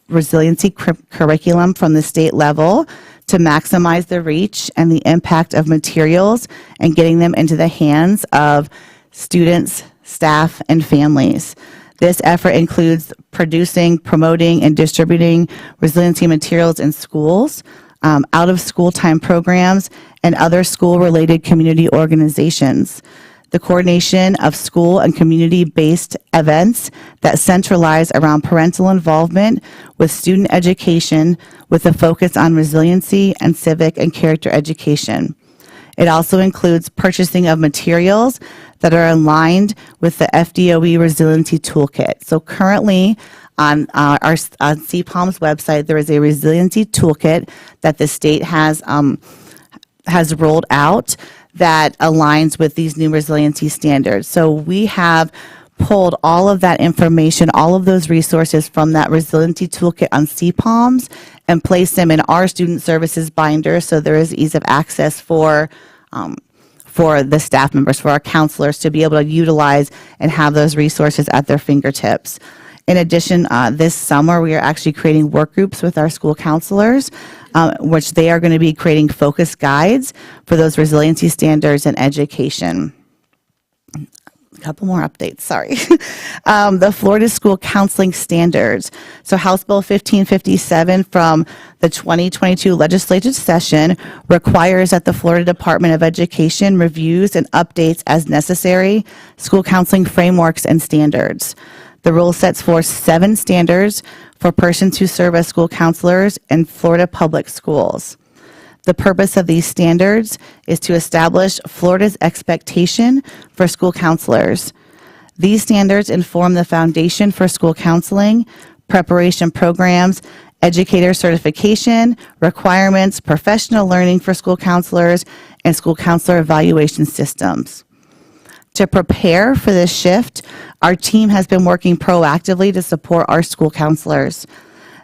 resiliency curriculum from the state level to maximize the reach and the impact of materials and getting them into the hands of students, staff, and families. This effort includes producing, promoting, and distributing resiliency materials in schools, out-of-school time programs, and other school-related community organizations. The coordination of school and community-based events that centralize around parental involvement with student education with a focus on resiliency and civic and character education. It also includes purchasing of materials that are aligned with the FDOE Resiliency Toolkit. So currently on CPOM's website, there is a resiliency toolkit that the state has rolled out that aligns with these new resiliency standards. So we have pulled all of that information, all of those resources from that resiliency toolkit on CPOMs and placed them in our student services binder, so there is ease of access for the staff members, for our counselors to be able to utilize and have those resources at their fingertips. In addition, this summer, we are actually creating work groups with our school counselors, which they are going to be creating focus guides for those resiliency standards and education. A couple more updates, sorry. The Florida School Counseling Standards. So House Bill 1557 from the 2022 legislative session requires that the Florida Department of Education reviews and updates as necessary school counseling frameworks and standards. The rule sets forth 7 standards for persons who serve as school counselors in Florida public schools. The purpose of these standards is to establish Florida's expectation for school counselors. These standards inform the foundation for school counseling, preparation programs, educator certification, requirements, professional learning for school counselors, and school counselor evaluation systems. To prepare for this shift, our team has been working proactively to support our school counselors.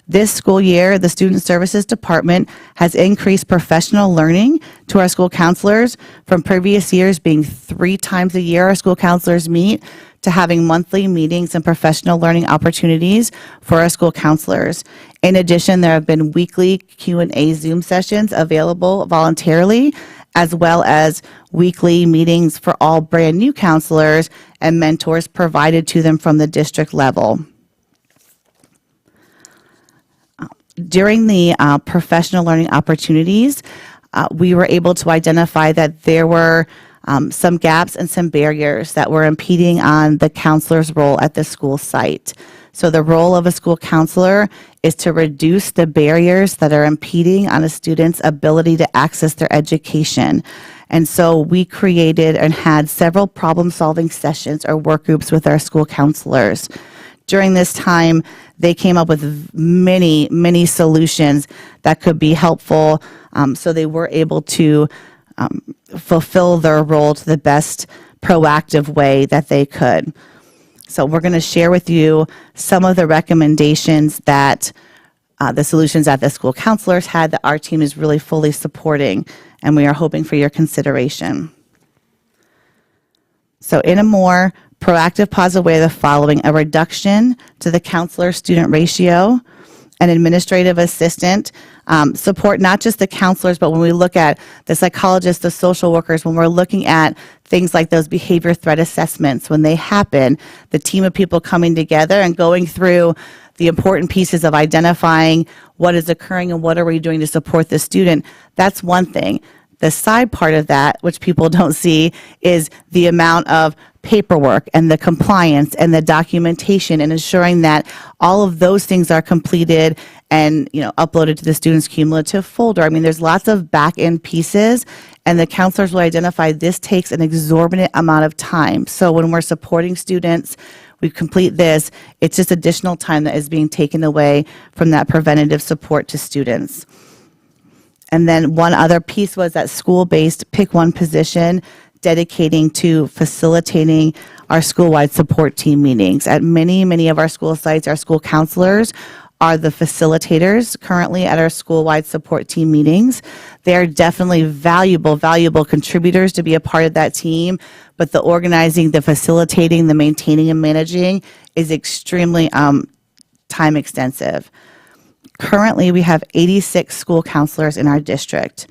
This school year, the Student Services Department has increased professional learning to our school counselors from previous years being 3 times a year our school counselors meet to having monthly meetings and professional learning opportunities for our school counselors. In addition, there have been weekly Q&A Zoom sessions available voluntarily, as well as weekly meetings for all brand new counselors and mentors provided to them from the district level. During the professional learning opportunities, we were able to identify that there were some gaps and some barriers that were impeding on the counselor's role at the school site. So the role of a school counselor is to reduce the barriers that are impeding on a student's ability to access their education. And so we created and had several problem-solving sessions or work groups with our school counselors. During this time, they came up with many, many solutions that could be helpful, so they were able to fulfill their role to the best proactive way that they could. So we're going to share with you some of the recommendations that the solutions that the school counselors had that our team is really fully supporting, and we are hoping for your consideration. So in a more proactive, positive way, the following: a reduction to the counselor-student ratio, an administrative assistant, support not just the counselors, but when we look at the psychologists, the social workers, when we're looking at things like those behavior threat assessments, when they happen, the team of people coming together and going through the important pieces of identifying what is occurring and what are we doing to support the student, that's one thing. The side part of that, which people don't see, is the amount of paperwork and the compliance and the documentation and ensuring that all of those things are completed and, uploaded to the student's cumulative folder. I mean, there's lots of back-end pieces, and the counselors will identify this takes an exorbitant amount of time. So when we're supporting students, we complete this, it's just additional time that is being taken away from that preventative support to students. And then one other piece was that school-based pick one position dedicating to facilitating our school-wide support team meetings. At many of our school sites, our school counselors are the facilitators currently at our school-wide support team meetings. They're definitely valuable contributors to be a part of that team, but the organizing, the facilitating, the maintaining and managing is extremely time extensive. Currently, we have 86 school counselors in our district.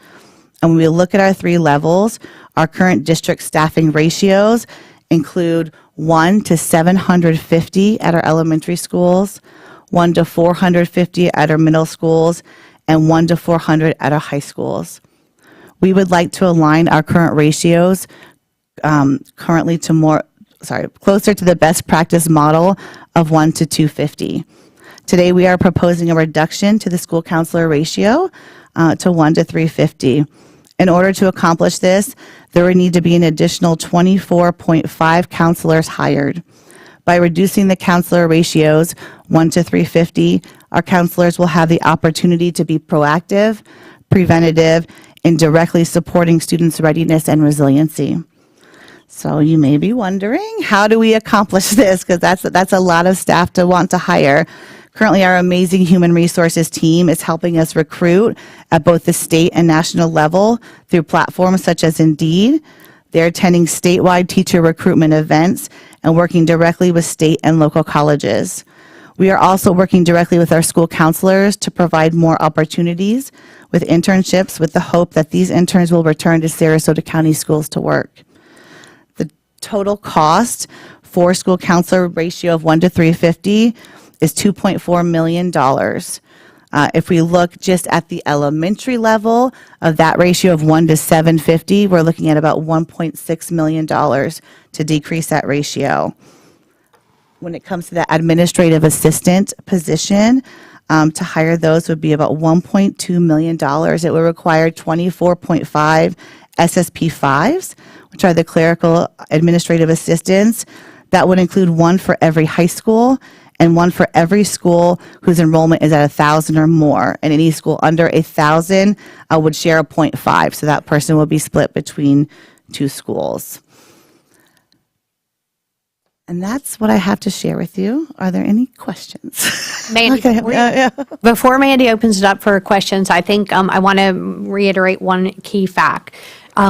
And when we look at our 3 levels, our current district staffing ratios include 1 to 750 at our elementary schools, 1 to 450 at our middle schools, and 1 to 400 at our high schools. We would like to align our current ratios closer to the best practice model of 1 to 250. Today, we are proposing a reduction to the school counselor ratio to 1 to 350. In order to accomplish this, there would need to be an additional 24.5 counselors hired. By reducing the counselor ratios 1 to 350, our counselors will have the opportunity to be proactive, preventative, and directly supporting students' readiness and resiliency. So you may be wondering, how do we accomplish this? Because that's a lot of staff to want to hire. Currently, our amazing human resources team is helping us recruit at both the state and national level through platforms such as Indeed. They're attending statewide teacher recruitment events and working directly with state and local colleges. We are also working directly with our school counselors to provide more opportunities with internships with the hope that these interns will return to Sarasota County schools to work. The total cost for school counselor ratio of 1 to 350 is $2.4 million. If we look just at the elementary level of that ratio of 1 to 750, we're looking at about $1.6 million to decrease that ratio. When it comes to the administrative assistant position, to hire those would be about $1.2 million. It would require 24.5 SSP5s, which are the clerical administrative assistants. That would include one for every high school and one for every school whose enrollment is at 1,000 or more. And any school under 1,000 would share a 0.5. So that person will be split between 2 schools. And that's what I have to share with you. Are there any questions? Mandy, before Mandy opens it up for questions, I think I want to reiterate one key fact.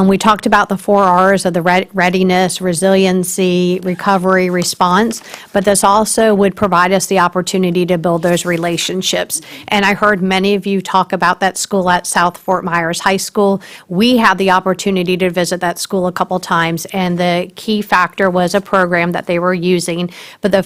We talked about the 4 R's of the readiness, resiliency, recovery, response, but this also would provide us the opportunity to build those relationships. And I heard many of you talk about that school at South Fort Myers High School. We had the opportunity to visit that school a couple times, and the key factor was a program that they were using. But the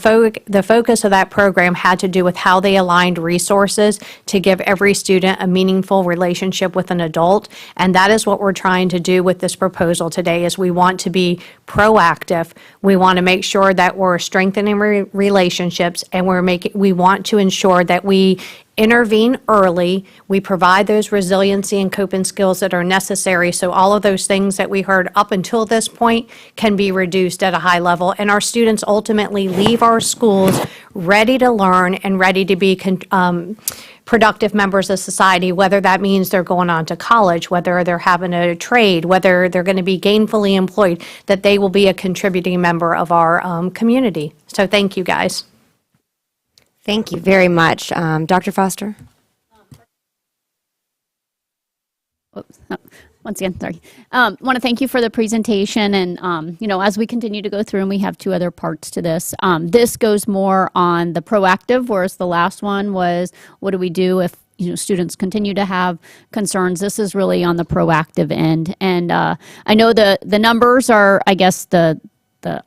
focus of that program had to do with how they aligned resources to give every student a meaningful relationship with an adult. And that is what we're trying to do with this proposal today. Is we want to be proactive. We want to make sure that we're strengthening relationships, and we want to ensure that we intervene early. We provide those resiliency and coping skills that are necessary, so all of those things that we heard up until this point can be reduced at a high level, and our students ultimately leave our schools ready to learn and ready to be productive members of society, whether that means they're going on to college, whether they're having a trade, whether they're going to be gainfully employed, that they will be a contributing member of our community. So thank you, guys. Thank you very much. Dr. Foster? Oops. Oh, once again, sorry. Want to thank you for the presentation. And, as we continue to go through, and we have 2 other parts to this, this goes more on the proactive, whereas the last one was, what do we do if students continue to have concerns? This is really on the proactive end. And I know the numbers are, I guess, the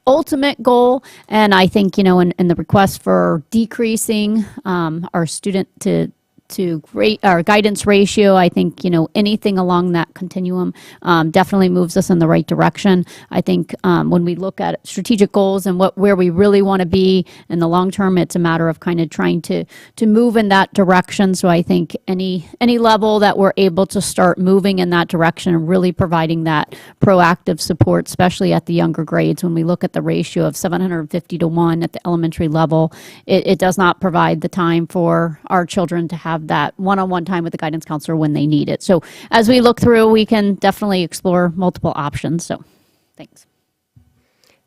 ultimate goal. And I think, in the request for decreasing our student to our guidance ratio, I think, anything along that continuum definitely moves us in the right direction. I think when we look at strategic goals and where we really want to be in the long term, it's a matter of kind of trying to move in that direction. So I think any level that we're able to start moving in that direction and really providing that proactive support, especially at the younger grades, when we look at the ratio of 750 to 1 at the elementary level, it does not provide the time for our children to have that one-on-one time with the guidance counselor when they need it. So as we look through, we can definitely explore multiple options. So thanks.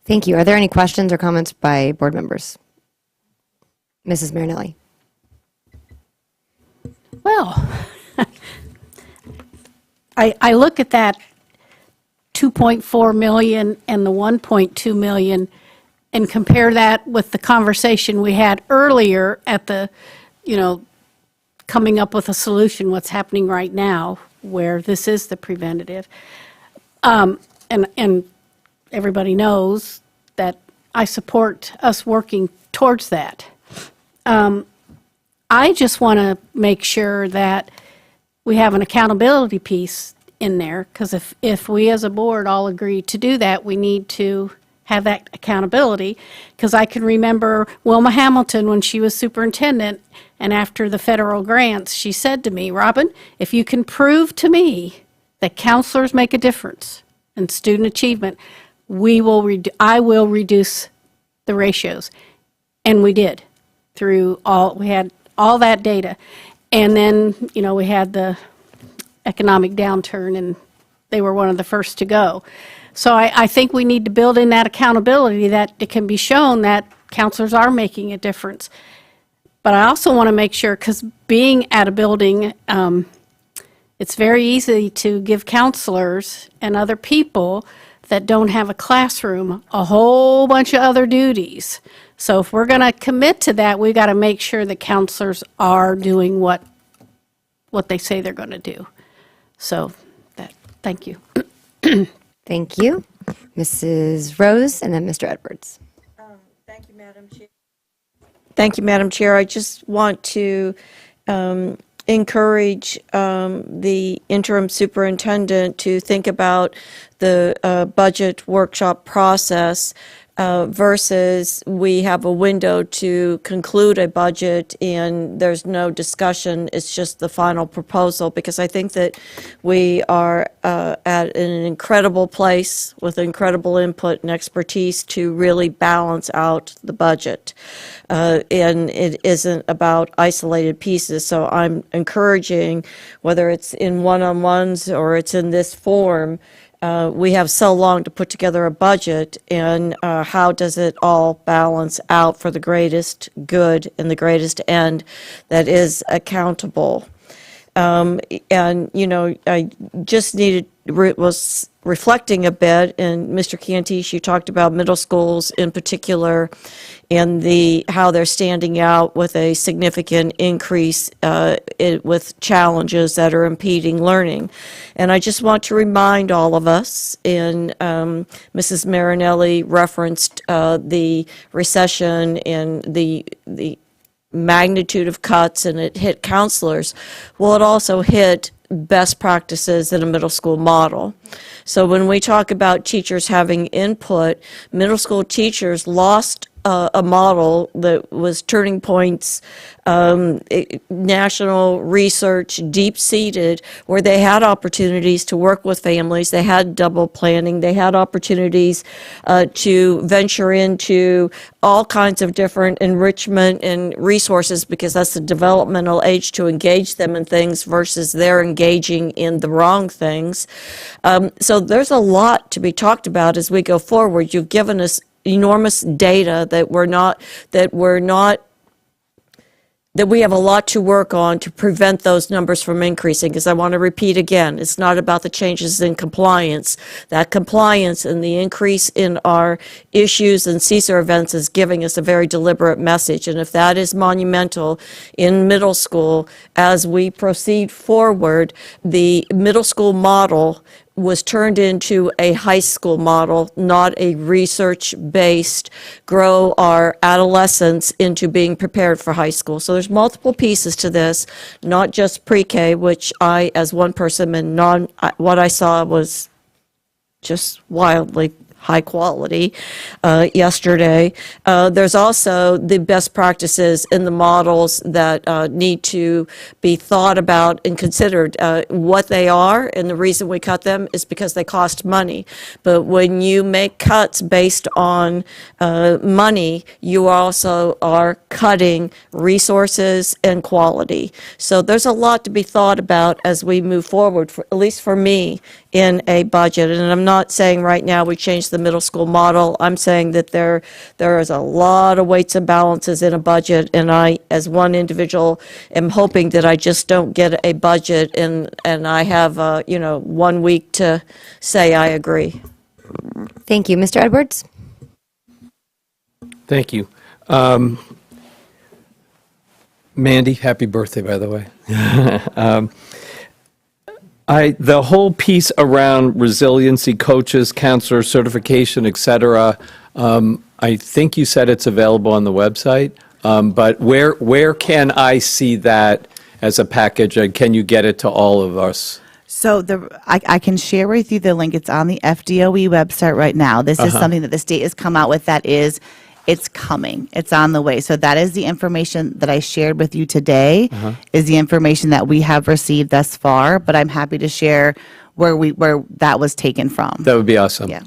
Thank you. Are there any questions or comments by board members? Mrs. Marinelli? Well, I look at that 2.4 million and the 1.2 million and compare that with the conversation we had earlier at the, coming up with a solution, what's happening right now, where this is the preventative. And everybody knows that I support us working towards that. I just want to make sure that we have an accountability piece in there, because if we as a board all agree to do that, we need to have that accountability, because I can remember Wilma Hamilton when she was superintendent, and after the federal grants, she said to me, Robin, if you can prove to me that counselors make a difference in student achievement, I will reduce the ratios. And we did. We had all that data. And then, we had the economic downturn, and they were one of the first to go. So I think we need to build in that accountability, that it can be shown that counselors are making a difference. But I also want to make sure, because being at a building, it's very easy to give counselors and other people that don't have a classroom a whole bunch of other duties. So if we're going to commit to that, we've got to make sure that counselors are doing what they say they're going to do. So thank you. Thank you. Mrs. Rose, and then Mr. Edwards. Thank you, Madam Chair. Thank you, Madam Chair. I just want to encourage the interim superintendent to think about the budget workshop process versus we have a window to conclude a budget and there's no discussion, it's just the final proposal, because I think that we are at an incredible place with incredible input and expertise to really balance out the budget. And it isn't about isolated pieces, so I'm encouraging, whether it's in one-on-ones or it's in this form, we have so long to put together a budget, and how does it all balance out for the greatest good and the greatest end that is accountable? And, you know, I just was reflecting a bit, and Mr. Cantish, you talked about middle schools in particular, and how they're standing out with a significant increase with challenges that are impeding learning. And I just want to remind all of us, and Mrs. Marinelli referenced the recession and the magnitude of cuts, and it hit counselors. Well, it also hit best practices in a middle school model. So when we talk about teachers having input, middle school teachers lost a model that was Turning Point's national research, deep-seated, where they had opportunities to work with families, they had double planning, they had opportunities to venture into all kinds of different enrichment and resources, because that's the developmental age to engage them in things versus they're engaging in the wrong things. So there's a lot to be talked about as we go forward. You've given us enormous data that we have a lot to work on to prevent those numbers from increasing, because I want to repeat again, it's not about the changes in compliance. That compliance and the increase in our issues and SESIR events is giving us a very deliberate message. And if that is monumental in middle school, as we proceed forward, the middle school model was turned into a high school model, not a research-based, grow our adolescents into being prepared for high school. So there's multiple pieces to this, not just pre-K, which I, as one person, and what I saw was just wildly high quality yesterday. There's also the best practices in the models that need to be thought about and considered. What they are, and the reason we cut them is because they cost money. But when you make cuts based on money, you also are cutting resources and quality. So there's a lot to be thought about as we move forward, at least for me, in a budget. And I'm not saying right now we change the middle school model. I'm saying that there is a lot of weights and balances in a budget, and I, as one individual, am hoping that I just don't get a budget and I have 1 week to say I agree. Thank you. Mr. Edwards? Thank you. Mandy, happy birthday, by the way. The whole piece around resiliency, coaches, counselors, certification, et cetera, I think you said it's available on the website, but where can I see that as a package, and can you get it to all of us? So I can share with you the link. It's on the FDOE website right now. This is something that the state has come out with it's coming. It's on the way. So that is the information that I shared with you today, is the information that we have received thus far, but I'm happy to share where that was taken from. That would be awesome. Yeah.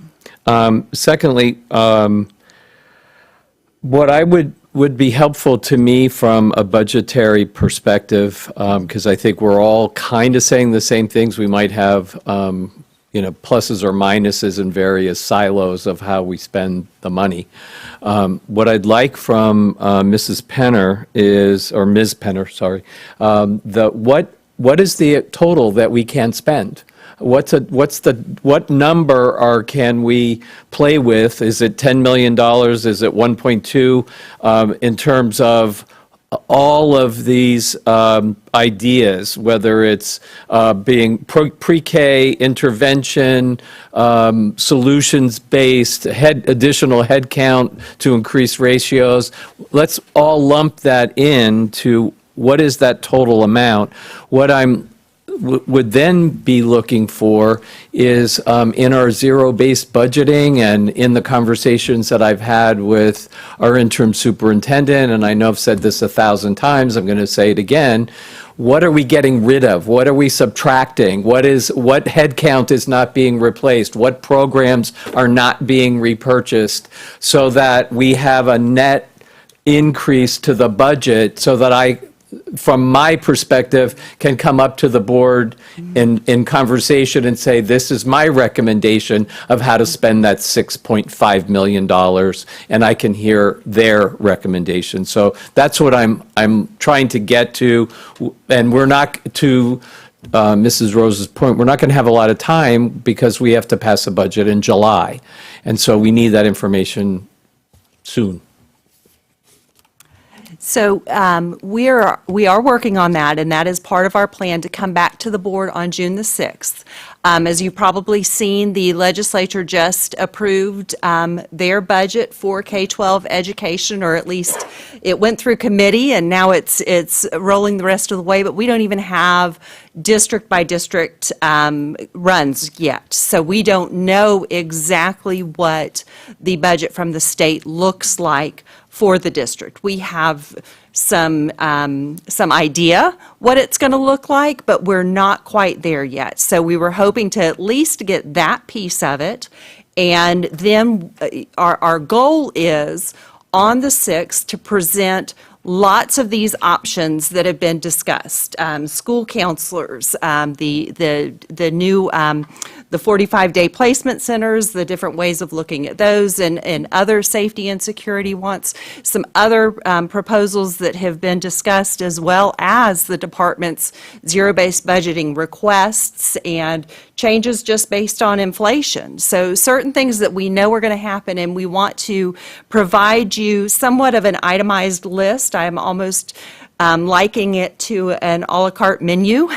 Secondly, what I would be helpful to me from a budgetary perspective, because I think we're all kind of saying the same things. We might have pluses or minuses in various silos of how we spend the money. What I'd like from Mrs. Penner is, or Ms. Penner, sorry, what is the total that we can spend? What number can we play with? Is it $10 million? Is it 1.2 in terms of all of these ideas, whether it's being pre-K, intervention, solutions-based, additional headcount to increase ratios. Let's all lump that into what is that total amount. What I'm would then be looking for is in our zero-based budgeting and in the conversations that I've had with our interim superintendent, and I know I've said this 1,000 times, I'm going to say it again, what are we getting rid of? What are we subtracting? What headcount is not being replaced? What programs are not being repurchased, so that we have a net increase to the budget, so that I, from my perspective, can come up to the board in conversation and say, this is my recommendation of how to spend that $6.5 million, and I can hear their recommendation. So that's what I'm trying to get to, and we're not, to Mrs. Rose's point, we're not going to have a lot of time because we have to pass a budget in July, and so we need that information soon. So we are working on that, and that is part of our plan to come back to the board on June the 6th. As you've probably seen, the legislature just approved their budget for K-12 education, or at least it went through committee, and now it's rolling the rest of the way, but we don't even have district by district runs yet. So we don't know exactly what the budget from the state looks like for the district. We have some idea what it's going to look like, but we're not quite there yet. So we were hoping to at least get that piece of it, and then our goal is on the 6th to present lots of these options that have been discussed. School counselors, the new the 45-day placement centers, the different ways of looking at those, and other safety and security wants, some other proposals that have been discussed, as well as the department's zero-based budgeting requests and changes just based on inflation. So certain things that we know are going to happen, and we want to provide you somewhat of an itemized list. I'm almost liking it to an a la carte menu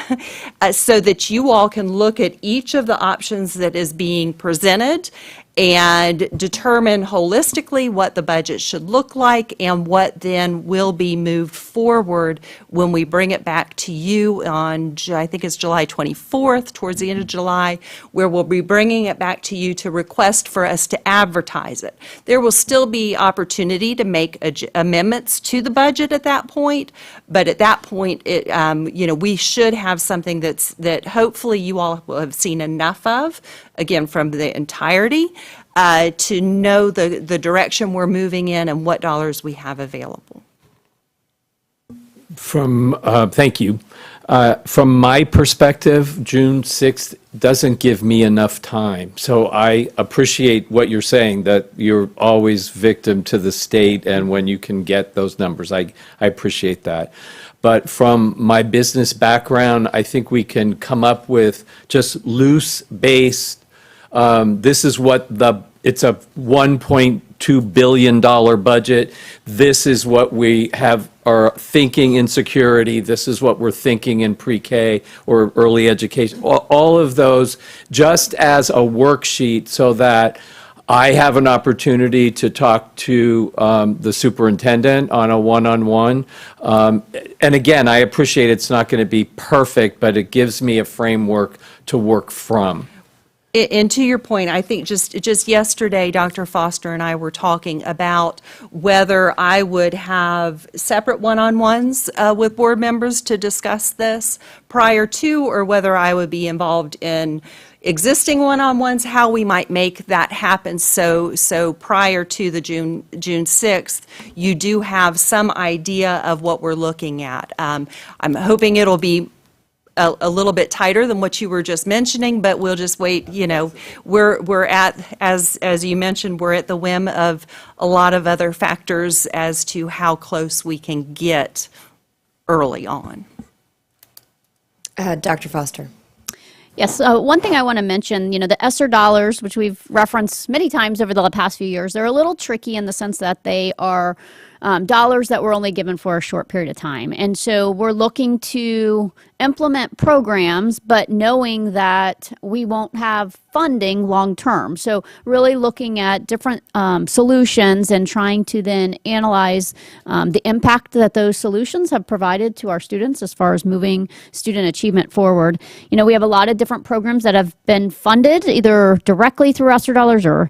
so that you all can look at each of the options that is being presented and determine holistically what the budget should look like and what then will be moved forward when we bring it back to you on, I think it's July 24th, towards the end of July, where we'll be bringing it back to you to request for us to advertise it. There will still be opportunity to make amendments to the budget at that point, but at that point, we should have something that hopefully you all will have seen enough of, again, from the entirety, to know the direction we're moving in and what dollars we have available. Thank you. From my perspective, June 6th doesn't give me enough time. So I appreciate what you're saying, that you're always victim to the state and when you can get those numbers. I appreciate that. But from my business background, I think we can come up with just loose-based, this is what it's a $1.2 billion budget. This is what we are thinking in security. This is what we're thinking in pre-K or early education. All of those just as a worksheet, so that I have an opportunity to talk to the superintendent on a one-on-one. And again, I appreciate it's not going to be perfect, but it gives me a framework to work from. And to your point, I think just yesterday, Dr. Foster and I were talking about whether I would have separate one-on-ones with board members to discuss this prior to, or whether I would be involved in existing one-on-ones, how we might make that happen. So prior to the June 6th, you do have some idea of what we're looking at. I'm hoping it'll be a little bit tighter than what you were just mentioning, but we'll just wait. We're at, as you mentioned, we're at the whim of a lot of other factors as to how close we can get early on. Dr. Foster. Yes, one thing I want to mention, the ESSER dollars, which we've referenced many times over the past few years, they're a little tricky in the sense that they are dollars that were only given for a short period of time. And so we're looking to implement programs, but knowing that we won't have funding long term. So really looking at different solutions and trying to then analyze the impact that those solutions have provided to our students as far as moving student achievement forward. You know, we have a lot of different programs that have been funded either directly through ESSER dollars or,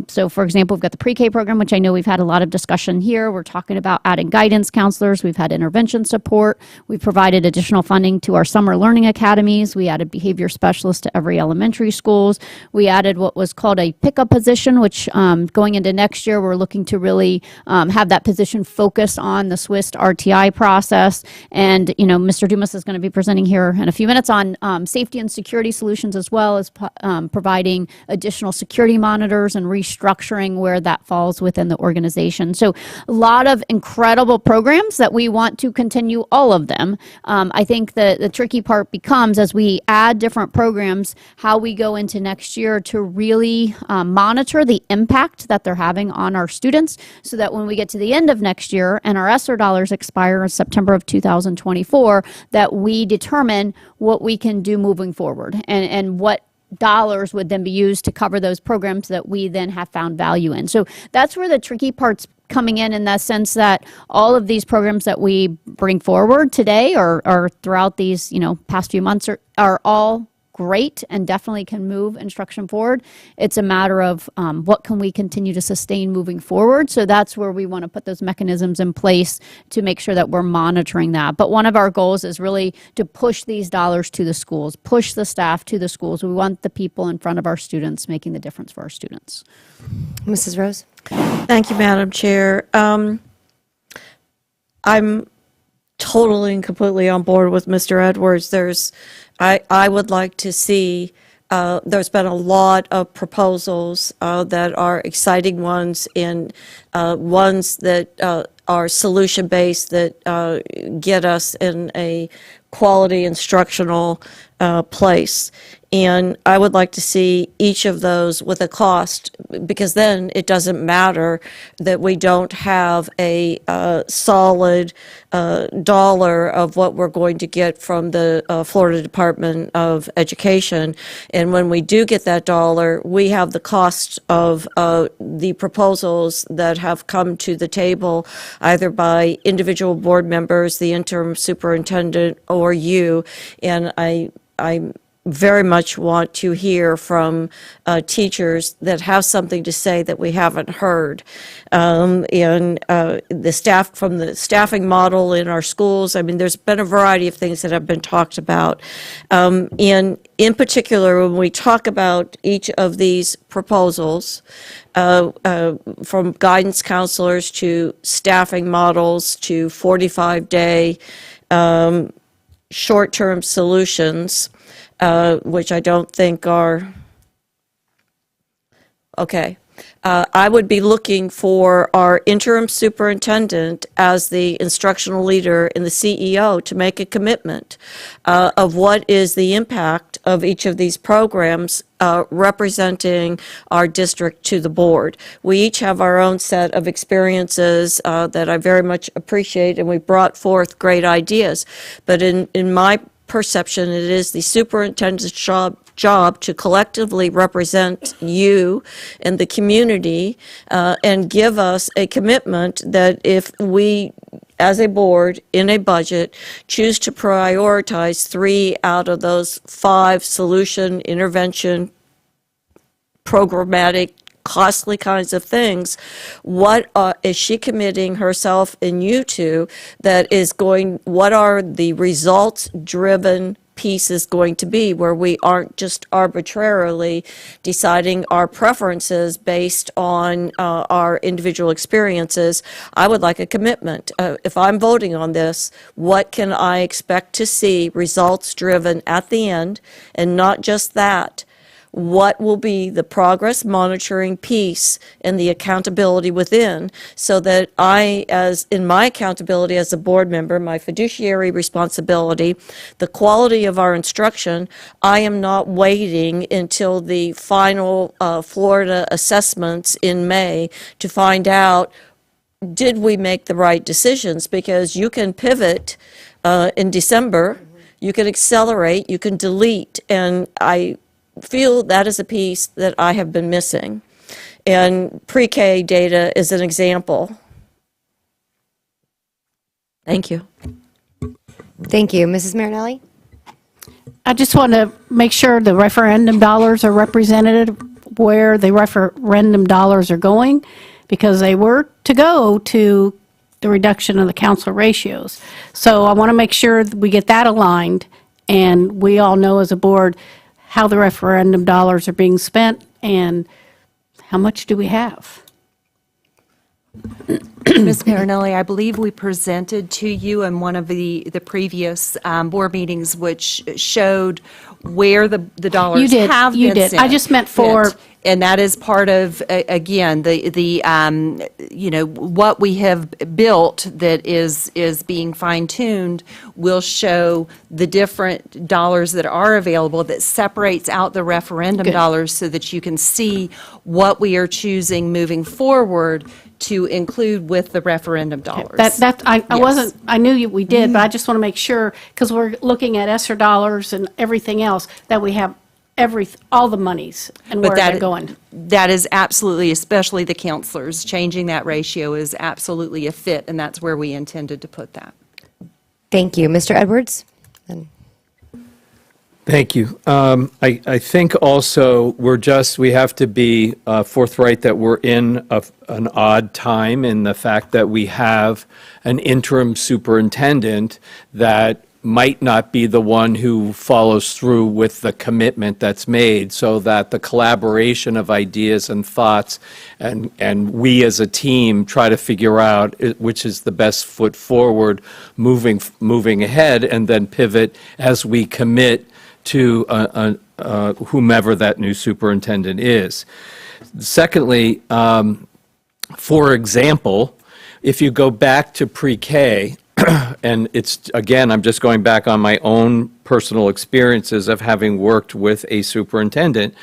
so for example, we've got the pre-K program, which I know we've had a lot of discussion here. We're talking about adding guidance counselors. We've had intervention support. We've provided additional funding to our summer learning academies. We added behavior specialists to every elementary schools. We added what was called a pickup position, which going into next year, we're looking to really have that position focus on the Swiss RTI process. And, you know, Mr. Dumas is going to be presenting here in a few minutes on safety and security solutions, as well as providing additional security monitors and restructuring where that falls within the organization. So a lot of incredible programs that we want to continue all of them. I think the tricky part becomes, as we add different programs, how we go into next year to really monitor the impact that they're having on our students, so that when we get to the end of next year and our ESSER dollars expire in September of 2024, that we determine what we can do moving forward and what dollars would then be used to cover those programs that we then have found value in. So that's where the tricky part's coming in the sense that all of these programs that we bring forward today or throughout these, you know, past few months are all great and definitely can move instruction forward. It's a matter of what can we continue to sustain moving forward. So that's where we want to put those mechanisms in place to make sure that we're monitoring that. But one of our goals is really to push these dollars to the schools, push the staff to the schools. We want the people in front of our students making the difference for our students. Mrs. Rose? Thank you, Madam Chair. I'm totally and completely on board with Mr. Edwards. I would like to see, there's been a lot of proposals that are exciting ones and ones that are solution-based that get us in a quality instructional place. And I would like to see each of those with a cost, because then it doesn't matter that we don't have a solid dollar of what we're going to get from the Florida Department of Education. And when we do get that dollar, we have the cost of the proposals that have come to the table, either by individual board members, the interim superintendent, or you. And I very much want to hear from teachers that have something to say that we haven't heard. And the staff, from the staffing model in our schools, I mean, there's been a variety of things that have been talked about. And in particular, when we talk about each of these proposals, from guidance counselors to staffing models to 45-day short-term solutions, which I don't think are, okay. I would be looking for our interim superintendent as the instructional leader and the CEO to make a commitment of what is the impact of each of these programs representing our district to the board. We each have our own set of experiences that I very much appreciate, and we brought forth great ideas. But in my perception, it is the superintendent's job to collectively represent you and the community and give us a commitment that if we, as a board, in a budget, choose to prioritize 3 out of those 5 solution, intervention, programmatic, costly kinds of things, what is she committing herself and you to that is going, what are the results-driven pieces going to be, where we aren't just arbitrarily deciding our preferences based on our individual experiences. I would like a commitment. If I'm voting on this, what can I expect to see results-driven at the end, and not just that? What will be the progress monitoring piece and the accountability within, so that I, as in my accountability as a board member, my fiduciary responsibility, the quality of our instruction, I am not waiting until the final Florida assessments in May to find out did we make the right decisions? Because you can pivot in December, you can accelerate, you can delete, and I feel that is a piece that I have been missing. And pre-K data is an example. Thank you. Thank you. Mrs. Marinelli? I just want to make sure the referendum dollars are represented where the referendum dollars are going, because they were to go to the reduction of the counselor ratios. So I want to make sure that we get that aligned, and we all know as a board how the referendum dollars are being spent and how much do we have. Ms. Marinelli, I believe we presented to you in one of the previous board meetings, which showed where the dollars You did, have you been did. sent. I just meant for- And that is part of, again, the you know, what we have built that is being fine-tuned will show the different dollars that are available, that separates out the referendum Good. dollars so that you can see what we are choosing moving forward to include with the referendum dollars. I Yes. wasn't, I knew we did, but I just want to make sure, because we're looking at ESSER dollars and everything else, that we have all the monies and where they're going. That is absolutely, especially the counselors, changing that ratio is absolutely a fit, and that's where we intended to put that. Thank you. Mr. Edwards? Thank you. I think also we have to be forthright that we're in an odd time in the fact that we have an interim superintendent that might not be the one who follows through with the commitment that's made, so that the collaboration of ideas and thoughts and we as a team try to figure out which is the best foot forward moving ahead, and then pivot as we commit to whomever that new superintendent is. Secondly, for example, if you go back to pre-K, and it's, again, I'm just going back on my own personal experiences of having worked with a superintendent,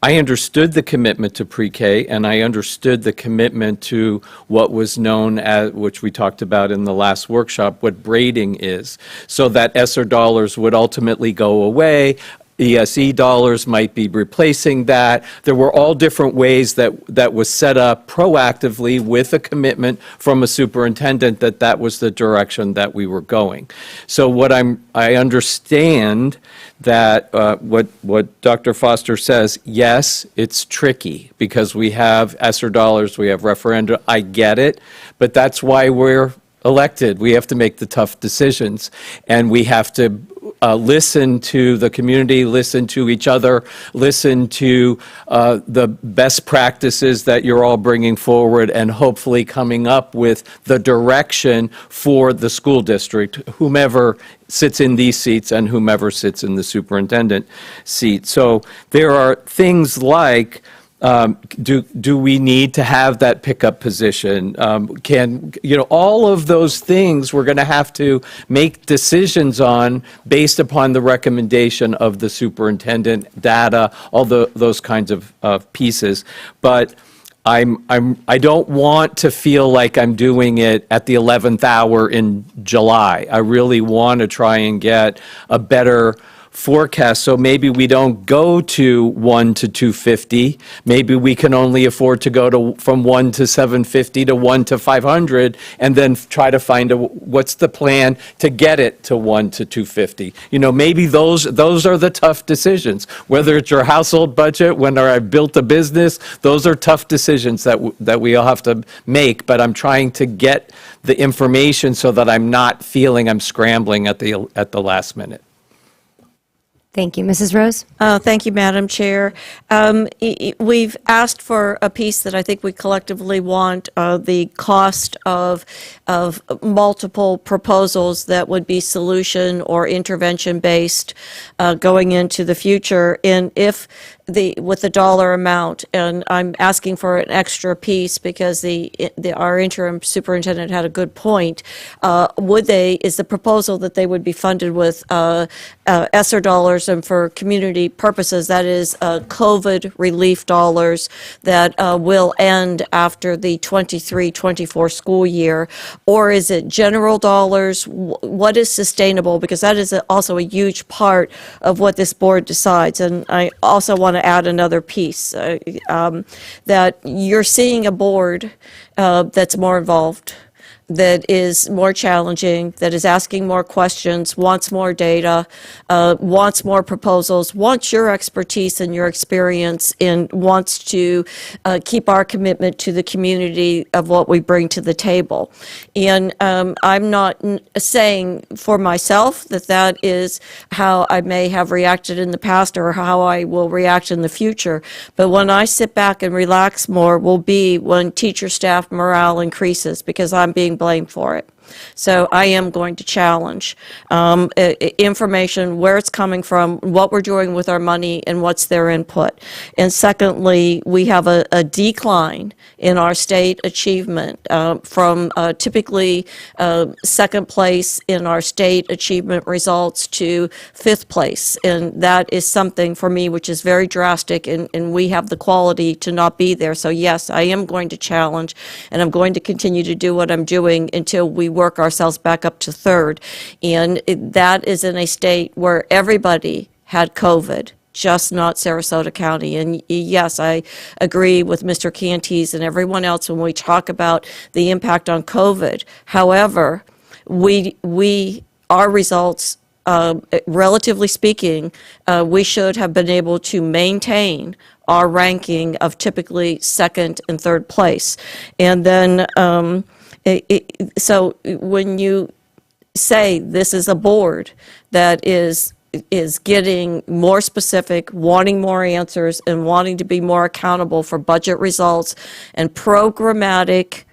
I understood the commitment to pre-K, and I understood the commitment to what was known as, which we talked about in the last workshop, what braiding is, so that ESSER dollars would ultimately go away. ESE dollars might be replacing that. There were all different ways that was set up proactively with a commitment from a superintendent that was the direction that we were going. So I understand that what Dr. Foster says, yes, it's tricky because we have ESSER dollars, we have referenda. I get it, but that's why we're elected. We have to make the tough decisions, and we have to listen to the community, listen to each other, listen to the best practices that you're all bringing forward, and hopefully coming up with the direction for the school district, whomever sits in these seats and whomever sits in the superintendent seat. So there are things like, do we need to have that pickup position? All of those things we're going to have to make decisions on based upon the recommendation of the superintendent, data, all those kinds of pieces. But I don't want to feel like I'm doing it at the 11th hour in July. I really want to try and get a better forecast, so maybe we don't go to 1 to 250. Maybe we can only afford to go from 1 to 750 to 1 to 500, and then try to find what's the plan to get it to 1 to 250. Maybe those are the tough decisions. Whether it's your household budget, when I built a business, those are tough decisions that we all have to make. But I'm trying to get the information so that I'm not feeling I'm scrambling at the last minute. Thank you. Mrs. Rose? Thank you, Madam Chair. We've asked for a piece that I think we collectively want, the cost of multiple proposals that would be solution or intervention-based going into the future. And if with the dollar amount, and I'm asking for an extra piece because our interim superintendent had a good point. Is the proposal that they would be funded with ESSER dollars, and for community purposes, that is COVID relief dollars that will end after the 23-24 school year, or is it general dollars? What is sustainable? Because that is also a huge part of what this board decides. And I also want to add another piece, that you're seeing a board that's more involved, that is more challenging, that is asking more questions, wants more data, wants more proposals, wants your expertise and your experience, and wants to keep our commitment to the community of what we bring to the table. And I'm not saying for myself that is how I may have reacted in the past or how I will react in the future, but when I sit back and relax more will be when teacher staff morale increases, because I'm being blamed for it. So I am going to challenge information, where it's coming from, what we're doing with our money, and what's their input. And secondly, we have a decline in our state achievement from typically second place in our state achievement results to fifth place. And that is something for me which is very drastic, and we have the quality to not be there. So yes, I am going to challenge, and I'm going to continue to do what I'm doing until we work ourselves back up to third. And that is in a state where everybody had COVID, just not Sarasota County. And yes, I agree with Mr. Canties and everyone else when we talk about the impact on COVID. However, our results, relatively speaking, we should have been able to maintain our ranking of typically second and third place. And then so when you say this is a board that is getting more specific, wanting more answers, and wanting to be more accountable for budget results and programmatic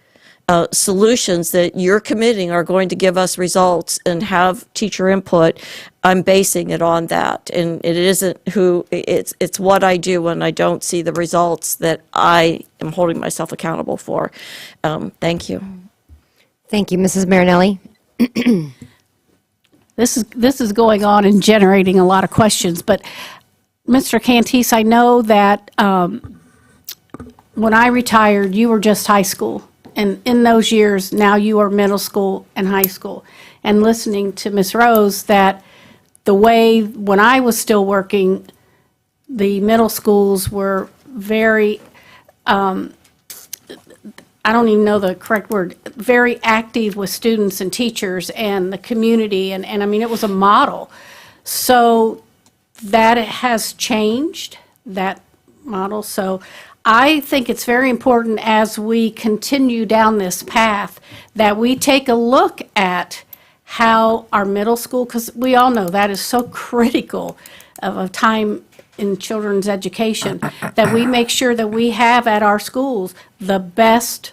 solutions that you're committing are going to give us results and have teacher input, I'm basing it on that. And it isn't it's what I do when I don't see the results that I am holding myself accountable for. Thank you. Thank you, Mrs. Marinelli. This is going on and generating a lot of questions, but Mr. Cantis, I know that when I retired, you were just high school, and in those years, now you are middle school and high school. And listening to Ms. Rose, that the way when I was still working, the middle schools were very, I don't even know the correct word, very active with students and teachers and the community, and I mean, it was a model. So that has changed, that model. So I think it's very important as we continue down this path that we take a look at how our middle school, because we all know that is so critical of a time in children's education, that we make sure that we have at our schools the best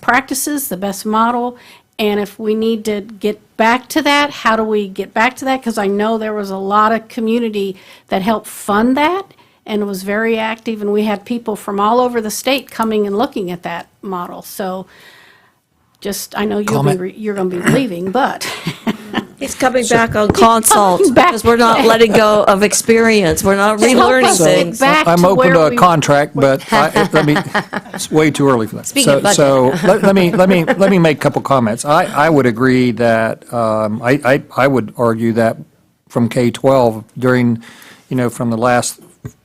practices, the best model. And if we need to get back to that, how do we get back to that? Because I know there was a lot of community that helped fund that and was very active, and we had people from all over the state coming and looking at that model. So just, I know you're going to be leaving, but He's coming back on consult because we're not letting go of experience. We're not relearning things. I'm open to a contract, but it's way too early for that. So let me make a couple comments. I would agree that, I would argue that from K-12 during, from the last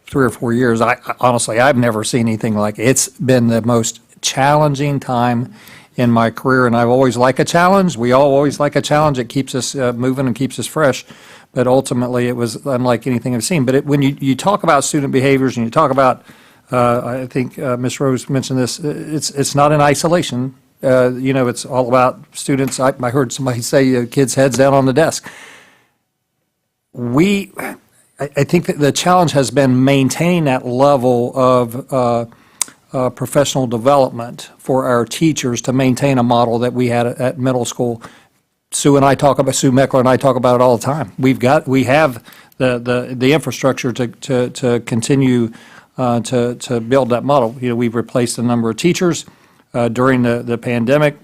3 or 4 years, honestly, I've never seen anything like it. It's been the most challenging time in my career, and I've always liked a challenge. We all always like a challenge. It keeps us moving and keeps us fresh. But ultimately, it was unlike anything I've seen. But when you talk about student behaviors and you talk about, I think Ms. Rose mentioned this, it's not in isolation. It's all about students. I heard somebody say kids' heads down on the desk. I think that the challenge has been maintain that level of professional development for our teachers to maintain a model that we had at middle school. Sue Meckler and I talk about it all the time. We have the infrastructure to continue to build that model. We've replaced a number of teachers during the pandemic.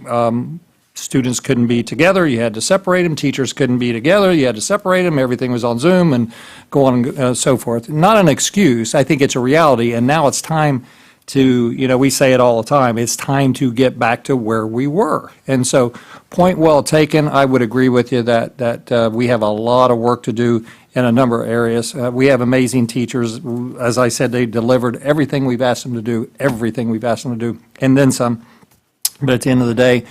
Students couldn't be together. You had to separate them. Teachers couldn't be together. You had to separate them. Everything was on Zoom and go on and so forth. Not an excuse. I think it's a reality. And now it's time to, we say it all the time, it's time to get back to where we were. And so, point well taken. I would agree with you that we have a lot of work to do in a number of areas. We have amazing teachers. As I said, they delivered everything we've asked them to do, and then some. But at the end of the day,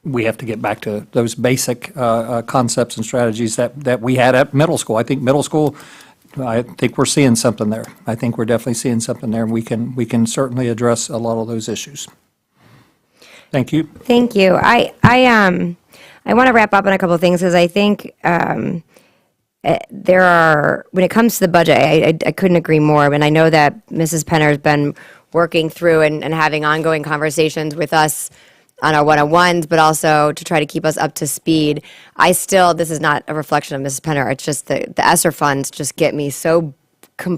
we have to get back to those basic concepts and strategies that we had at middle school. I think we're seeing something there. I think we're definitely seeing something there, and we can certainly address a lot of those issues. Thank you. Thank you. I want to wrap up on a couple of things, because I think there are, when it comes to the budget, I couldn't agree more. And I know that Mrs. Penner has been working through and having ongoing conversations with us on our one-on-ones, but also to try to keep us up to speed. This is not a reflection of Mrs. Penner, it's just the ESSER funds just get me so, I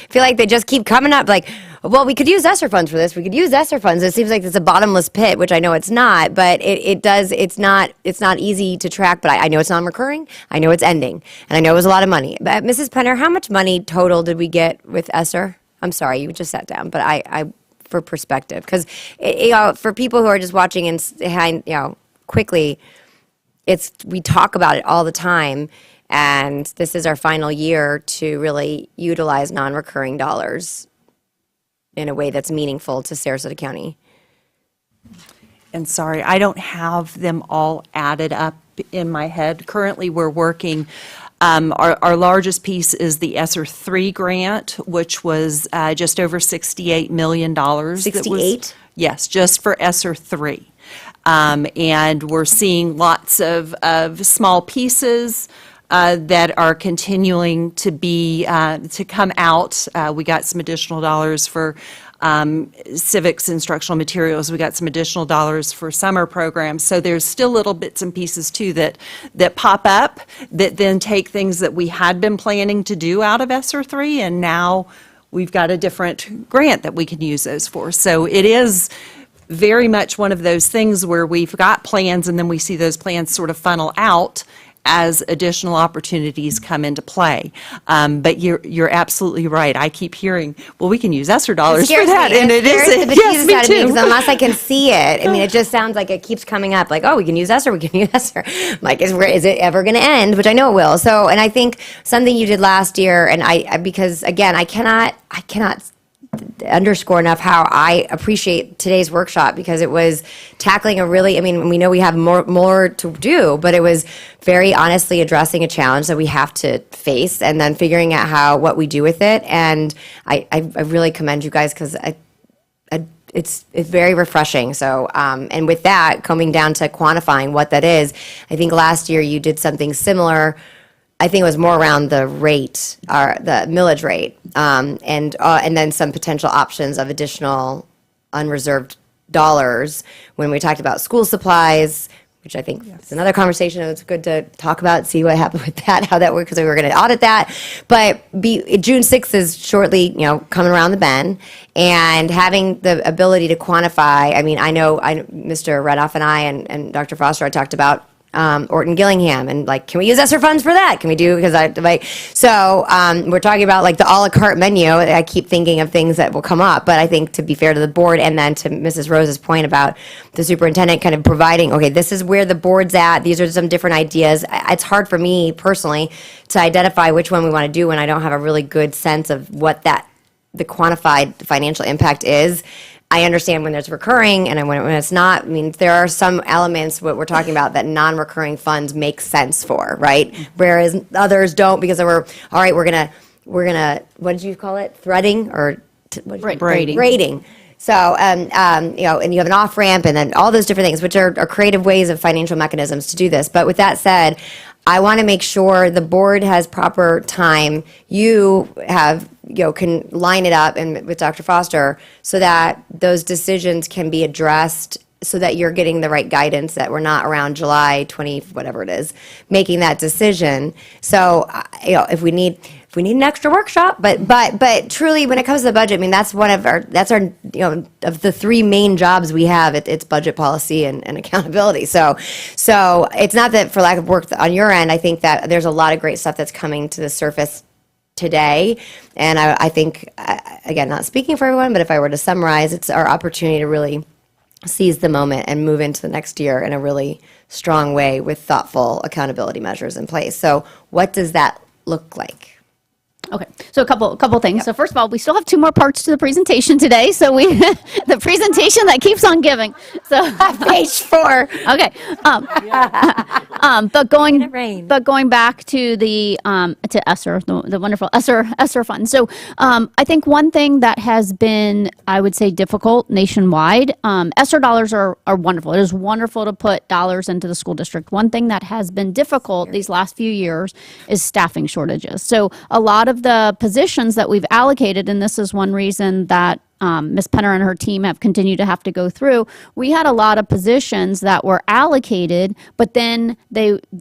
feel like they just keep coming up, like, well, we could use ESSER funds for this, we could use ESSER funds. It seems like it's a bottomless pit, which I know it's not, but it's not easy to track, but I know it's non-recurring, I know it's ending, and I know it was a lot of money. But Mrs. Penner, how much money total did we get with ESSER? I'm sorry, you just sat down, but I for perspective, because for people who are just watching and quickly, we talk about it all the time, and this is our final year to really utilize non-recurring dollars in a way that's meaningful to Sarasota County. And sorry, I don't have them all added up in my head. Currently, we're working. Our largest piece is the ESSER 3 grant, which was just over $68 million. 68? Yes, just for ESSER 3. And we're seeing lots of small pieces that are continuing to come out. We got some additional dollars for civics instructional materials. We got some additional dollars for summer programs. So there's still little bits and pieces too that pop up that then take things that we had been planning to do out of ESSER 3, and now we've got a different grant that we can use those for. So it is very much one of those things where we've got plans and then we see those plans sort of funnel out as additional opportunities come into play. But you're absolutely right. I keep hearing, well, we can use ESSER dollars for that, and it isn't. Yes, me too. Unless I can see it, I mean, it just sounds like it keeps coming up, like, oh, we can use ESSER, we can use ESSER. Like, is it ever going to end? Which I know it will. So, and I think something you did last year, and because again, I cannot underscore enough how I appreciate today's workshop, because it was tackling we know we have more to do, but it was very honestly addressing a challenge that we have to face and then figuring out what we do with it. And I really commend you guys, because it's very refreshing. So, and with that, coming down to quantifying what that is, I think last year you did something similar. I think it was more around the rate, or the millage rate, and then some potential options of additional unreserved dollars when we talked about school supplies, which I think is another conversation. It's good to talk about, see what happened with that, how that worked, because we were going to audit that. But June 6th is shortly, coming around the bend, and having the ability to quantify. I mean, I know Mr. Redoff and I and Dr. Foster, I talked about Orton Gillingham, and can we use ESSER funds for that? Can we do, because we're talking about the a la carte menu. I keep thinking of things that will come up, but I think to be fair to the board, and then to Mrs. Rose's point about the superintendent kind of providing, okay, this is where the board's at, these are some different ideas. It's hard for me personally to identify which one we want to do when I don't have a really good sense of what the quantified financial impact is. I understand when there's recurring and when it's not. I mean, there are some elements, what we're talking about, that non-recurring funds make sense for, right? Whereas others don't, because we're gonna, what did you call it? Threading or braiding. So, and you have an off ramp, and then all those different things, which are creative ways of financial mechanisms to do this. But with that said, I want to make sure the board has proper time. You have, can line it up and with Dr. Foster, so that those decisions can be addressed so that you're getting the right guidance, that we're not around July 20, whatever it is, making that decision. So, if we need an extra workshop, but truly, when it comes to the budget, I mean, that's our of the three main jobs we have, it's budget policy and accountability. So it's not that for lack of work on your end. I think that there's a lot of great stuff that's coming to the surface today, and I think, again, not speaking for everyone, but if I were to summarize, it's our opportunity to really seize the moment and move into the next year in a really strong way with thoughtful accountability measures in place. So what does that look like? Okay, so a couple things. Yep. So first of all, we still have two more parts to the presentation today. So the presentation that keeps on giving. So page 4. Okay. But going back to the to ESSER, the wonderful ESSER fund. So I think one thing that has been, I would say, difficult nationwide. ESSER dollars are wonderful. It is wonderful to put dollars into the school district. One thing that has been difficult these last few years is staffing shortages. So a lot of the positions that we've allocated, and this is one reason that Ms. Penner and her team have continued to have to go through, we had a lot of positions that were allocated, but then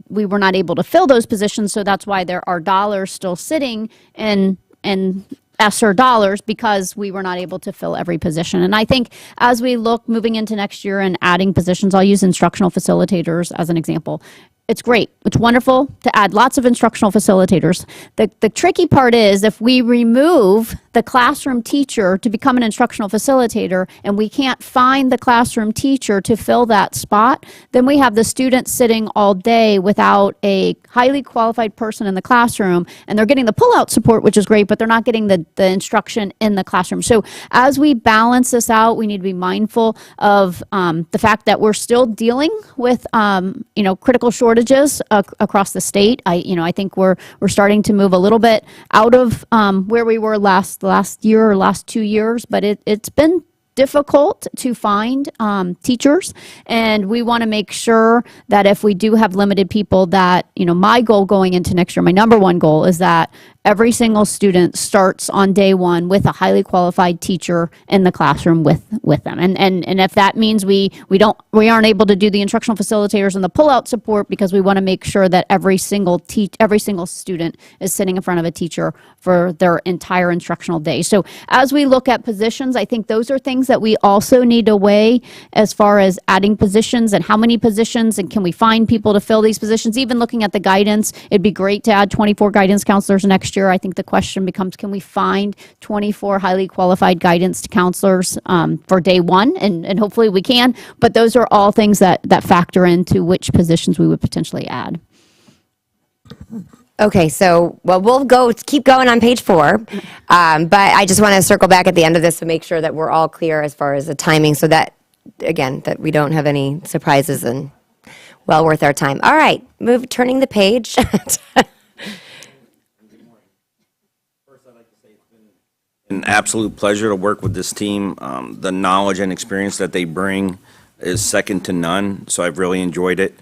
we were not able to fill those positions, so that's why there are dollars still sitting in ESSER dollars, because we were not able to fill every position. And I think as we look moving into next year and adding positions, I'll use instructional facilitators as an example. It's great. It's wonderful to add lots of instructional facilitators. The tricky part is if we remove the classroom teacher to become an instructional facilitator and we can't find the classroom teacher to fill that spot, then we have the students sitting all day without a highly qualified person in the classroom, and they're getting the pull-out support, which is great, but they're not getting the instruction in the classroom. So as we balance this out, we need to be mindful of the fact that we're still dealing with critical shortages across the state. I think we're starting to move a little bit out of where we were last year or last 2 years, but it's been difficult to find teachers, and we want to make sure that if we do have limited people, that my goal going into next year, my number one goal is that every single student starts on day one with a highly qualified teacher in the classroom with them. And if that means we aren't able to do the instructional facilitators and the pull-out support, because we want to make sure that every single student is sitting in front of a teacher for their entire instructional day. So as we look at positions, I think those are things that we also need to weigh as far as adding positions and how many positions, and can we find people to fill these positions. Even looking at the guidance, it'd be great to add 24 guidance counselors next year. I think the question becomes, can we find 24 highly qualified guidance counselors for day one? And hopefully we can, but those are all things that factor into which positions we would potentially add. Okay, so we'll keep going on page 4, but I just want to circle back at the end of this to make sure that we're all clear as far as the timing, so that, again, that we don't have any surprises, and well worth our time. All right, turning the page. An absolute pleasure to work with this team. The knowledge and experience that they bring is second to none, so I've really enjoyed it.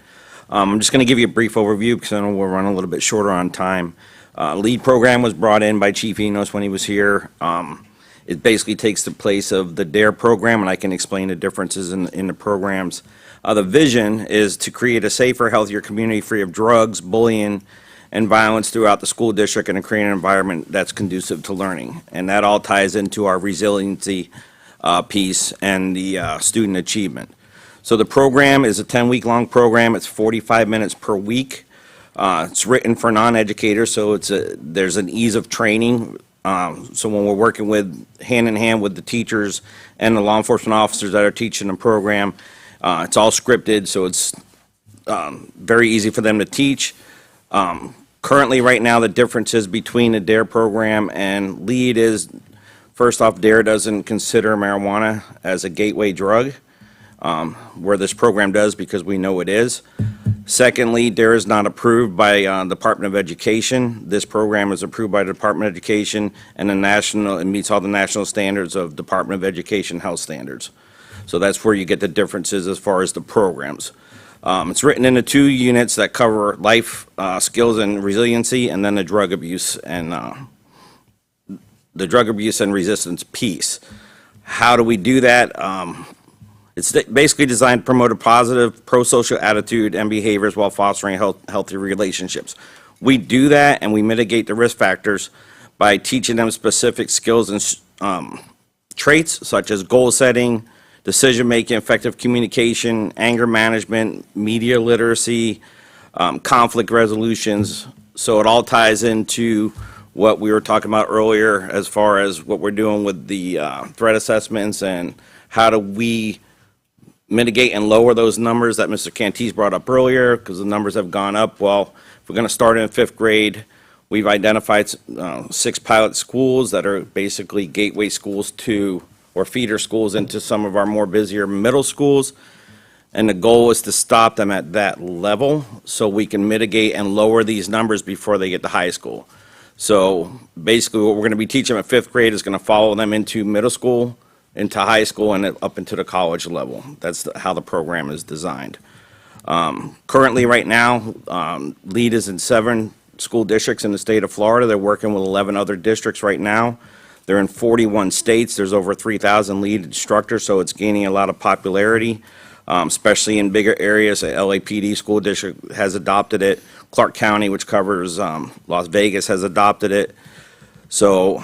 I'm just going to give you a brief overview because I know we're running a little bit shorter on time. Lead program was brought in by Chief Enos when he was here. It basically takes the place of the DARE program, and I can explain the differences in the programs. The vision is to create a safer, healthier community free of drugs, bullying, and violence throughout the school district, and to create an environment that's conducive to learning. And that all ties into our resiliency piece and the student achievement. So the program is a 10-week-long program. It's 45 minutes per week. It's written for non-educators, so there's an ease of training. So when we're working hand in hand with the teachers and the law enforcement officers that are teaching the program, it's all scripted, so it's very easy for them to teach. Currently, right now, the differences between the DARE program and LEAD is, first off, DARE doesn't consider marijuana as a gateway drug, where this program does, because we know it is. Secondly, DARE is not approved by Department of Education. This program is approved by the Department of Education, and it meets all the national standards of Department of Education health standards. So that's where you get the differences as far as the programs. It's written into 2 units that cover life skills and resiliency, and then the drug abuse and resistance piece. How do we do that? It's basically designed to promote a positive pro-social attitude and behaviors while fostering healthy relationships. We do that, and we mitigate the risk factors by teaching them specific skills and traits such as goal setting, decision-making, effective communication, anger management, media literacy, conflict resolutions. So it all ties into what we were talking about earlier as far as what we're doing with the threat assessments and how do we mitigate and lower those numbers that Mr. Cantis brought up earlier, because the numbers have gone up. Well, if we're going to start in 5th grade, we've identified 6 pilot schools that are basically gateway schools to, or feeder schools into some of our more busier middle schools. And the goal is to stop them at that level so we can mitigate and lower these numbers before they get to high school. So basically what we're going to be teaching them at 5th grade is going to follow them into middle school, into high school, and up into the college level. That's how the program is designed. Currently, right now, LEAD is in 7 school districts in the state of Florida. They're working with 11 other districts right now. They're in 41 states. There's over 3,000 LEAD instructors, so it's gaining a lot of popularity, especially in bigger areas. The LAPD school district has adopted it. Clark County, which covers Las Vegas, has adopted it. So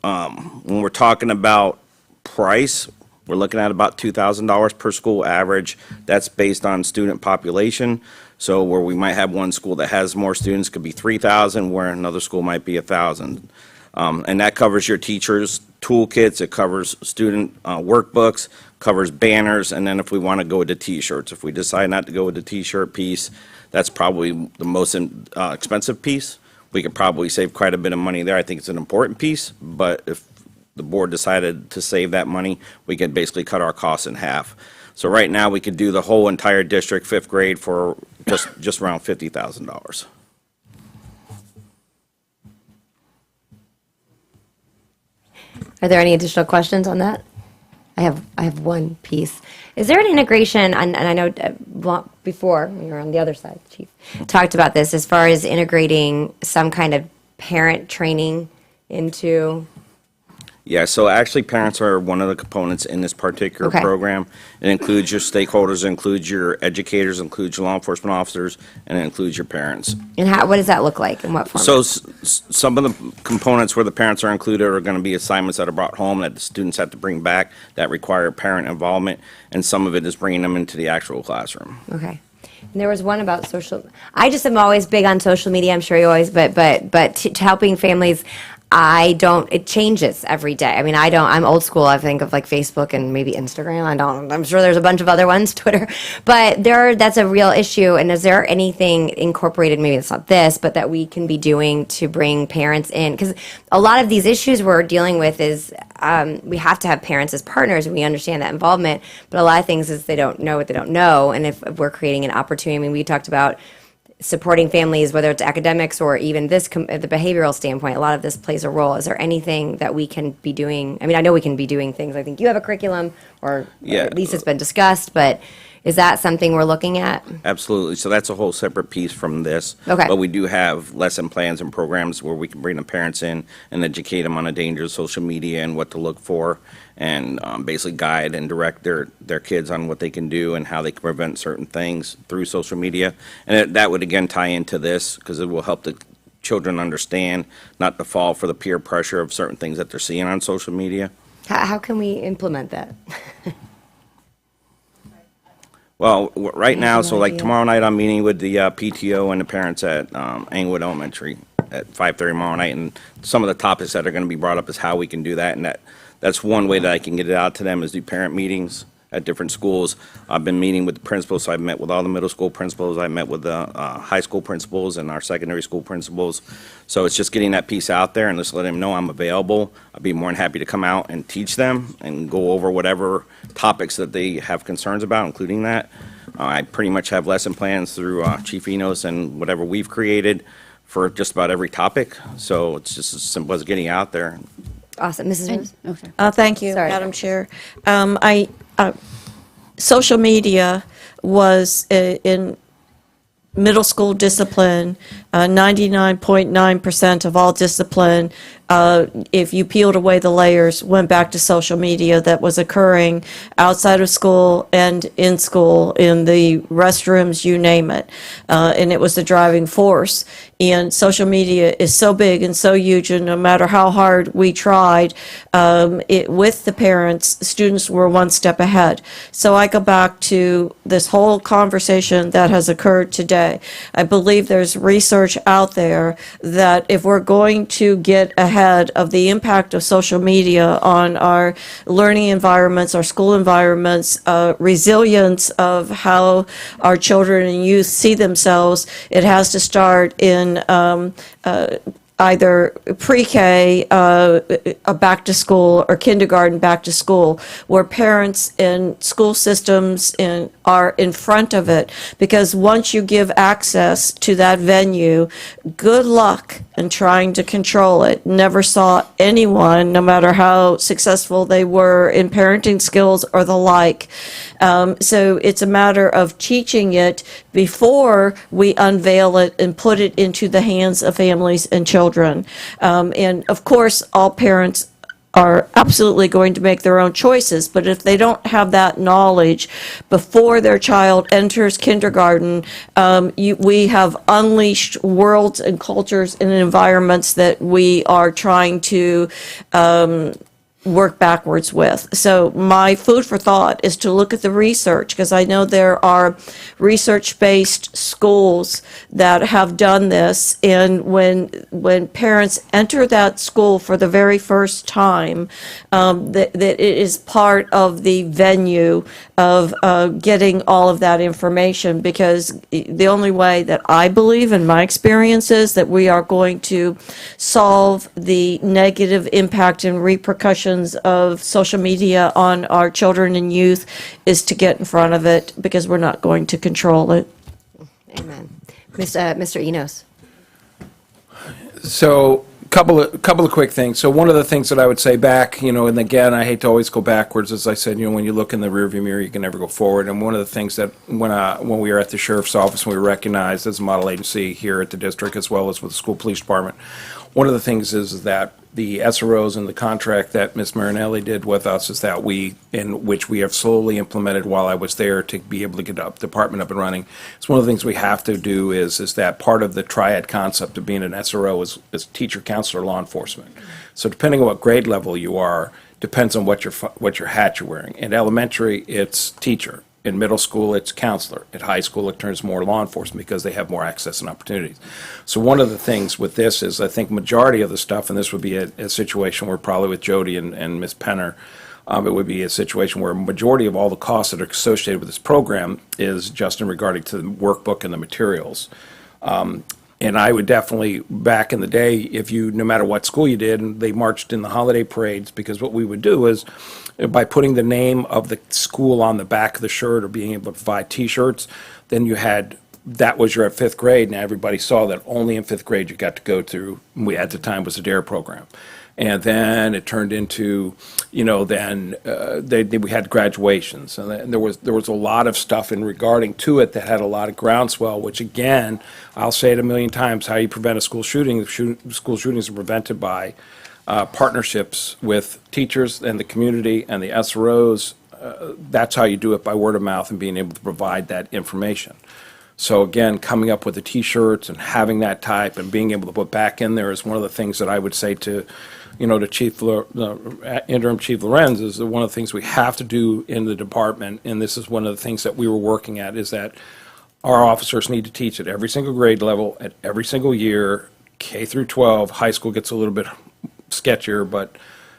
when we're talking about price, we're looking at about $2,000 per school average. That's based on student population. So where we might have one school that has more students could be 3,000, where another school might be 1,000. And that covers your teachers' toolkits, it covers student workbooks, covers banners, and then if we want to go with the T-shirts. If we decide not to go with the T-shirt piece, that's probably the most expensive piece. We could probably save quite a bit of money there. I think it's an important piece, but if the board decided to save that money, we could basically cut our costs in half. So right now, we could do the whole entire district, 5th grade, for just around $50,000. Are there any additional questions on that? I have one piece. Is there an integration, and I know before, when you were on the other side, Chief, talked about this, as far as integrating some kind of parent training into... Yeah, so actually parents are one of the components in this particular program. It includes your stakeholders, it includes your educators, it includes your law enforcement officers, and it includes your parents. And what does that look like, in what form? So some of the components where the parents are included are going to be assignments that are brought home that the students have to bring back that require parent involvement, and some of it is bringing them into the actual classroom. Okay. And there was one about social. I just am always big on social media. I'm sure you always, but to helping families. It changes every day. I mean, I'm old school. I think of like Facebook and maybe Instagram. I'm sure there's a bunch of other ones, Twitter, but that's a real issue. And is there anything incorporated, maybe it's not this, but that we can be doing to bring parents in? Because a lot of these issues we're dealing with is we have to have parents as partners and we understand that involvement, but a lot of things is they don't know what they don't know. And if we're creating an opportunity, I mean, we talked about supporting families, whether it's academics or even the behavioral standpoint, a lot of this plays a role. Is there anything that we can be doing? I mean, I know we can be doing things. I think you have a curriculum, or at least it's been discussed, but is that something we're looking at? Absolutely. So that's a whole separate piece from this. Okay. But we do have lesson plans and programs where we can bring the parents in and educate them on the dangers of social media and what to look for, and basically guide and direct their kids on what they can do and how they can prevent certain things through social media. And that would, again, tie into this because it will help the children understand not to fall for the peer pressure of certain things that they're seeing on social media. How can we implement that? Well, right now, so like tomorrow night, I'm meeting with the PTO and the parents at Englewood Elementary at 5:30 tomorrow night, and some of the topics that are going to be brought up is how we can do that, and that's one way that I can get it out to them is do parent meetings at different schools. I've been meeting with the principals, so I've met with all the middle school principals, I met with the high school principals and our secondary school principals. So it's just getting that piece out there and just letting them know I'm available. I'd be more than happy to come out and teach them and go over whatever topics that they have concerns about, including that. I pretty much have lesson plans through Chief Enos and whatever we've created for just about every topic. So it's just as simple as getting out there. Awesome. Mrs. Rose? Oh, thank you, Sorry. Madam Chair. Social media was middle school discipline, 99.9% of all discipline, if you peeled away the layers, went back to social media that was occurring outside of school and in school, in the restrooms, you name it. And it was the driving force. And social media is so big and so huge, and no matter how hard we tried, with the parents, students were one step ahead. So I go back to this whole conversation that has occurred today. I believe there's research out there that if we're going to get ahead of the impact of social media on our learning environments, our school environments, resilience of how our children and youth see themselves, it has to start in either pre-K, back to school, or kindergarten back to school, where parents and school systems are in front of it. Because once you give access to that venue, good luck in trying to control it. Never saw anyone, no matter how successful they were in parenting skills or the like. So it's a matter of teaching it before we unveil it and put it into the hands of families and children. And of course, all parents are absolutely going to make their own choices, but if they don't have that knowledge before their child enters kindergarten, we have unleashed worlds and cultures and environments that we are trying to work backwards with. So my food for thought is to look at the research, because I know there are research-based schools that have done this, and when parents enter that school for the very first time, that it is part of the venue of getting all of that information, because the only way that I believe in my experience is that we are going to solve the negative impact and repercussions of social media on our children and youth is to get in front of it, because we're not going to control it. Amen. Mr. Enos. So, couple of quick things. So one of the things that I would say back, and again, I hate to always go backwards, as I said, when you look in the rearview mirror, you can never go forward. And one of the things that when we were at the sheriff's office, we were recognized as a model agency here at the district, as well as with the school police department. One of the things is that the SROs and the contract that Ms. Marinelli did with us is that in which we have slowly implemented while I was there to be able to get the department up and running. It's one of the things we have to do is that part of the triad concept of being an SRO is teacher, counselor, law enforcement. So depending on what grade level you are, depends on what your hat you're wearing. In elementary, it's teacher. In middle school, it's counselor. At high school, it turns more law enforcement because they have more access and opportunities. So one of the things with this is, I think majority of the stuff, and this would be a situation where probably with Jody and Ms. Penner, it would be a situation where a majority of all the costs that are associated with this program is just in regarding to the workbook and the materials. And I would definitely, back in the day, no matter what school you did, and they marched in the holiday parades, because what we would do is, by putting the name of the school on the back of the shirt or being able to provide T-shirts, then that was your fifth grade, and everybody saw that only in fifth grade you got to go through, at the time was the DARE program. And then it turned into, we had graduations, and there was a lot of stuff in regarding to it that had a lot of groundswell, which again, I'll say it a million times, how you prevent a school shooting. School shootings are prevented by partnerships with teachers and the community and the SROs. That's how you do it, by word of mouth and being able to provide that information. So again, coming up with the T-shirts and having that type and being able to put back in there is one of the things that I would say to Interim Chief Lorenz, is one of the things we have to do in the department, and this is one of the things that we were working at, is that our officers need to teach at every single grade level, at every single year, K through 12. High school gets a little bit sketchier, but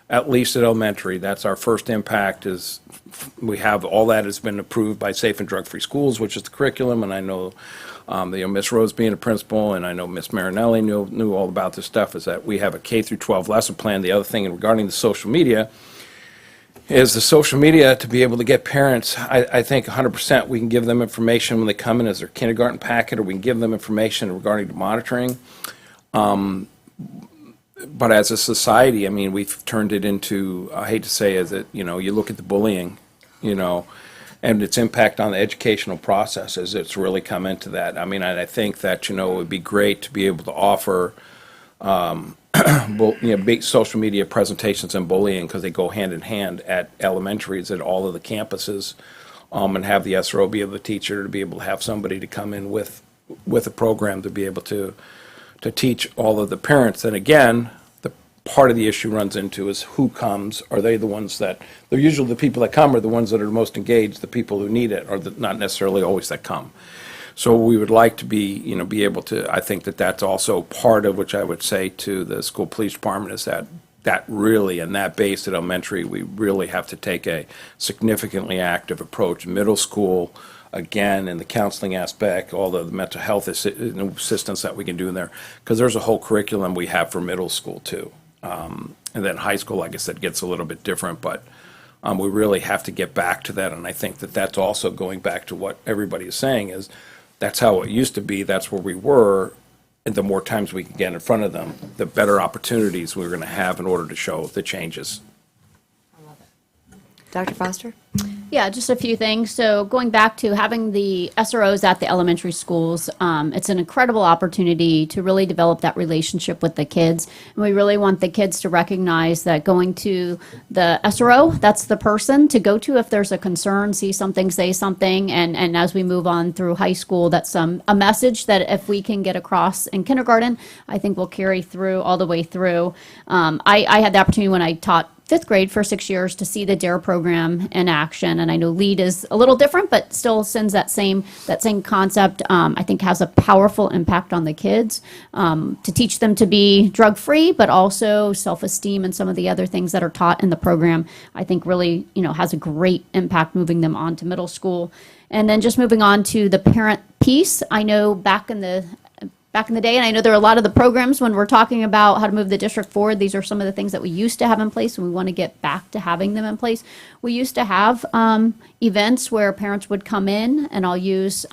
at least at elementary, that's our first impact. Is we have all that has been approved by Safe and Drug-Free Schools, which is the curriculum, and I know Miss Rose being a principal, and I know Miss Marinelli knew all about this stuff, is that we have a K through 12 lesson plan. The other thing regarding the social media is the social media, to be able to get parents, I think 100% we can give them information when they come in as their kindergarten packet, or we can give them information regarding the monitoring. But as a society, we've turned it into, I hate to say, you look at the bullying, and its impact on the educational processes. It's really come into that. I mean, I think that, it would be great to be able to offer big social media presentations and bullying, because they go hand in hand at elementaries at all of the campuses, and have the SRO be able to teach it, or to be able to have somebody to come in with a program to be able to teach all of the parents. And again, the part of the issue runs into is who comes. Are they the ones that, they're usually the people that come are the ones that are the most engaged, the people who need it are not necessarily always that come. So we would like to be able to, I think that's also part of which I would say to the school police department, is that really, in that base at elementary, we really have to take a significantly active approach. Middle school, again, in the counseling aspect, all the mental health assistance that we can do in there, because there's a whole curriculum we have for middle school too. And then high school, like I said, gets a little bit different, but we really have to get back to that. And I think that's also going back to what everybody is saying, is that's how it used to be, that's where we were, and the more times we can get in front of them, the better opportunities we're going to have in order to show the changes. Dr. Foster? Yeah, just a few things. So going back to having the SROs at the elementary schools, it's an incredible opportunity to really develop that relationship with the kids. And we really want the kids to recognize that going to the SRO, that's the person to go to if there's a concern, see something, say something. And as we move on through high school, that's a message that if we can get across in kindergarten, I think will carry through all the way through. I had the opportunity when I taught fifth grade for 6 years to see the DARE program in action. And I know LEAD is a little different, but still sends that same concept, I think has a powerful impact on the kids, to teach them to be drug-free, but also self-esteem and some of the other things that are taught in the program, I think really, has a great impact moving them on to middle school. And then just moving on to the parent piece, I know back in the day, and I know there are a lot of the programs when we're talking about how to move the district forward, these are some of the things that we used to have in place, and we want to get back to having them in place. We used to have events where parents would come in, and I'll use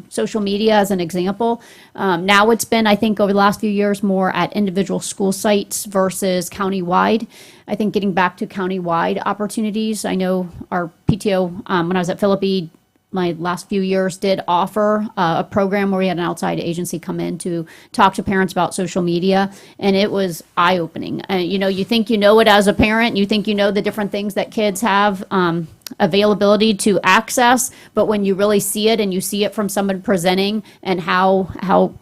social media as an example. Now it's been, I think, over the last few years, more at individual school sites versus countywide. I think getting back to countywide opportunities, I know our PTO, when I was at Philippi, my last few years did offer a program where we had an outside agency come in to talk to parents about social media, and it was eye-opening. You think you know it as a parent, you think you know the different things that kids have availability to access, but when you really see it and you see it from someone presenting and how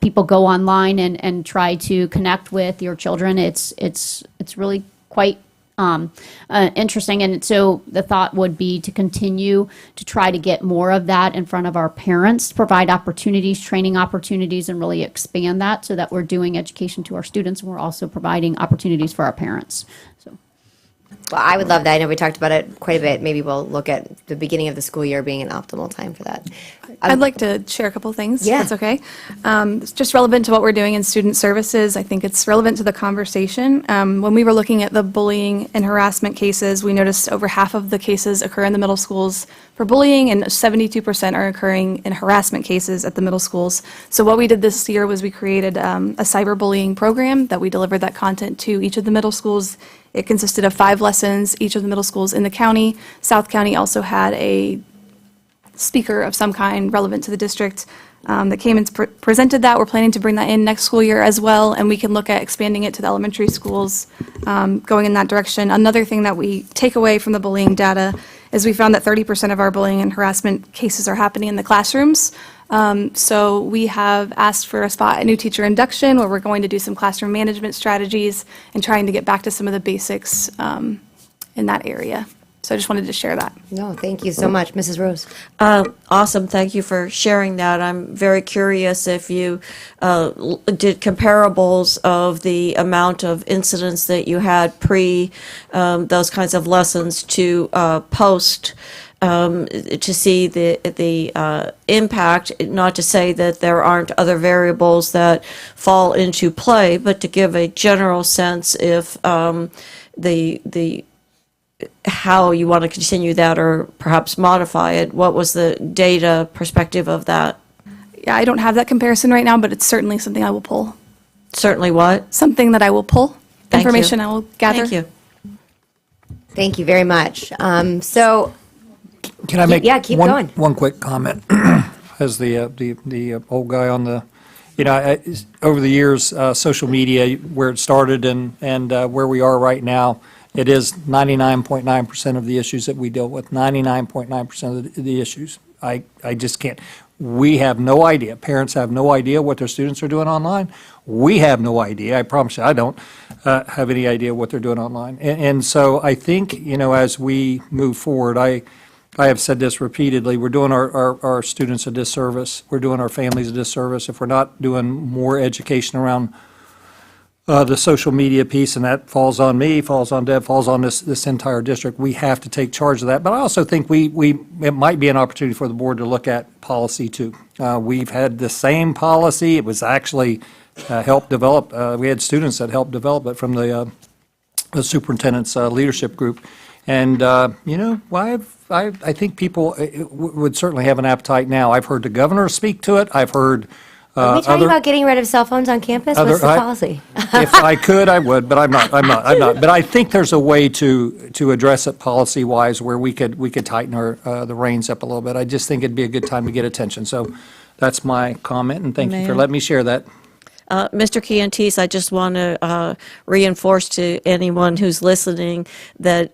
people go online and try to connect with your children, it's really quite interesting. And so the thought would be to continue to try to get more of that in front of our parents, provide opportunities, training opportunities, and really expand that so that we're doing education to our students and we're also providing opportunities for our parents. So. Well, I would love that. I know we talked about it quite a bit. Maybe we'll look at the beginning of the school year being an optimal time for that. I'd like to share a couple of things, Yeah. if that's okay. It's just relevant to what we're doing in student services. I think it's relevant to the conversation. When we were looking at the bullying and harassment cases, we noticed over half of the cases occur in the middle schools for bullying, and 72% are occurring in harassment cases at the middle schools. So what we did this year was we created a cyberbullying program that we delivered that content to each of the middle schools. It consisted of 5 lessons, each of the middle schools in the county. South County also had a speaker of some kind relevant to the district that came and presented that. We're planning to bring that in next school year as well, and we can look at expanding it to the elementary schools, going in that direction. Another thing that we take away from the bullying data is we found that 30% of our bullying and harassment cases are happening in the classrooms. So we have asked for a spot at new teacher induction where we're going to do some classroom management strategies and trying to get back to some of the basics in that area. So I just wanted to share that. No, thank you so much. Mrs. Rose. Awesome. Thank you for sharing that. I'm very curious if you did comparables of the amount of incidents that you had pre those kinds of lessons to post to see the impact, not to say that there aren't other variables that fall into play, but to give a general sense if the how you want to continue that or perhaps modify it. What was the data perspective of that? Yeah, I don't have that comparison right now, but it's certainly something I will pull. Certainly what? Something that I will pull. Thank Information you. I will gather. Thank you. Thank you very much. So Can I make keep one, going. one quick comment? As the old guy on the, over the years, social media, where it started and where we are right now, it is 99.9% of the issues that we deal with, 99.9% of the issues. I just can't. We have no idea. Parents have no idea what their students are doing online. We have no idea. I promise you, I don't have any idea what they're doing online. And so I think, as we move forward, I have said this repeatedly, we're doing our students a disservice. We're doing our families a disservice if we're not doing more education around the social media piece, and that falls on me, falls on Deb, falls on this entire district. We have to take charge of that. But I also think it might be an opportunity for the board to look at policy too. We've had the same policy. It was actually helped develop. We had students that helped develop it from the superintendent's leadership group. And, I think people would certainly have an appetite now. I've heard the governor speak to it. I've heard Are we talking about getting rid of cell phones on campus? What's the policy? If I could, I would, but I'm not. But I think there's a way to address it policy-wise where we could tighten the reins up a little bit. I just think it'd be a good time to get attention. So that's my comment, and thank you for letting me share that. Mr. Chiantis, I just want to reinforce to anyone who's listening that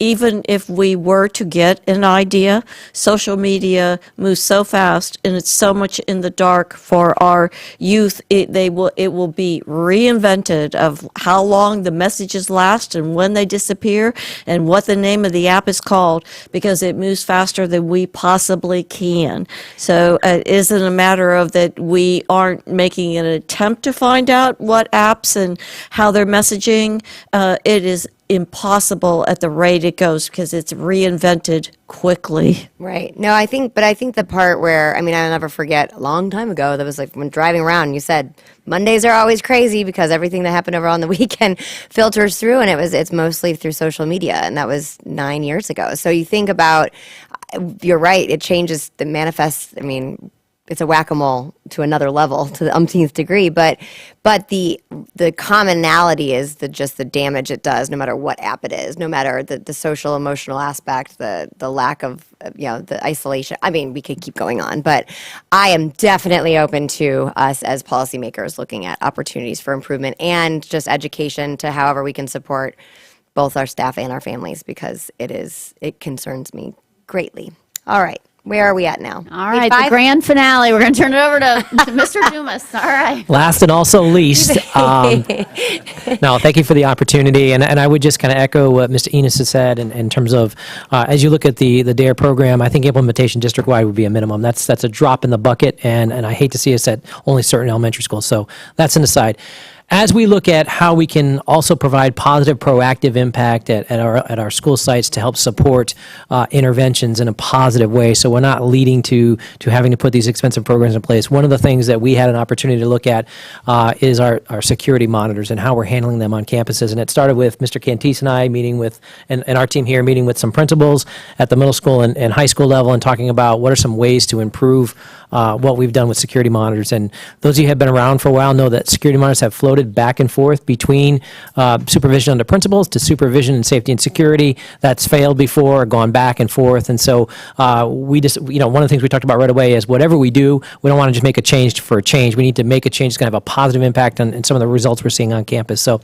even if we were to get an idea, social media moves so fast and it's so much in the dark for our youth. It will be reinvented of how long the messages last and when they disappear and what the name of the app is called, because it moves faster than we possibly can. So it isn't a matter of that we aren't making an attempt to find out what apps and how they're messaging. It is impossible at the rate it goes because it's reinvented quickly. Right. No, I think the part where, I'll never forget a long time ago, that was like when driving around, you said Mondays are always crazy because everything that happened over on the weekend filters through, and it's mostly through social media, and that was 9 years ago. So you think about, you're right, it changes the manifest, it's a whack-a-mole to another level, to the umpteenth degree, but the commonality is just the damage it does, no matter what app it is, no matter the social emotional aspect, the lack of the isolation. We could keep going on, but I am definitely open to us as policymakers looking at opportunities for improvement and just education to however we can support both our staff and our families, because it concerns me greatly. All right. Where are we at now? All right, the grand finale. We're going to turn it over to Mr. Dumas. All right. Last and also least, no, thank you for the opportunity. And I would just kind of echo what Mr. Enos has said in terms of, as you look at the DARE program, I think implementation district-wide would be a minimum. That's a drop in the bucket, and I hate to see us at only certain elementary schools. So that's an aside. As we look at how we can also provide positive, proactive impact at our school sites to help support interventions in a positive way, so we're not leading to having to put these expensive programs in place. One of the things that we had an opportunity to look at is our security monitors and how we're handling them on campuses. And it started with Mr. Cantis and I meeting with, and our team here meeting with some principals at the middle school and high school level and talking about what are some ways to improve what we've done with security monitors. And those of you who have been around for a while know that security monitors have floated back and forth between supervision under principals to supervision and safety and security. That's failed before, gone back and forth. And so we just, one of the things we talked about right away is whatever we do, we don't want to just make a change for a change. We need to make a change that's going to have a positive impact on some of the results we're seeing on campus. So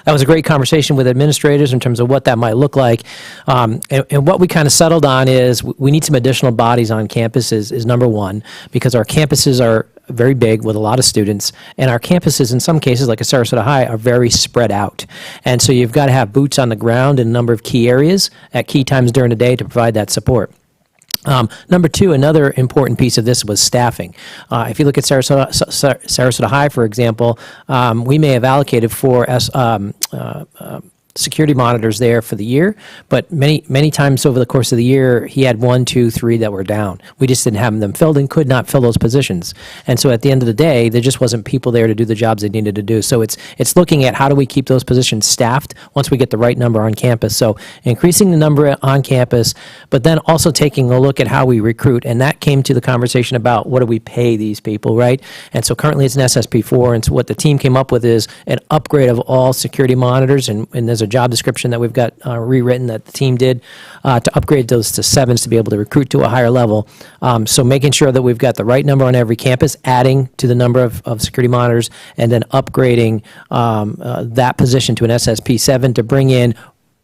that was a great conversation with administrators in terms of what that might look like. And what we kind of settled on is we need some additional bodies on campus is number one, because our campuses are very big with a lot of students, and our campuses in some cases, like a Sarasota High, are very spread out. And so you've got to have boots on the ground in a number of key areas at key times during the day to provide that support. Number two, another important piece of this was staffing. If you look at Sarasota High, for example, we may have allocated for security monitors there for the year, but many times over the course of the year, he had 1, 2, 3 that were down. We just didn't have them filled and could not fill those positions. And so at the end of the day, there just wasn't people there to do the jobs they needed to do. So it's looking at how do we keep those positions staffed once we get the right number on campus. So increasing the number on campus, but then also taking a look at how we recruit. And that came to the conversation about what do we pay these people, right? And so currently it's an SSP4, and so what the team came up with is an upgrade of all security monitors, and there's a a job description that we've got rewritten that the team did to upgrade those to 7s to be able to recruit to a higher level. So making sure that we've got the right number on every campus, adding to the number of security monitors, and then upgrading that position to an SSP 7 to bring in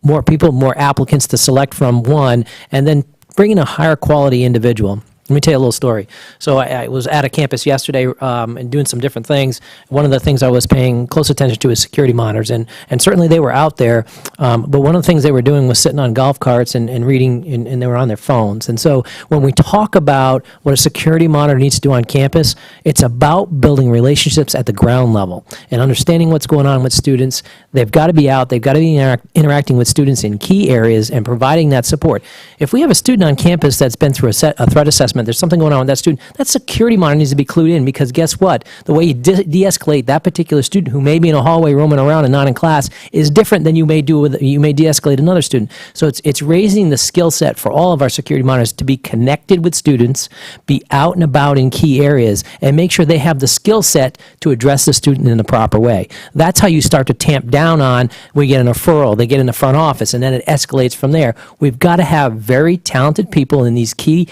more people, more applicants to select from, one, and then bring in a higher quality individual. Let me tell you a little story. So I was at a campus yesterday and doing some different things. One of the things I was paying close attention to is security monitors, and certainly they were out there, but one of the things they were doing was sitting on golf carts and reading, and they were on their phones. And so when we talk about what a security monitor needs to do on campus, it's about building relationships at the ground level and understanding what's going on with students. They've got to be out. They've got to be interacting with students in key areas and providing that support. If we have a student on campus that's been through a threat assessment, there's something going on with that student, that security monitor needs to be clued in, because guess what? The way you de-escalate that particular student who may be in a hallway roaming around and not in class is different than you may de-escalate another student. So it's raising the skill set for all of our security monitors to be connected with students, be out and about in key areas, and make sure they have the skill set to address the student in the proper way. That's how you start to tamp down on, we get an referral, they get in the front office, and then it escalates from there. We've got to have very talented people in these key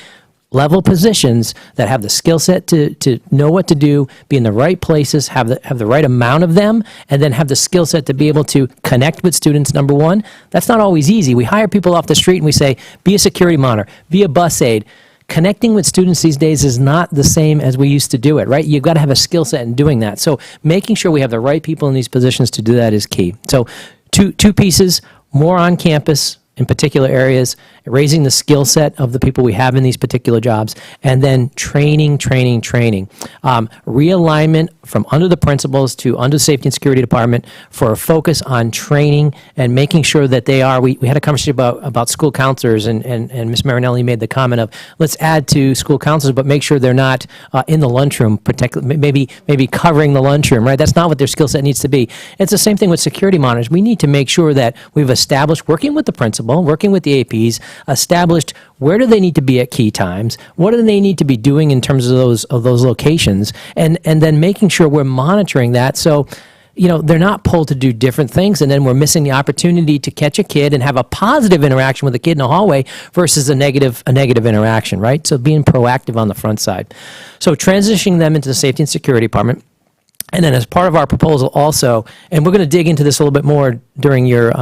level positions that have the skill set to know what to do, be in the right places, have the right amount of them, and then have the skill set to be able to connect with students, number one. That's not always easy. We hire people off the street and we say, be a security monitor, be a bus aide. Connecting with students these days is not the same as we used to do it, right? You've got to have a skill set in doing that. So making sure we have the right people in these positions to do that is key. So two pieces, more on campus in particular areas, raising the skill set of the people we have in these particular jobs, and then training. Realignment from under the principals to under the Safety and Security Department for a focus on training and making sure that they are, we had a conversation about school counselors, and Ms. Marinelli made the comment of, let's add to school counselors, but make sure they're not in the lunchroom, maybe covering the lunchroom, right? That's not what their skill set needs to be. It's the same thing with security monitors. We need to make sure that we've established, working with the principal, working with the APs, established where do they need to be at key times, what do they need to be doing in terms of those locations, and then making sure we're monitoring that so they're not pulled to do different things, and then we're missing the opportunity to catch a kid and have a positive interaction with a kid in a hallway versus a negative interaction, right? So being proactive on the front side. So transitioning them into the Safety and Security Department. And then as part of our proposal also, and we're going to dig into this a little bit more during your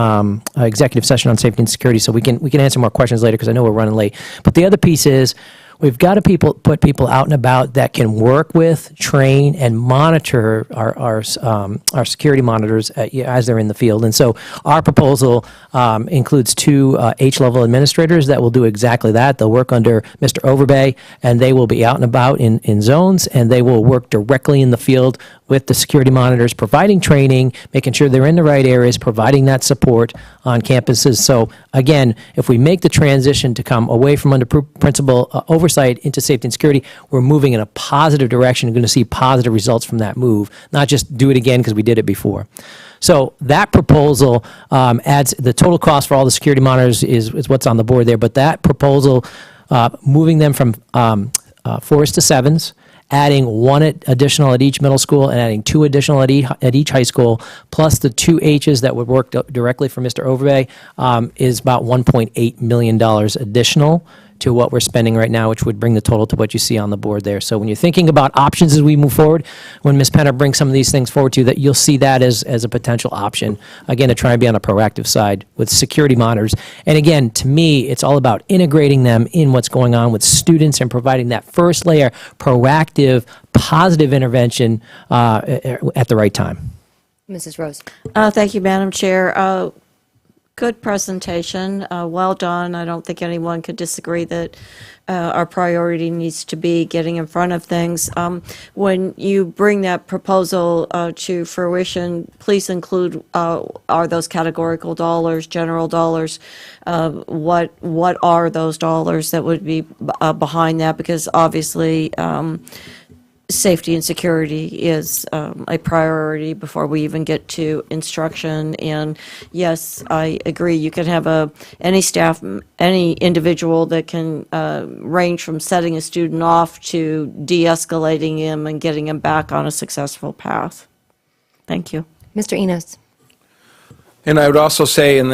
executive session on safety and security, so we can answer more questions later because I know we're running late. But the other piece is we've got to put people out and about that can work with, train, and monitor our security monitors as they're in the field. And so our proposal includes 2 H-level administrators that will do exactly that. They'll work under Mr. Overbay, and they will be out and about in zones, and they will work directly in the field with the security monitors, providing training, making sure they're in the right areas, providing that support on campuses. So again, if we make the transition to come away from under principal oversight into safety and security, we're moving in a positive direction. We're going to see positive results from that move, not just do it again because we did it before. So that proposal adds the total cost for all the security monitors is what's on the board there, but that proposal, moving them from 4s to 7s, adding 1 additional at each middle school and adding 2 additional at each high school, plus the 2 H's that would work directly for Mr. Overbay, is about $1.8 million additional to what we're spending right now, which would bring the total to what you see on the board there. So when you're thinking about options as we move forward, when Ms. Penner brings some of these things forward to you, that you'll see that as a potential option, again, to try and be on a proactive side with security monitors. And again, to me, it's all about integrating them in what's going on with students and providing that first layer, proactive, positive intervention at the right time. Mrs. Rose. Thank you, Madam Chair. Good presentation. Well done. I don't think anyone could disagree that our priority needs to be getting in front of things. When you bring that proposal to fruition, please include are those categorical dollars, general dollars? What are those dollars that would be behind that? Because obviously, safety and security is a priority before we even get to instruction. And yes, I agree. You can have any staff, any individual that can range from setting a student off to de-escalating him and getting him back on a successful path. Thank you. Mr. Enos. And I would also say in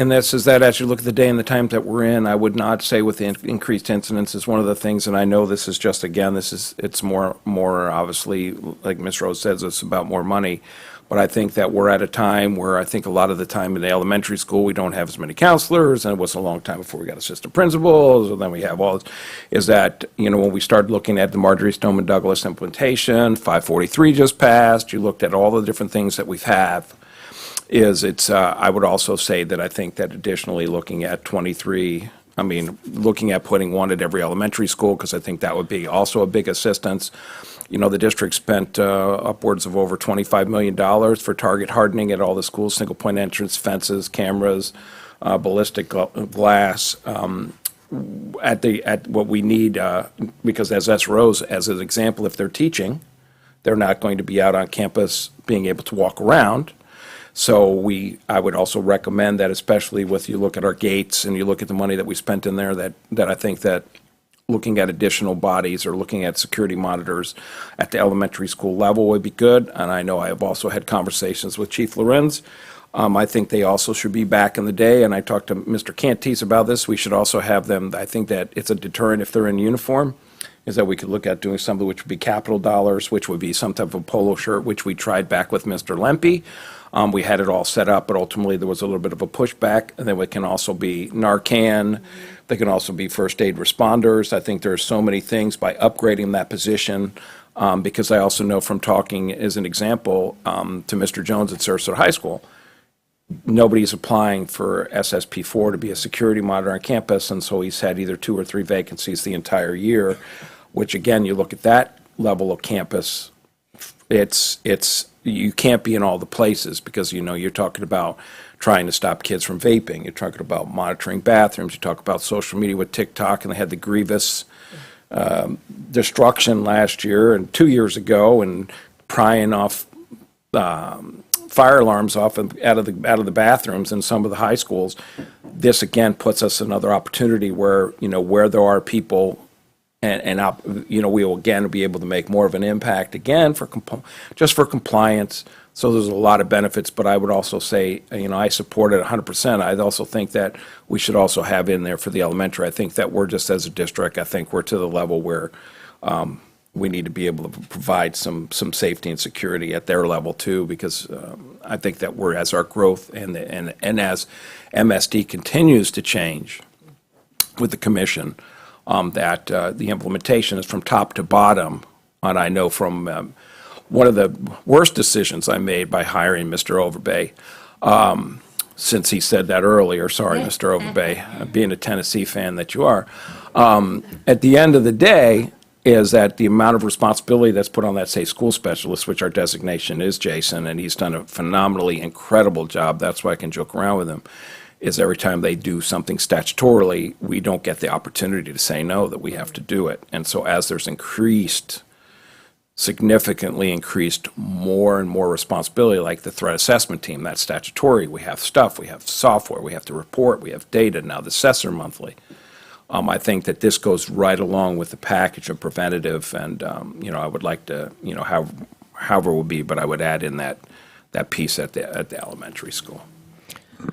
this is that as you look at the day and the times that we're in, I would not say with the increased incidence is one of the things, and I know this is just, again, it's more obviously, like Ms. Rose says, it's about more money. But I think that we're at a time where I think a lot of the time in the elementary school, we don't have as many counselors, and it was a long time before we got assistant principals, and then we have all this, is that, when we started looking at the Marjorie Stoneman Douglas implementation, 543 just passed, you looked at all the different things that we've had, I would also say that I think that additionally looking at 23, looking at putting one at every elementary school, because I think that would be also a big assistance. The district spent upwards of over $25 million for target hardening at all the schools, single point entrance, fences, cameras, ballistic glass, at what we need, because as SROs, as an example, if they're teaching, they're not going to be out on campus being able to walk around. So I would also recommend that, especially with you look at our gates and you look at the money that we spent in there, that I think that looking at additional bodies or looking at security monitors at the elementary school level would be good. And I know I have also had conversations with Chief Lorenz. I think they also should be back in the day, and I talked to Mr. Cantis about this. We should also have them. I think that it's a deterrent if they're in uniform, is that we could look at doing something which would be capital dollars, which would be some type of a polo shirt, which we tried back with Mr. Lempe. We had it all set up, but ultimately there was a little bit of a pushback. And then it can also be Narcan. They can also be first aid responders. I think there are so many things by upgrading that position, because I also know from talking, as an example, to Mr. Jones at Sarasota High School, nobody's applying for SSP4 to be a security monitor on campus, and so he's had either 2 or 3 vacancies the entire year, which again, you look at that level of campus, you can't be in all the places because, you're talking about trying to stop kids from vaping. You're talking about monitoring bathrooms. You talk about social media with TikTok, and they had the grievous destruction last year and 2 years ago, and prying off fire alarms off out of the bathrooms in some of the high schools. This again puts us another opportunity where where there are people. And we will again be able to make more of an impact again just for compliance. So there's a lot of benefits, but I would also say, I support it 100%. I also think that we should also have in there for the elementary. I think that we're just as a district, I think we're to the level where we need to be able to provide some safety and security at their level too, because I think that as our growth and as MSD continues to change with the commission, that the implementation is from top to bottom. And I know from one of the worst decisions I made by hiring Mr. Overbay, since he said that earlier, sorry, Mr. Overbay, being a Tennessee fan that you are, at the end of the day, is that the amount of responsibility that's put on that, say, school specialist, which our designation is Jason, and he's done a phenomenally incredible job. That's why I can joke around with him. Is every time they do something statutorily, we don't get the opportunity to say no, that we have to do it. And so as there's significantly increased more and more responsibility, like the threat assessment team, that's statutory. We have stuff, we have software, we have to report, we have data, now the SESIR monthly. I think that this goes right along with the package of preventative, and I would like to, however it will be, but I would add in that piece at the elementary school.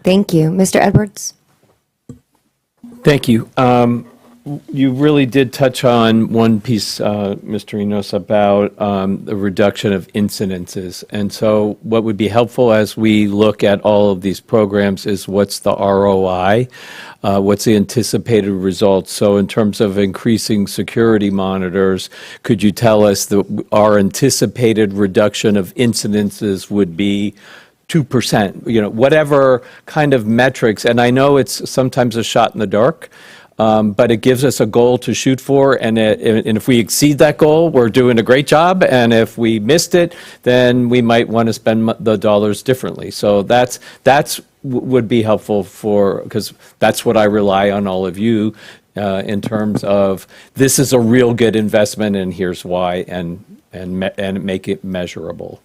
Thank you. Mr. Edwards? Thank you. You really did touch on one piece, Mr. Enos, about the reduction of incidences. And so what would be helpful as we look at all of these programs is what's the ROI, what's the anticipated results. So in terms of increasing security monitors, could you tell us that our anticipated reduction of incidences would be 2%, whatever kind of metrics. And I know it's sometimes a shot in the dark, but it gives us a goal to shoot for. And if we exceed that goal, we're doing a great job. And if we missed it, then we might want to spend the dollars differently. So that's would be helpful because that's what I rely on all of you in terms of this is a real good investment and here's why, and make it measurable.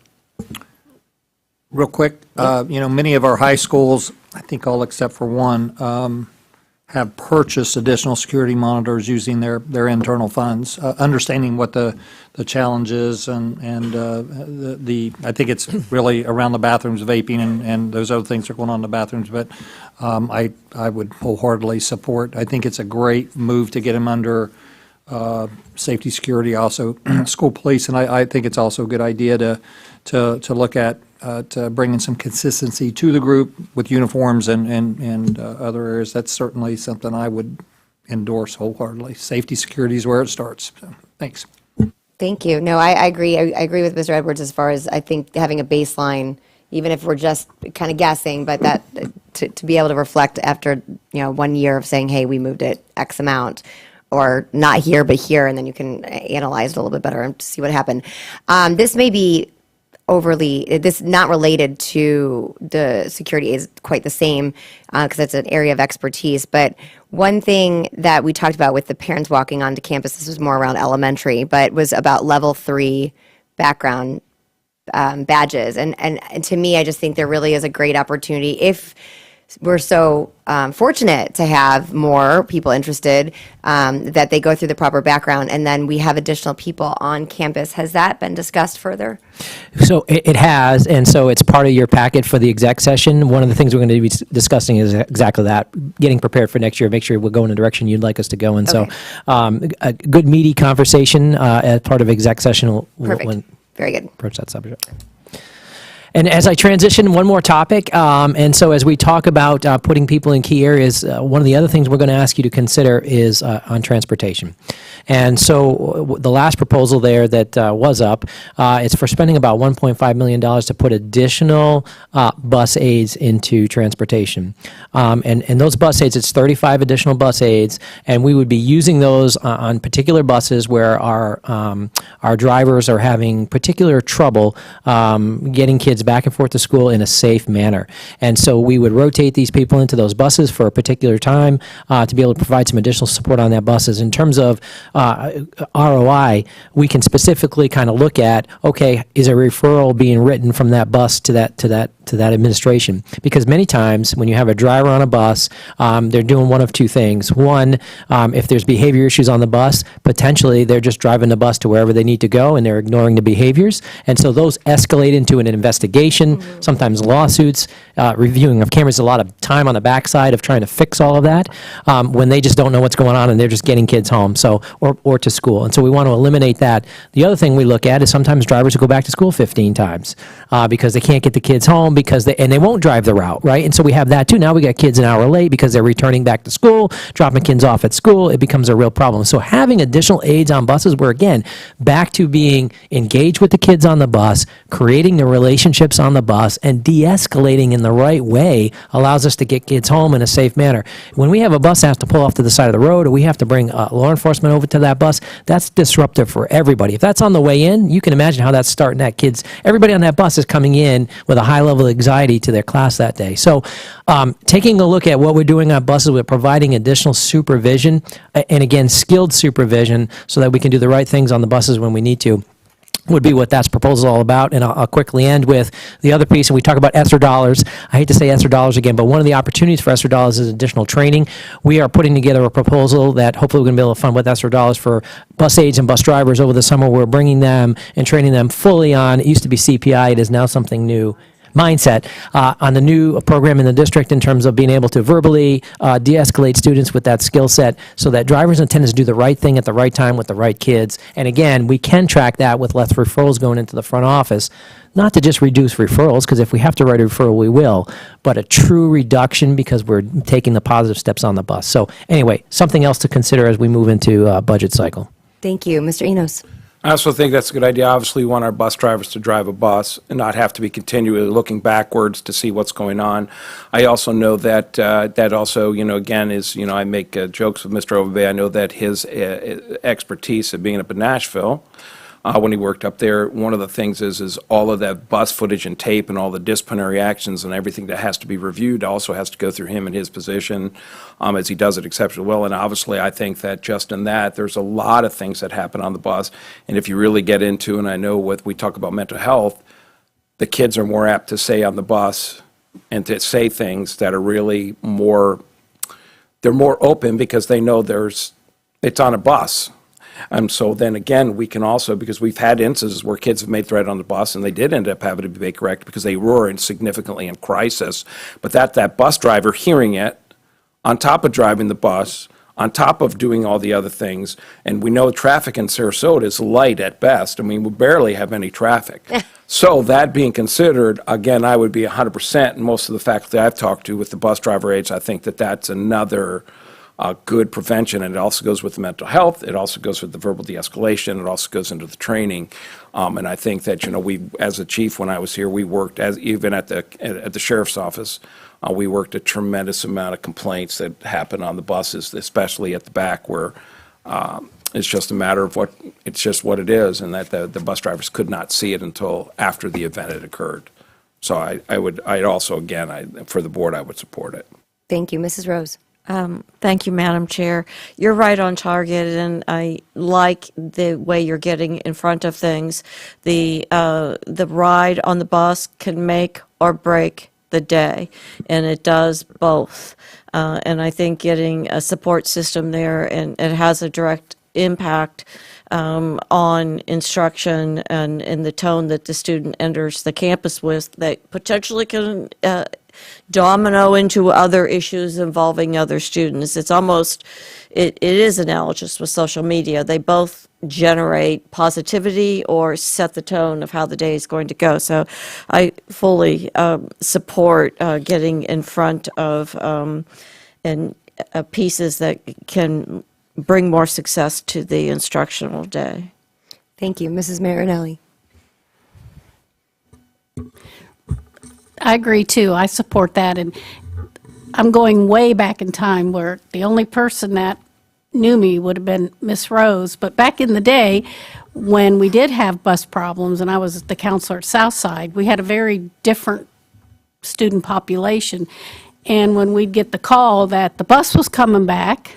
Real quick, many of our high schools, I think all except for one, have purchased additional security monitors using their internal funds, understanding what the challenge is and I think it's really around the bathrooms, vaping and those other things that are going on in the bathrooms, but I would wholeheartedly support. I think it's a great move to get them under safety, security, also school police, and I think it's also a good idea to look at bringing some consistency to the group with uniforms and other areas. That's certainly something I would endorse wholeheartedly. Safety, security is where it starts. So, thanks. Thank you. No, I agree. I agree with Mr. Edwards as far as I think having a baseline, even if we're just kind of guessing, but that to be able to reflect after 1 year of saying, hey, we moved it X amount, or not here but here, and then you can analyze it a little bit better and see what happened. This may be this not related to the security is quite the same because it's an area of expertise, but one thing that we talked about with the parents walking onto campus, this was more around elementary, but was about level 3 background badges, and to me, I just think there really is a great opportunity if we're so fortunate to have more people interested, that they go through the proper background, and then we have additional people on campus. Has that been discussed further? So it has, and so it's part of your packet for the exec session. One of the things we're going to be discussing is exactly that, getting prepared for next year, make sure we're going in the direction you'd like us to go. And Okay. so a good meaty conversation as part of exec session. Perfect. Very good. Approach that subject. And as I transition, one more topic, and so as we talk about putting people in key areas, one of the other things we're going to ask you to consider is on transportation. And so the last proposal there that was up, it's for spending about $1.5 million to put additional bus aids into transportation. And those bus aids, it's 35 additional bus aids, and we would be using those on particular buses where our drivers are having particular trouble getting kids back and forth to school in a safe manner. And so we would rotate these people into those buses for a particular time to be able to provide some additional support on that buses. In terms of ROI, we can specifically kind of look at, okay, is a referral being written from that bus to that administration? Because many times when you have a driver on a bus, they're doing one of two things. One, if there's behavior issues on the bus, potentially they're just driving the bus to wherever they need to go and they're ignoring the behaviors. And so those escalate into an investigation, sometimes lawsuits, reviewing of cameras, a lot of time on the backside of trying to fix all of that when they just don't know what's going on and they're just getting kids home or to school. And so we want to eliminate that. The other thing we look at is sometimes drivers will go back to school 15 times because they can't get the kids home and they won't drive the route, right? And so we have that too. Now we got kids an hour late because they're returning back to school, dropping kids off at school. It becomes a real problem. So having additional aids on buses, we're again back to being engaged with the kids on the bus, creating the relationships on the bus, and de-escalating in the right way allows us to get kids home in a safe manner. When we have a bus that has to pull off to the side of the road, or we have to bring law enforcement over to that bus, that's disruptive for everybody. If that's on the way in, you can imagine how that's starting that kids. Everybody on that bus is coming in with a high level of anxiety to their class that day. So taking a look at what we're doing on buses, we're providing additional supervision, and again, skilled supervision so that we can do the right things on the buses when we need to, would be what that proposal is all about. And I'll quickly end with the other piece, and we talk about ESSER dollars. I hate to say ESSER dollars again, but one of the opportunities for ESSER dollars is additional training. We are putting together a proposal that hopefully we're going to be able to fund with ESSER dollars for bus aides and bus drivers over the summer. We're bringing them and training them fully on, it used to be CPI, it is now something new, mindset on the new program in the district in terms of being able to verbally de-escalate students with that skill set so that drivers and attendants do the right thing at the right time with the right kids. And again, we can track that with less referrals going into the front office, not to just reduce referrals, because if we have to write a referral, we will, but a true reduction because we're taking the positive steps on the bus. So anyway, something else to consider as we move into budget cycle. Thank you. Mr. Enos. I also think that's a good idea. Obviously, we want our bus drivers to drive a bus and not have to be continually looking backwards to see what's going on. I also know that that also, again, is, I make jokes with Mr. Overbay. I know that his expertise of being up in Nashville, when he worked up there, one of the things is all of that bus footage and tape and all the disciplinary actions and everything that has to be reviewed also has to go through him and his position, as he does it exceptionally well. And obviously, I think that just in that, there's a lot of things that happen on the bus. And if you really get into, and I know we talk about mental health, the kids are more apt to say on the bus and to say things that are really more they're more open because they know it's on a bus. And so then again, we can also, because we've had instances where kids have made threat on the bus and they did end up having to be corrected because they were significantly in crisis. But that bus driver hearing it, on top of driving the bus, on top of doing all the other things, and we know traffic in Sarasota is light at best. I mean, we barely have any traffic. So that being considered, again, I would be 100%, and most of the faculty I've talked to with the bus driver aids, I think that's another good prevention, and it also goes with the mental health, it also goes with the verbal de-escalation, it also goes into the training, and I think that, we, as a chief, when I was here, we worked, even at the sheriff's office, we worked a tremendous amount of complaints that happen on the buses, especially at the back, where it's just a matter of it's just what it is, and that the bus drivers could not see it until after the event had occurred. So I'd also, again, for the board, I would support it. Thank you. Mrs. Rose. Thank you, Madam Chair. You're right on target, and I like the way you're getting in front of things. The ride on the bus can make or break the day, and it does both. And I think getting a support system there, and it has a direct impact on instruction and in the tone that the student enters the campus with, that potentially can domino into other issues involving other students. It's almost, it is analogous with social media. They both generate positivity or set the tone of how the day is going to go. So I fully support getting in front of pieces that can bring more success to the instructional day. Thank you. Mrs. Marinelli. I agree too. I support that, and I'm going way back in time where the only person that knew me would have been Miss Rose. But back in the day, when we did have bus problems, and I was the counselor at Southside, we had a very different student population. And when we'd get the call that the bus was coming back,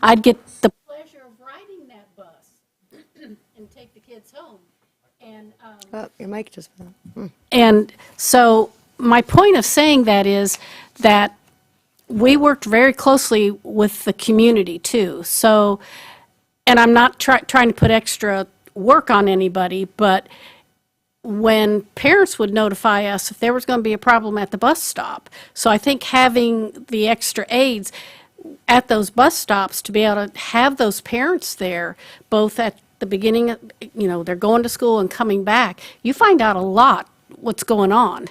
I'd get the pleasure of riding that bus and take the kids home. And your mic just fell. And so my point of saying that is that we worked very closely with the community too. So, and I'm not trying to put extra work on anybody, but when parents would notify us if there was going to be a problem at the bus stop. So I think having the extra aides at those bus stops to be able to have those parents there, both at the beginning, they're going to school and coming back, you find out a lot what's going on.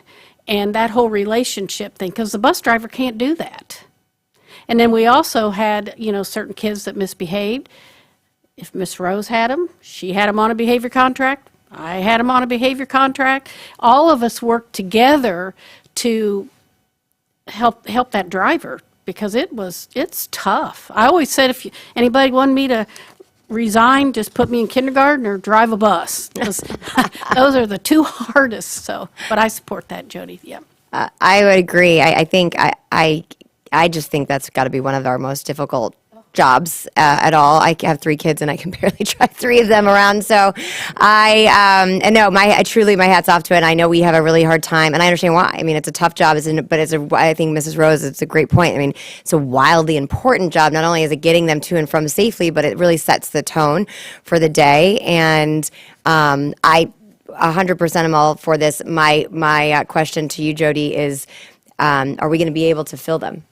And that whole relationship thing, because the bus driver can't do that. And then we also had, certain kids that misbehaved. If Miss Rose had them, she had them on a behavior contract. I had them on a behavior contract. All of us worked together to help that driver, because it's tough. I always said, if anybody wanted me to resign, just put me in kindergarten or drive a bus. Those are the two hardest. So, but I support that, Jody. Yeah. I would agree. I think I just think that's got to be one of our most difficult jobs at all. I have 3 kids and I can barely drive 3 of them around. So and no, truly my hat's off to it. And I know we have a really hard time, and I understand why. I mean, it's a tough job, but I think Mrs. Rose, it's a great point. I mean, it's a wildly important job. Not only is it getting them to and from safely, but it really sets the tone for the day. And I 100% am all for this. My question to you, Jody, is are we going to be able to fill them?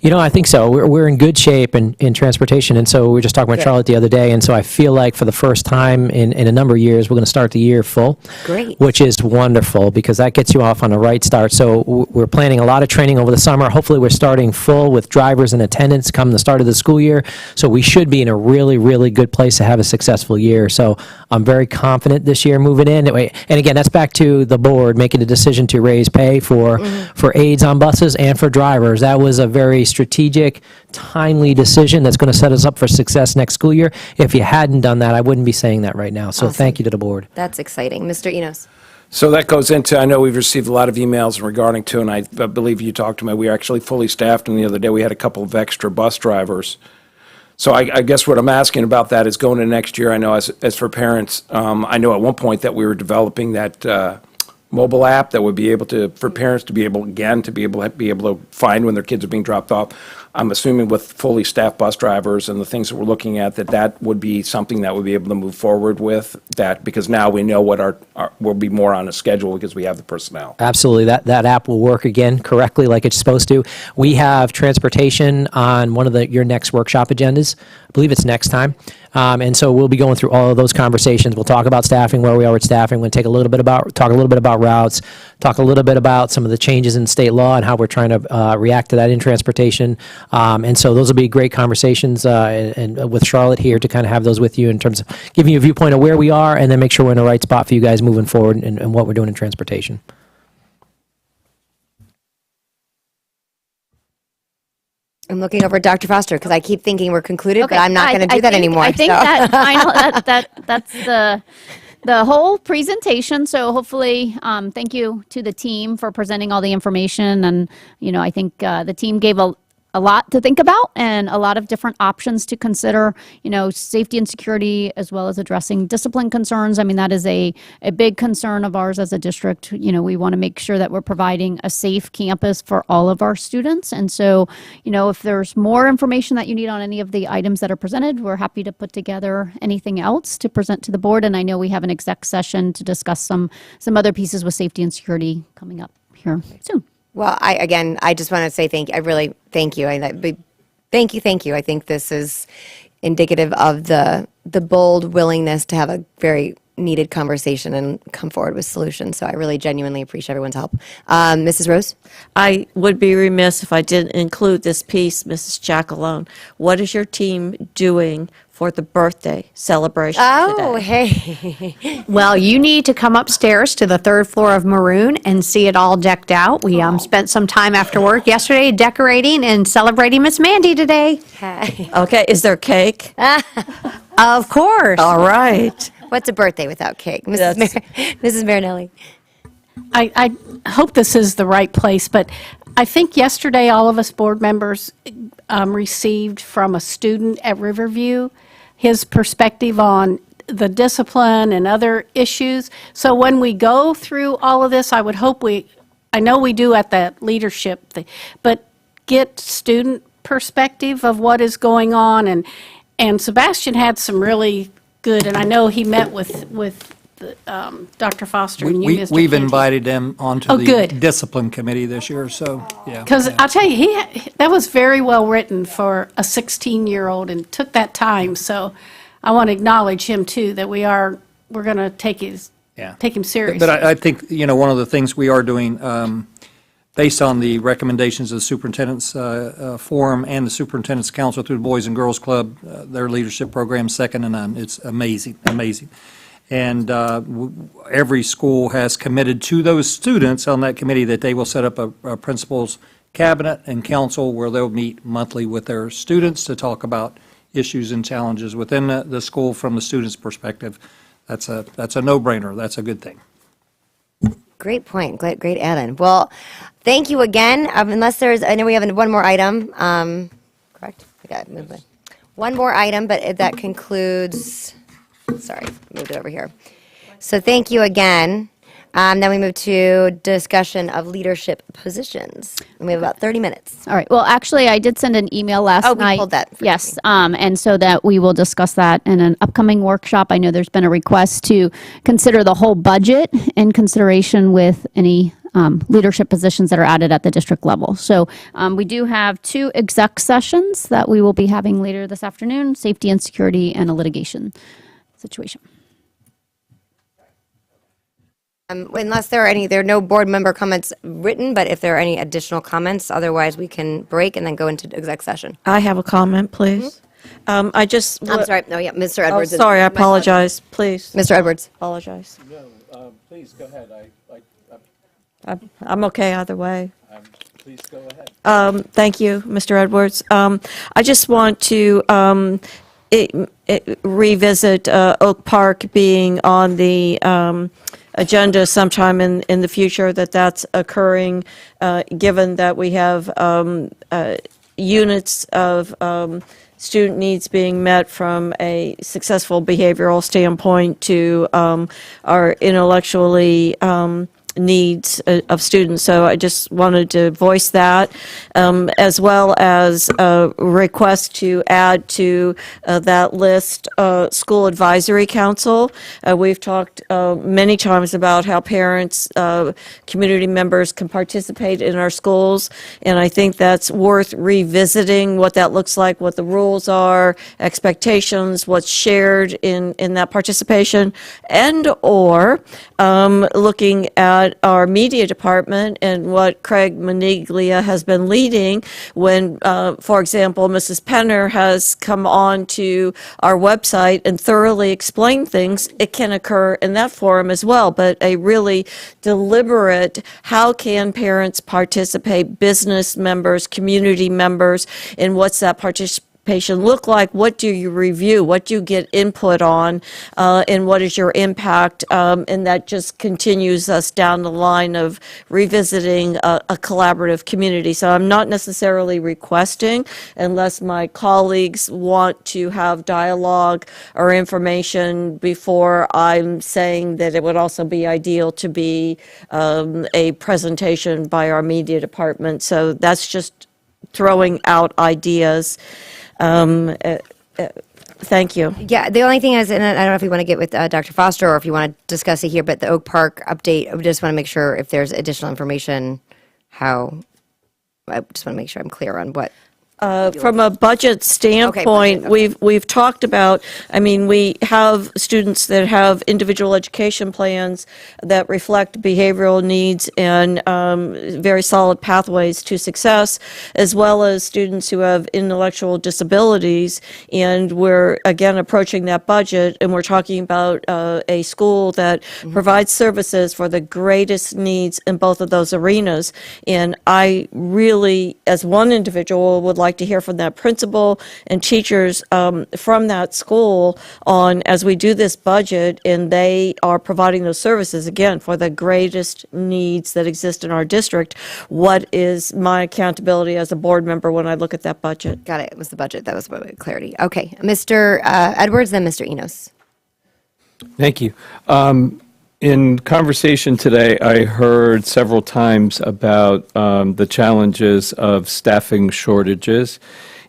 I think so. We're in good shape in transportation, and so we were just talking about Charlotte the other day, and so I feel like for the first time in a number of years, we're going to start the year full. Great. Which is wonderful, because that gets you off on a right start. So we're planning a lot of training over the summer. Hopefully we're starting full with drivers and attendants come the start of the school year. So we should be in a really, really good place to have a successful year. So I'm very confident this year moving in. And again, that's back to the board making the decision to raise pay for aides on buses and for drivers. That was a very strategic, timely decision that's going to set us up for success next school year. If you hadn't done that, I wouldn't be saying that right now. So Thank you to the board. That's exciting. Mr. Enos. So that goes into, I know we've received a lot of emails regarding to, and I believe you talked to me, we are actually fully staffed, and the other day we had a couple of extra bus drivers. So I guess what I'm asking about that is going into next year, I know as for parents, I know at one point that we were developing that mobile app that would be able to, for parents to be able, again, to be able to find when their kids are being dropped off. I'm assuming with fully staffed bus drivers and the things that we're looking at, that would be something that we'll be able to move forward with, that, because now we know what our will be more on a schedule because we have the personnel. Absolutely. That app will work again correctly like it's supposed to. We have transportation on one of your next workshop agendas. I believe it's next time. And so we'll be going through all of those conversations. We'll talk about staffing, where we are with staffing. We'll talk a little bit about routes, talk a little bit about some of the changes in state law and how we're trying to react to that in transportation. And so those will be great conversations and with Charlotte here to kind of have those with you in terms of giving you a viewpoint of where we are and then make sure we're in the right spot for you guys moving forward and what we're doing in transportation. I'm looking over at Dr. Foster because I keep thinking we're concluded, but I'm not going to do that anymore. I think so. that final that's the whole presentation. So hopefully, thank you to the team for presenting all the information, and I think the team gave a lot to think about and a lot of different options to consider, safety and security, as well as addressing discipline concerns. I mean, that is a big concern of ours as a district. We want to make sure that we're providing a safe campus for all of our students. And so, if there's more information that you need on any of the items that are presented, we're happy to put together anything else to present to the board. And I know we have an exec session to discuss some other pieces with safety and security coming up here soon. Well, I just want to say thank you. I really thank you. Thank you. I think this is indicative of the bold willingness to have a very needed conversation and come forward with solutions. So I really genuinely appreciate everyone's help. Mrs. Rose? I would be remiss if I didn't include this piece, Mrs. Jackalone. What is your team doing for the birthday celebration today? Hey. Well, you need to come upstairs to the third floor of Maroon and see it all decked out. We spent some time after work yesterday decorating and celebrating Miss Mandy today. Okay, is there cake? Of course. All right. What's a birthday without cake? Mrs. Marinelli? I hope this is the right place, but I think yesterday all of us board members received from a student at Riverview his perspective on the discipline and other issues. So when we go through all of this, I would hope I know we do at the leadership thing, but get student perspective of what is going on. And Sebastian had some really good, and I know he met with Dr. Foster and you, Mr. We've Canty. invited them onto the good. discipline committee this year, so, yeah. Because yeah. I'll tell you, that was very well written for a 16-year-old and took that time. So I want to acknowledge him too, that we're going to take him seriously. But I think, one of the things we are doing, based on the recommendations of the superintendent's forum and the superintendent's council through the Boys and Girls Club, their leadership program, second to none. It's amazing. And every school has committed to those students on that committee that they will set up a principal's cabinet and council where they'll meet monthly with their students to talk about issues and challenges within the school from the student's perspective. That's a no-brainer. That's a good thing. Great point. Great add-in. Well, thank you again. Unless I know we have one more item. Correct? I got to move it. One more item, but that concludes. Sorry, moved it over here. So thank you again. Then we move to discussion of leadership positions. And we have about 30 minutes. All right. Well, actually, I did send an email last night. We pulled that. Yes. And so that we will discuss that in an upcoming workshop. I know there's been a request to consider the whole budget in consideration with any leadership positions that are added at the district level. So we do have 2 exec sessions that we will be having later this afternoon, safety and security and a litigation situation. Unless there are no board member comments written, but if there are any additional comments, otherwise we can break and then go into exec session. I have a comment, please. I'm sorry. No, yeah, Mr. Edwards. Sorry, I apologize. Please. Mr. Edwards. Apologize. No, please go ahead. I'm okay either way. Please go ahead. Thank you, Mr. Edwards. I just want to revisit Oak Park being on the agenda sometime in the future, that's occurring, given that we have units of student needs being met from a successful behavioral standpoint to our intellectually needs of students. So I just wanted to voice that, as well as a request to add to that list School Advisory Council. We've talked many times about how parents, community members can participate in our schools, and I think that's worth revisiting what that looks like, what the rules are, expectations, what's shared in that participation, and or looking at our media department and what Craig Maniglia has been leading when, for example, Mrs. Penner has come on to our website and thoroughly explained things. It can occur in that forum as well, but a really deliberate, how can parents participate, business members, community members, and what's that participation look like? What do you review? What do you get input on? And what is your impact? And that just continues us down the line of revisiting a collaborative community. So I'm not necessarily requesting, unless my colleagues want to have dialogue or information before I'm saying that it would also be ideal to be a presentation by our media department. So that's just throwing out ideas. Thank you. Yeah, the only thing is, and I don't know if you want to get with Dr. Foster or if you want to discuss it here, but the Oak Park update, I just want to make sure if there's additional information, I just want to make sure I'm clear on what. From a budget standpoint, we've talked about, we have students that have individual education plans that reflect behavioral needs and very solid pathways to success, as well as students who have intellectual disabilities. And we're, again, approaching that budget, and we're talking about a school that provides services for the greatest needs in both of those arenas. And I really, as one individual, would like to hear from that principal and teachers from that school on, as we do this budget and they are providing those services, again, for the greatest needs that exist in our district, what is my accountability as a board member when I look at that budget? Got it. It was the budget. That was clarity. Okay. Mr. Edwards, then Mr. Enos. Thank you. In conversation today, I heard several times about the challenges of staffing shortages,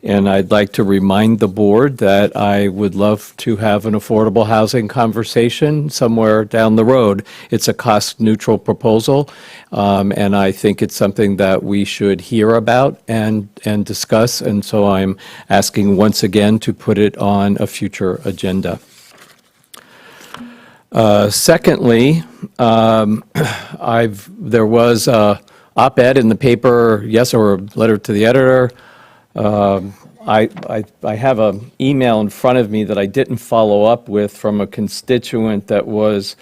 and I'd like to remind the board that I would love to have an affordable housing conversation somewhere down the road. It's a cost-neutral proposal, and I think it's something that we should hear about and discuss, and so I'm asking once again to put it on a future agenda. Secondly, there was a op-ed in the paper, or a letter to the editor. I have an email in front of me that I didn't follow up with from a constituent that was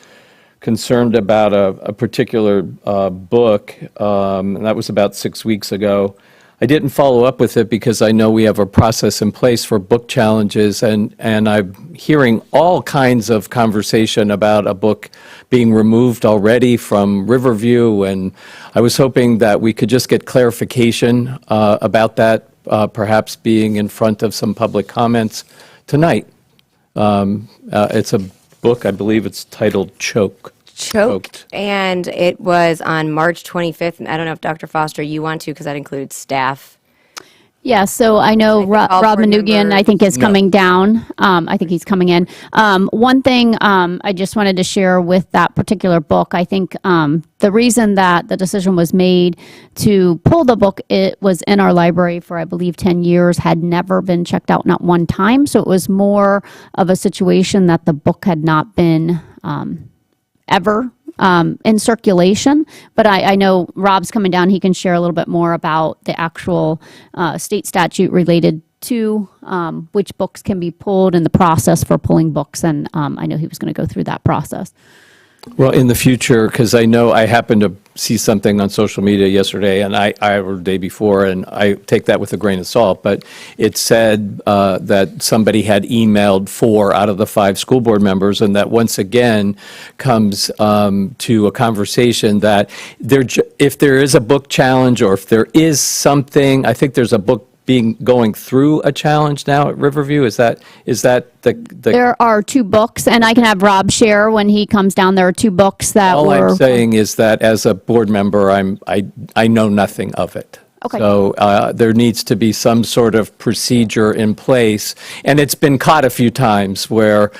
concerned about a particular book, and that was about 6 weeks ago. I didn't follow up with it because I know we have a process in place for book challenges, and I'm hearing all kinds of conversation about a book being removed already from Riverview, and I was hoping that we could just get clarification about that, perhaps being in front of some public comments tonight. It's a book, I believe it's titled Choked. And it was on March 25th. I don't know if Dr. Foster, you want to, because that includes staff. Yeah, so I know Rob Manoogian, I think, is coming down. I think he's coming in. One thing I just wanted to share with that particular book, I think the reason that the decision was made to pull the book, it was in our library for, I believe, 10 years, had never been checked out, not one time. So it was more of a situation that the book had not been ever in circulation, but I know Rob's coming down. He can share a little bit more about the actual state statute related to which books can be pulled and the process for pulling books, and I know he was going to go through that process. Well, in the future, because I know I happened to see something on social media yesterday or the day before, and I take that with a grain of salt, but it said that somebody had emailed 4 out of the 5 school board members, and that once again comes to a conversation that if there is a book challenge or if there is something, I think there's a book going through a challenge now at Riverview? Is that the There are 2 books, and I can have Rob share when he comes down. There are 2 books that all were. I'm saying is that as a board member, I know nothing of it. Okay. So there needs to be some sort of procedure in place, and it's been caught a few times where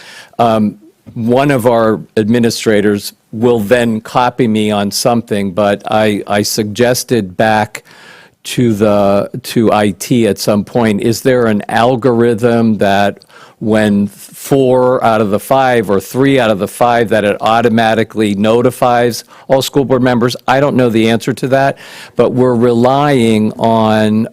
one of our administrators will then copy me on something, but I suggested back to IT at some point, is there an algorithm that when 4 out of the 5 or 3 out of the 5 that it automatically notifies all school board members? I don't know the answer to that, but we're relying on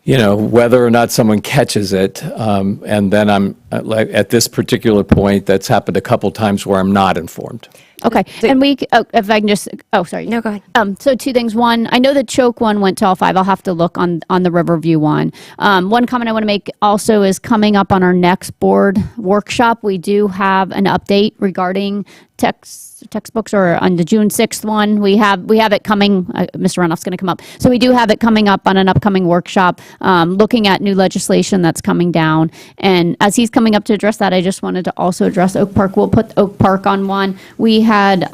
whether or not someone catches it. And then I'm at this particular point, that's happened a couple times where I'm not informed. Okay, and if I can just, sorry. No, go ahead. So 2 things. One, I know the choke one went to all 5. I'll have to look on the Riverview one. One comment I want to make also is coming up on our next board workshop, we do have an update regarding textbooks, or on the June 6th one, we have it coming. Mr. Renoff's going to come up. So we do have it coming up on an upcoming workshop, looking at new legislation that's coming down. And as he's coming up to address that, I just wanted to also address Oak Park. We'll put Oak Park on one. We had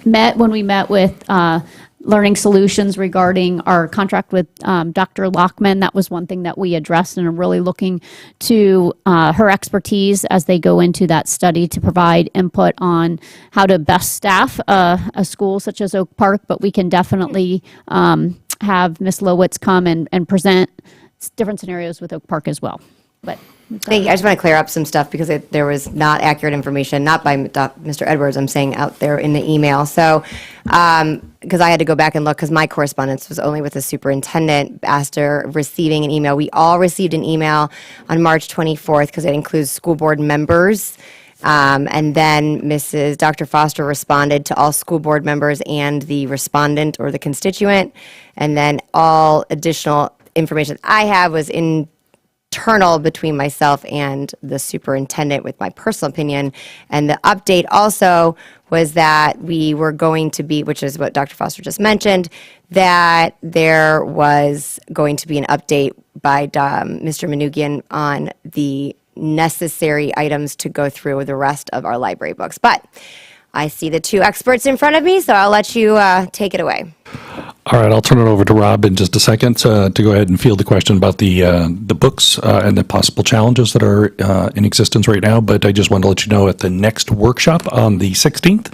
met with Learning Solutions regarding our contract with Dr. Lockman. That was one thing that we addressed, and are really looking to her expertise as they go into that study to provide input on how to best staff a school such as Oak Park. But we can definitely have Ms. Lowitz come and present different scenarios with Oak Park as well. But Thank you. I just want to clear up some stuff because there was not accurate information, not by Mr. Edwards, I'm saying out there in the email. So, because I had to go back and look because my correspondence was only with the superintendent after receiving an email. We all received an email on March 24th because it includes school board members. And then Dr. Foster responded to all school board members and the respondent or the constituent. And then all additional information I have was internal between myself and the superintendent with my personal opinion. And the update also was that we were going to be, which is what Dr. Foster just mentioned, that there was going to be an update by Mr. Manugian on the necessary items to go through the rest of our library books. But I see the 2 experts in front of me, so I'll let you take it away. All right, I'll turn it over to Rob in just a second to go ahead and field the question about the books and the possible challenges that are in existence right now. But I just wanted to let you know at the next workshop on the 16th,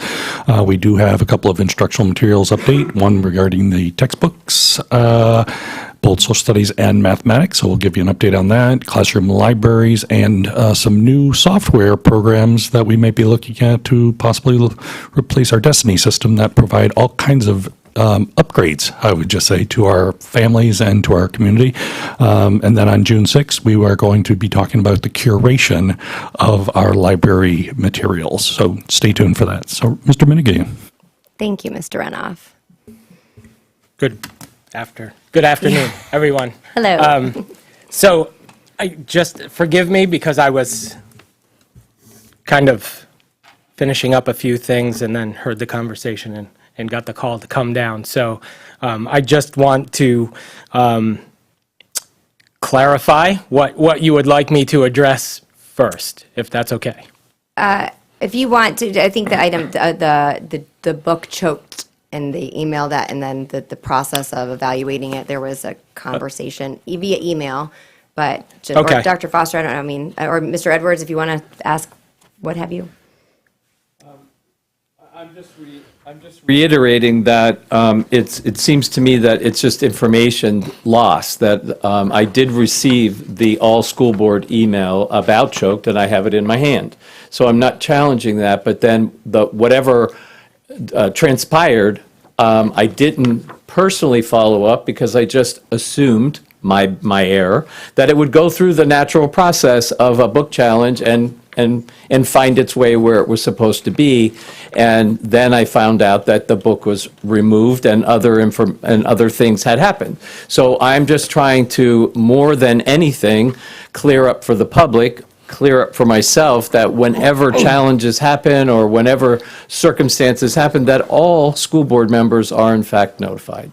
we do have a couple of instructional materials update, one regarding the textbooks, both social studies and mathematics. So we'll give you an update on that, classroom libraries, and some new software programs that we might be looking at to possibly replace our Destiny system that provide all kinds of upgrades, I would just say, to our families and to our community. And then on June 6th, we are going to be talking about the curation of our library materials. So stay tuned for that. So, Mr. Minigan. Thank you, Mr. Renoff. Good afternoon, everyone. Hello. So, just forgive me because I was kind of finishing up a few things and then heard the conversation and got the call to come down. So I just want to clarify what you would like me to address first, if that's okay. If you want to, I think the item, the book choked in the email that, and then the process of evaluating it, there was a conversation via email, but Okay. or Dr. Foster, I don't know, I mean, or Mr. Edwards, if you want to ask, what have you? I'm just reiterating that it seems to me that it's just information loss, that I did receive the all school board email about choked, and I have it in my hand. So I'm not challenging that, but then whatever transpired, I didn't personally follow up because I just assumed, my error, that it would go through the natural process of a book challenge and find its way where it was supposed to be. And then I found out that the book was removed and other things had happened. So I'm just trying to, more than anything, clear up for the public, clear up for myself, that whenever challenges happen or whenever circumstances happen, that all school board members are in fact notified.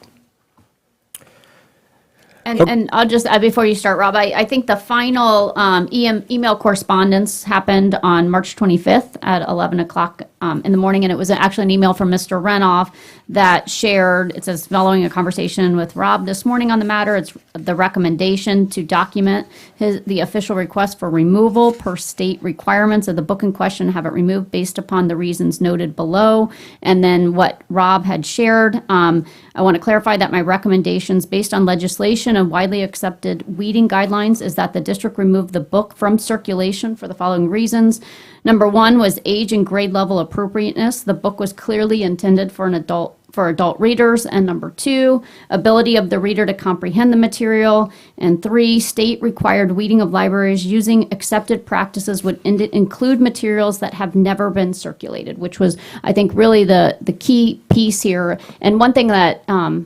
And I'll just, before you start, Rob, I think the final email correspondence happened on March 25th at 11 o'clock in the morning, and it was actually an email from Mr. Renoff that shared, it says, following a conversation with Rob this morning on the matter, it's the recommendation to document the official request for removal per state requirements of the book in question, have it removed based upon the reasons noted below. And then what Rob had shared, I want to clarify that my recommendations based on legislation and widely accepted weeding guidelines is that the district remove the book from circulation for the following reasons. Number one was age and grade level appropriateness. The book was clearly intended for adult readers. And number two, ability of the reader to comprehend the material. And three, state required weeding of libraries using accepted practices would include materials that have never been circulated, which was, I think, really the key piece here. And one thing that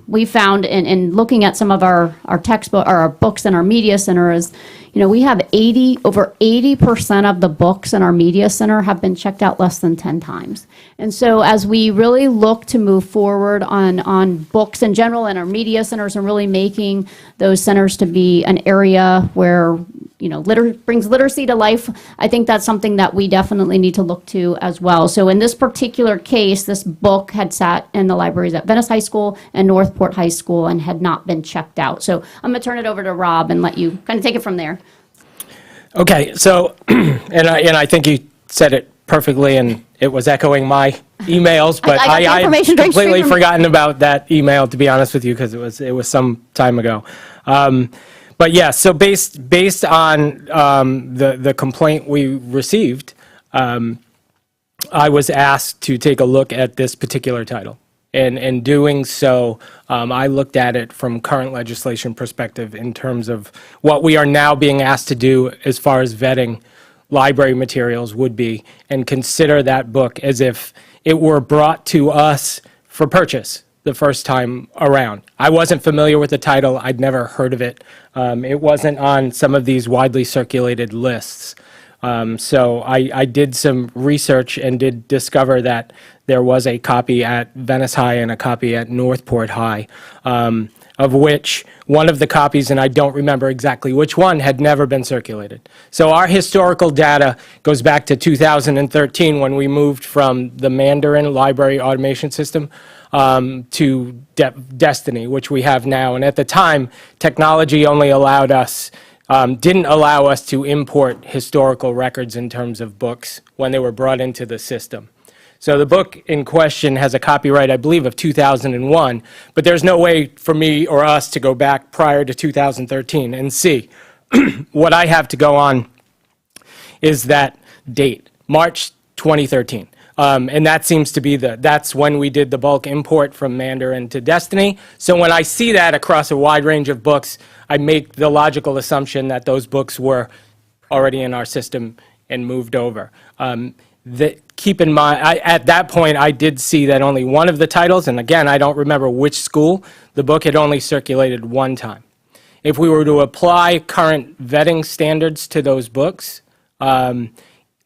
we found in looking at some of our textbook or our books in our media center is, we have over 80% of the books in our media center have been checked out less than 10 times. And so as we really look to move forward on books in general and our media centers and really making those centers to be an area where, brings literacy to life, I think that's something that we definitely need to look to as well. So in this particular case, this book had sat in the libraries at Venice High School and Northport High School and had not been checked out. So I'm going to turn it over to Rob and let you kind of take it from there. Okay, so, and I think you said it perfectly, and it was echoing my emails, but I got the information I'd completely straight from- forgotten about that email, to be honest with you, because it was some time ago. But yeah, so based on the complaint we received, I was asked to take a look at this particular title. And in doing so, I looked at it from current legislation perspective in terms of what we are now being asked to do as far as vetting library materials would be, and consider that book as if it were brought to us for purchase the first time around. I wasn't familiar with the title. I'd never heard of it. It wasn't on some of these widely circulated lists. So I did some research and did discover that there was a copy at Venice High and a copy at Northport High, of which one of the copies, and I don't remember exactly which one, had never been circulated. So our historical data goes back to 2013 when we moved from the Mandarin Library Automation System to Destiny, which we have now. And at the time, technology only allowed us didn't allow us to import historical records in terms of books when they were brought into the system. So the book in question has a copyright, I believe, of 2001, but there's no way for me or us to go back prior to 2013 and see. What I have to go on is that date, March 2013. And that seems to be that's when we did the bulk import from Mandarin to Destiny. So when I see that across a wide range of books, I make the logical assumption that those books were already in our system and moved over. Keep in mind, at that point, I did see that only one of the titles, and again, I don't remember which school, the book had only circulated one time. If we were to apply current vetting standards to those books,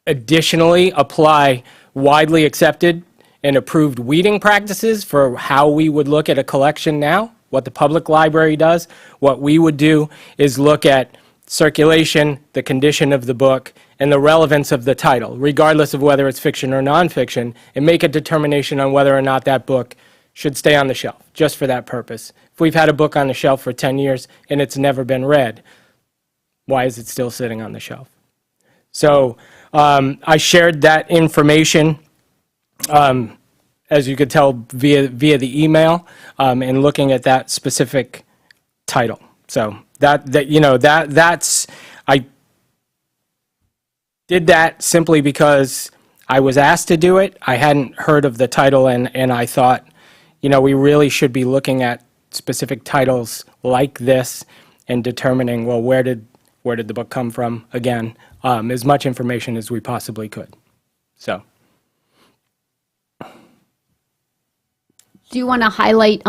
additionally apply widely accepted and approved weeding practices for how we would look at a collection now, what the public library does, what we would do is look at circulation, the condition of the book, and the relevance of the title, regardless of whether it's fiction or nonfiction, and make a determination on whether or not that book should stay on the shelf, just for that purpose. If we've had a book on the shelf for 10 years and it's never been read, why is it still sitting on the shelf? So I shared that information, as you could tell, via the email, and looking at that specific title. So that's I did that simply because I was asked to do it. I hadn't heard of the title, and I thought, we really should be looking at specific titles like this and determining, well, where did the book come from? Again, as much information as we possibly could. So. Do you want to highlight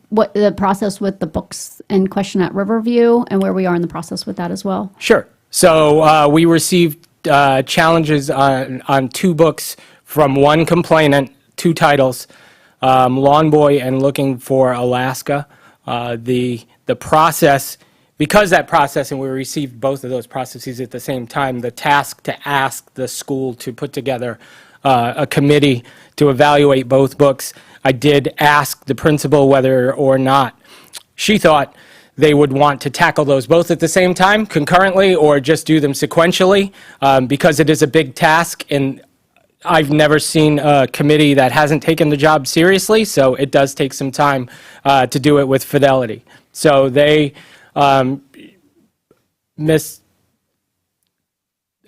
what the process with the books in question at Riverview and where we are in the process with that as well? Sure. So we received challenges on two books from one complainant, two titles, Lawn Boy and Looking for Alaska. The process because that process, and we received both of those processes at the same time, the task to ask the school to put together a committee to evaluate both books, I did ask the principal whether or not she thought they would want to tackle those both at the same time, concurrently, or just do them sequentially, because it is a big task, and I've never seen a committee that hasn't taken the job seriously, so it does take some time to do it with fidelity. So they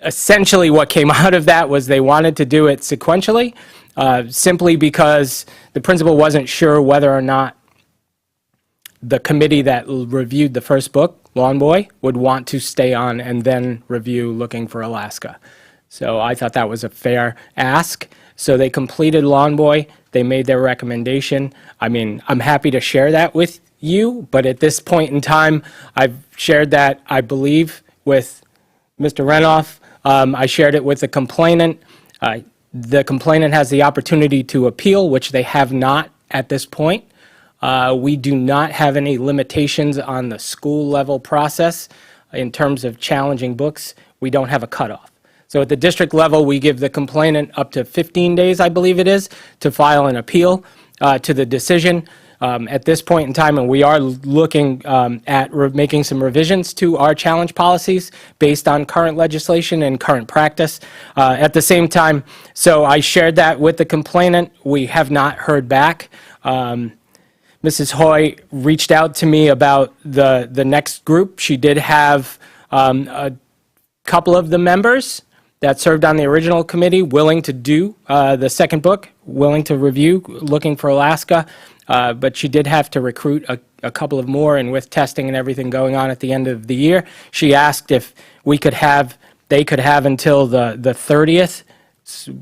essentially what came out of that was they wanted to do it sequentially, simply because the principal wasn't sure whether or not the committee that reviewed the first book, Lawn Boy, would want to stay on and then review Looking for Alaska. So I thought that was a fair ask. So they completed Lawn Boy. They made their recommendation. I mean, I'm happy to share that with you, but at this point in time, I've shared that, I believe, with Mr. Renoff. I shared it with the complainant. The complainant has the opportunity to appeal, which they have not at this point. We do not have any limitations on the school level process in terms of challenging books. We don't have a cutoff. So at the district level, we give the complainant up to 15 days, I believe it is, to file an appeal to the decision. At this point in time, and we are looking at making some revisions to our challenge policies based on current legislation and current practice. At the same time, so I shared that with the complainant. We have not heard back. Mrs. Hoy reached out to me about the next group. She did have a couple of the members that served on the original committee willing to do the second book, willing to review Looking for Alaska, but she did have to recruit a couple of more, and with testing and everything going on at the end of the year, she asked if they could have until the 30th,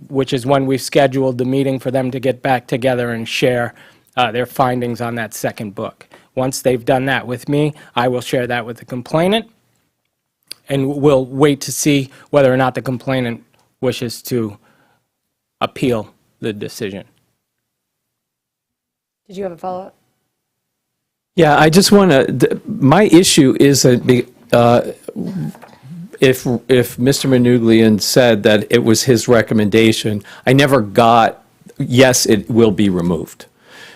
which is when we've scheduled the meeting for them to get back together and share their findings on that second book. Once they've done that with me, I will share that with the complainant, and we'll wait to see whether or not the complainant wishes to appeal the decision. Did you have a follow-up? Yeah, I just want to, my issue is that if Mr. Manuglian said that it was his recommendation, I never got, yes, it will be removed.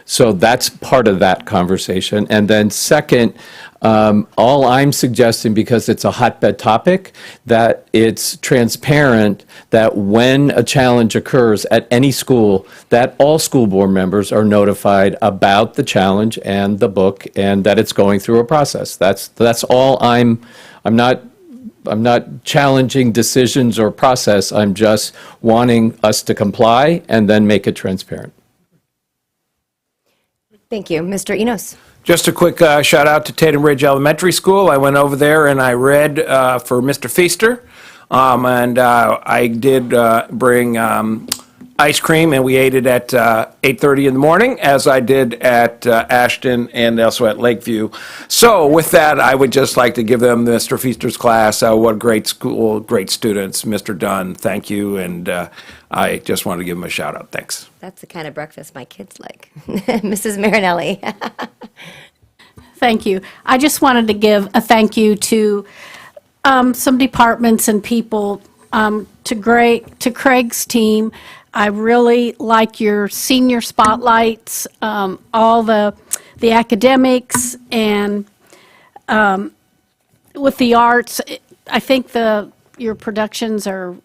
So that's part of that conversation. And then second, all I'm suggesting, because it's a hotbed topic, that it's transparent that when a challenge occurs at any school, that all school board members are notified about the challenge and the book, and that it's going through a process. That's all I'm not challenging decisions or process. I'm just wanting us to comply and then make it transparent. Thank you. Mr. Enos. Just a quick shout out to Tatum Ridge Elementary School. I went over there and I read for Mr. Feaster, and I did bring ice cream, and we ate it at 8:30 in the morning, as I did at Ashton and also at Lakeview. So with that, I would just like to give them Mr. Feaster's class. What a great school, great students. Mr. Dunn, thank you, and I just wanted to give him a shout out. Thanks. That's the kind of breakfast my kids like. Mrs. Marinelli. Thank you. I just wanted to give a thank you to some departments and people, to Craig's team. I really like your senior spotlights, all the academics, and with the arts. I think your productions are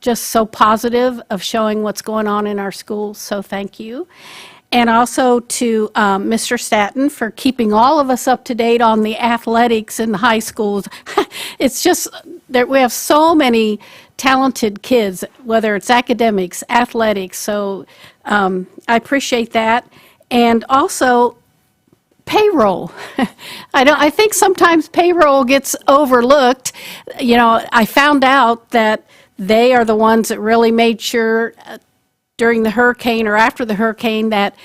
just so positive of showing what's going on in our schools, so thank you. And also to Mr. Staton for keeping all of us up to date on the athletics in the high schools. It's just that we have so many talented kids, whether it's academics, athletics, so I appreciate that. And also payroll. I think sometimes payroll gets overlooked. You know, I found out that they are the ones that really made sure during the hurricane or after the hurricane that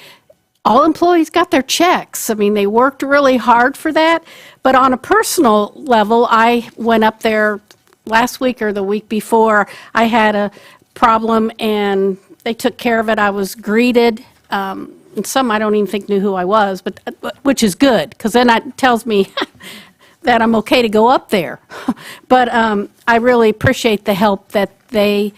all employees got their checks. I mean, they worked really hard for that. But on a personal level, I went up there last week or the week before. I had a problem and they took care of it. I was greeted. And some I don't even think knew who I was, but which is good, because then that tells me that I'm okay to go up there. But I really appreciate the help that they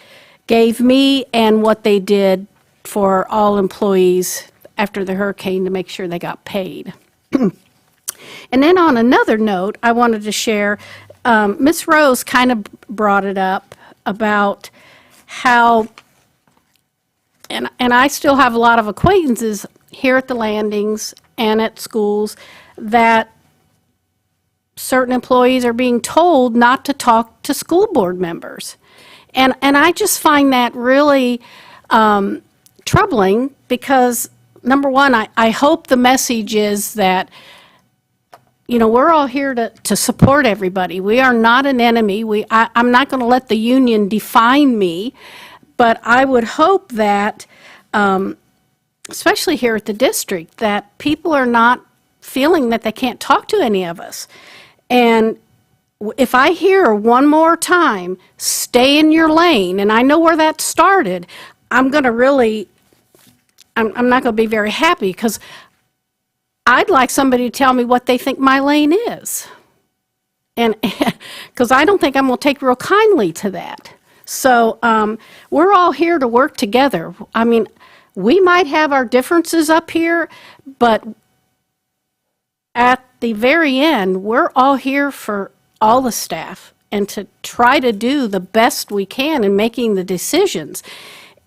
gave me and what they did for all employees after the hurricane to make sure they got paid. And then on another note, I wanted to share, Ms. Rose kind of brought it up about how, and I still have a lot of acquaintances here at the landings and at schools, that certain employees are being told not to talk to school board members. And I just find that really troubling because, number one, I hope the message is that, you know, we're all here to support everybody. We are not an enemy. I'm not going to let the union define me, but I would hope that, especially here at the district, that people are not feeling that they can't talk to any of us. And if I hear one more time, stay in your lane, and I know where that started, I'm going to really, I'm not going to be very happy because I'd like somebody to tell me what they think my lane is. And because I don't think I'm going to take real kindly to that. So we're all here to work together. I mean, we might have our differences up here, but at the very end, we're all here for all the staff and to try to do the best we can in making the decisions.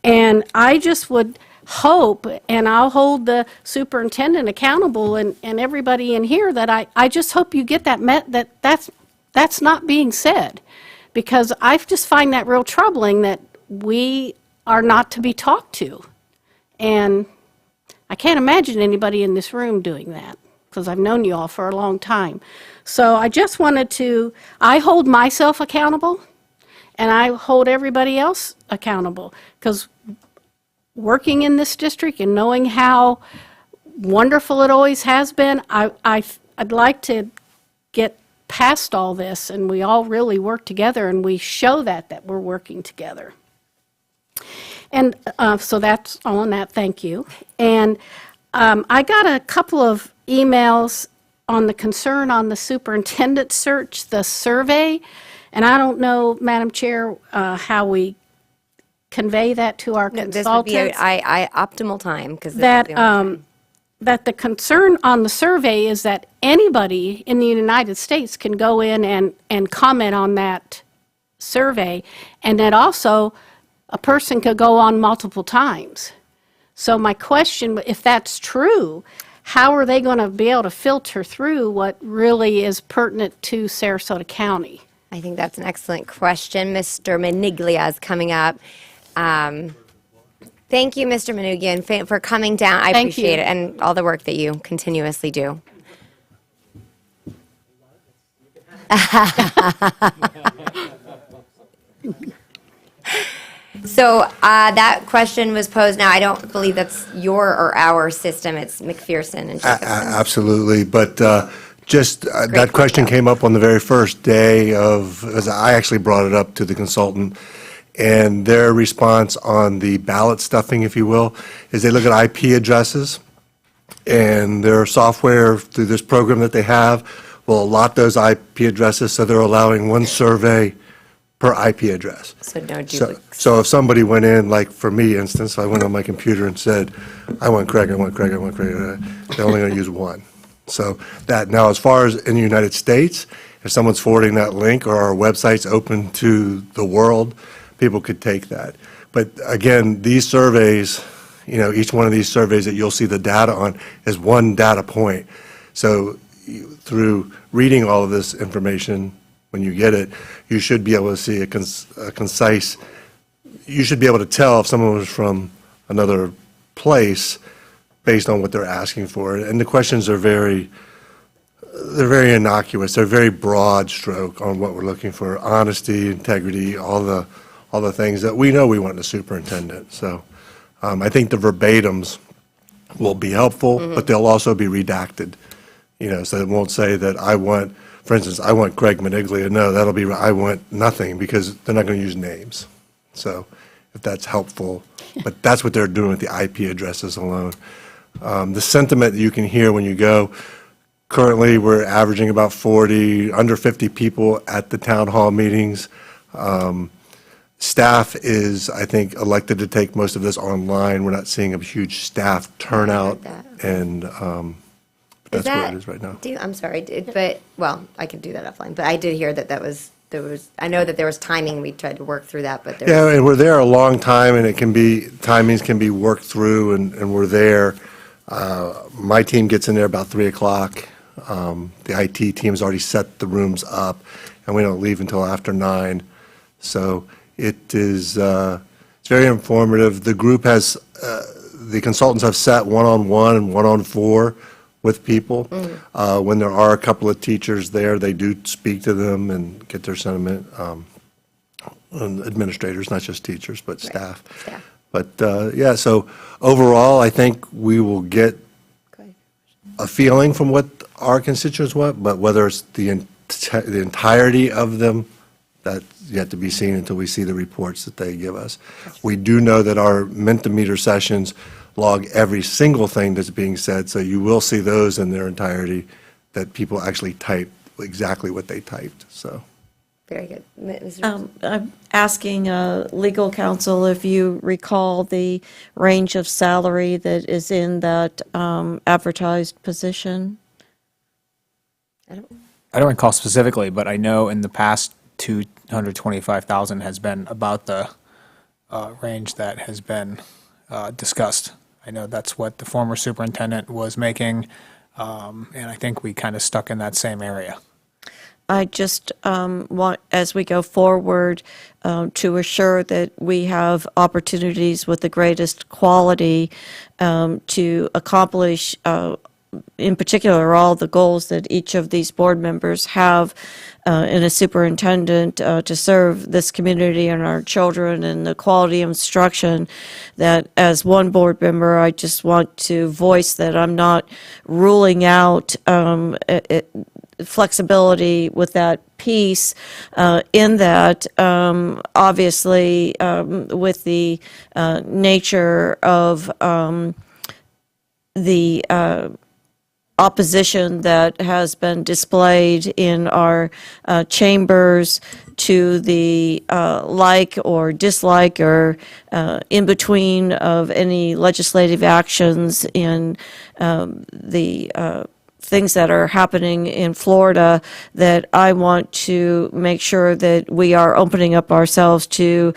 And I just would hope, and I'll hold the superintendent accountable and everybody in here, that I just hope you get that's not being said. Because I just find that real troubling that we are not to be talked to. And I can't imagine anybody in this room doing that, because I've known you all for a long time. So I just wanted to, I hold myself accountable, and I hold everybody else accountable, because working in this district and knowing how wonderful it always has been, I'd like to get past all this, and we all really work together, and we show that we're working together. And so that's all on that. Thank you. And I got a couple of emails on the concern on the superintendent search, the survey, and I don't know, Madam Chair, how we convey that to our consultants. This would be optimal time, because that the concern on the survey is that anybody in the United States can go in and comment on that survey, and that also a person could go on multiple times. So my question, if that's true, how are they going to be able to filter through what really is pertinent to Sarasota County? I think that's an excellent question. Mr. Maniglia is coming up. Thank you, Mr. Manugian, for coming down. I appreciate it, and all the work that you continuously do. So that question was posed. Now, I don't believe that's your or our system. It's McPherson and Jacobson. Absolutely, but that question came up on the very first day as I actually brought it up to the consultant, and their response on the ballot stuffing, if you will, is they look at IP addresses, and their software through this program that they have will allot those IP addresses, so they're allowing one survey per IP address. So no duplicates. So if somebody went in, like for me, instance, I went on my computer and said, I want Craig, they're only going to use one. So that, now as far as in the United States, if someone's forwarding that link or our website's open to the world, people could take that. But again, these surveys, each one of these surveys that you'll see the data on is one data point. So through reading all of this information, when you get it, you should be able to see a concise, you should be able to tell if someone was from another place based on what they're asking for. And the questions are they're very innocuous. They're very broad stroke on what we're looking for: honesty, integrity, all the things that we know we want in a superintendent. So I think the verbatims will be helpful, but they'll also be redacted. So it won't say that I want, for instance, I want Craig Maniglia. No, that'll be, I want nothing, because they're not going to use names. So if that's helpful, but that's what they're doing with the IP addresses alone. The sentiment that you can hear when you go, Currently, we're averaging about 40, under 50 people at the town hall meetings. Staff is, I think, elected to take most of this online. We're not seeing a huge staff turnout, and that's what it is right now. I'm sorry, but, well, I could do that offline, but I did hear that there was, I know that there was timing, we tried to work through that, but there Yeah, was. and we're there a long time, and timings can be worked through, and we're there. My team gets in there about 3 o'clock. The IT team's already set the rooms up, and we don't leave until after 9. So it is, it's very informative. The group has, the consultants have sat one-on-one and one-on-4 with people. When there are a couple of teachers there, they do speak to them and get their sentiment. And administrators, not just teachers, but staff. But, yeah, so overall, I think we will get a feeling from what our constituents want, but whether it's the entirety of them, that's yet to be seen until we see the reports that they give us. We do know that our Mentimeter sessions log every single thing that's being said, so you will see those in their entirety, that people actually type exactly what they typed, so. Very good. I'm asking legal counsel if you recall the range of salary that is in that advertised position. I don't recall specifically, but I know in the past 225,000 has been about the range that has been discussst. I know that's what the former superintendent was making, and I think we kind of stuck in that same area. I just want, as we go forward, to assure that we have opportunities with the greatest quality to accomplish, in particular, all the goals that each of these board members have in a superintendent to serve this community and our children and the quality of instruction. That as one board member, I just want to voice that I'm not ruling out flexibility with that piece, in that obviously with the nature of the opposition that has been displayed in our chambers to the like or dislike or in between of any legislative actions in the things that are happening in Florida, that I want to make sure that we are opening up ourselves to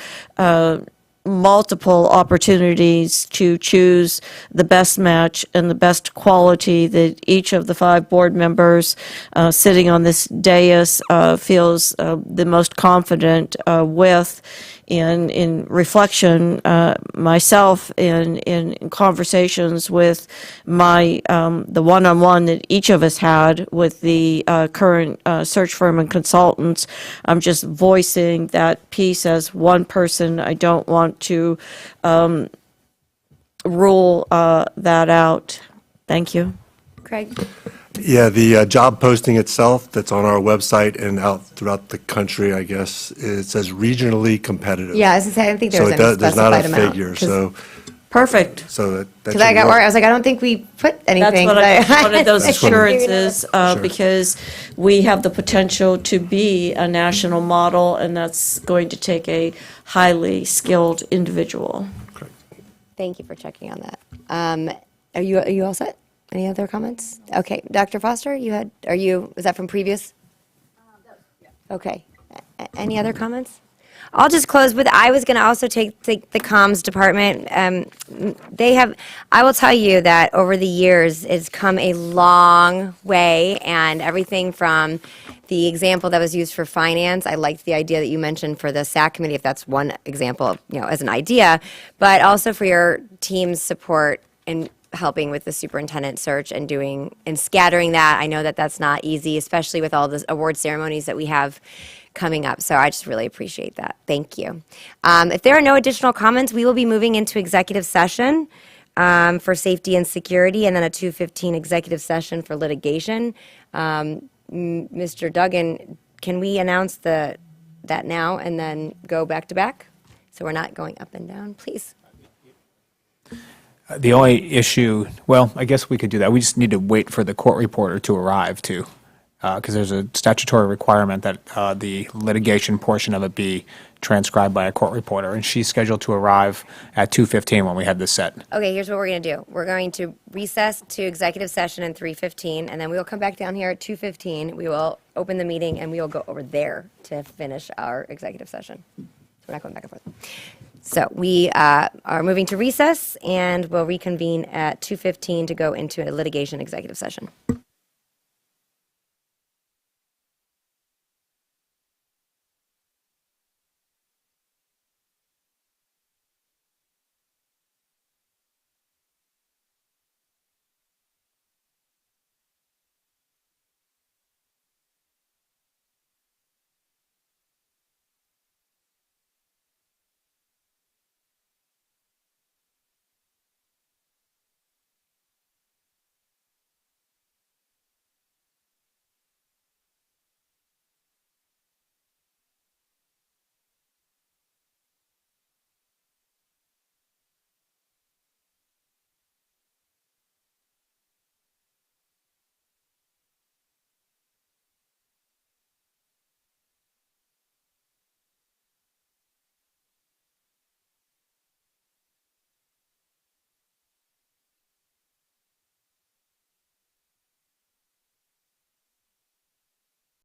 multiple opportunities to choose the best match and the best quality that each of the 5 board members sitting on this dais feels the most confident with. In reflection, myself in conversations with my the one-on-one that each of us had with the current search firm and consultants, I'm just voicing that piece as one person. I don't want to rule that out. Thank you. Craig? Yeah, the job posting itself that's on our website and out throughout the country, I guess, it says regionally competitive. Yeah, I was gonna say, I don't think there was So any there's not specified a amount. figure, so. Perfect. So that Because I got worried, I was like, I don't think we put anything. That's what I but- wanted those That's what I- assurances, because we have the potential to be a national model, and that's going to take a highly skilled individual. Thank you for checking on that. Are you all set? Any other comments? Okay, Dr. Foster, was that from previous? Okay. Any other comments? I'll just close with, I was going to also take the comms department. I will tell you that over the years, it's come a long way, and everything from the example that was used for finance, I liked the idea that you mentioned for the SAC committee, if that's one example, as an idea, but also for your team's support in helping with the superintendent search and scattering that. I know that that's not easy, especially with all the award ceremonies that we have coming up. So I just really appreciate that. Thank you. If there are no additional comments, we will be moving into executive session for safety and security, and then a 2:15 executive session for litigation. Mr. Duggan, can we announce that now and then go back to back? So we're not going up and down, please. The only issue, well, I guess we could do that. We just need to wait for the court reporter to arrive too, because there's a statutory requirement that the litigation portion of it be transcribed by a court reporter, and she's scheduled to arrive at 2:15 when we had this set. Okay, here's what we're going to do. We're going to recess to executive session in 3:15, and then we will come back down here at 2:15. We will open the meeting, and we will go over there to finish our executive session. So we're not going back and forth. So we are moving to recess, and we'll reconvene at 2:15 to go into a litigation executive session.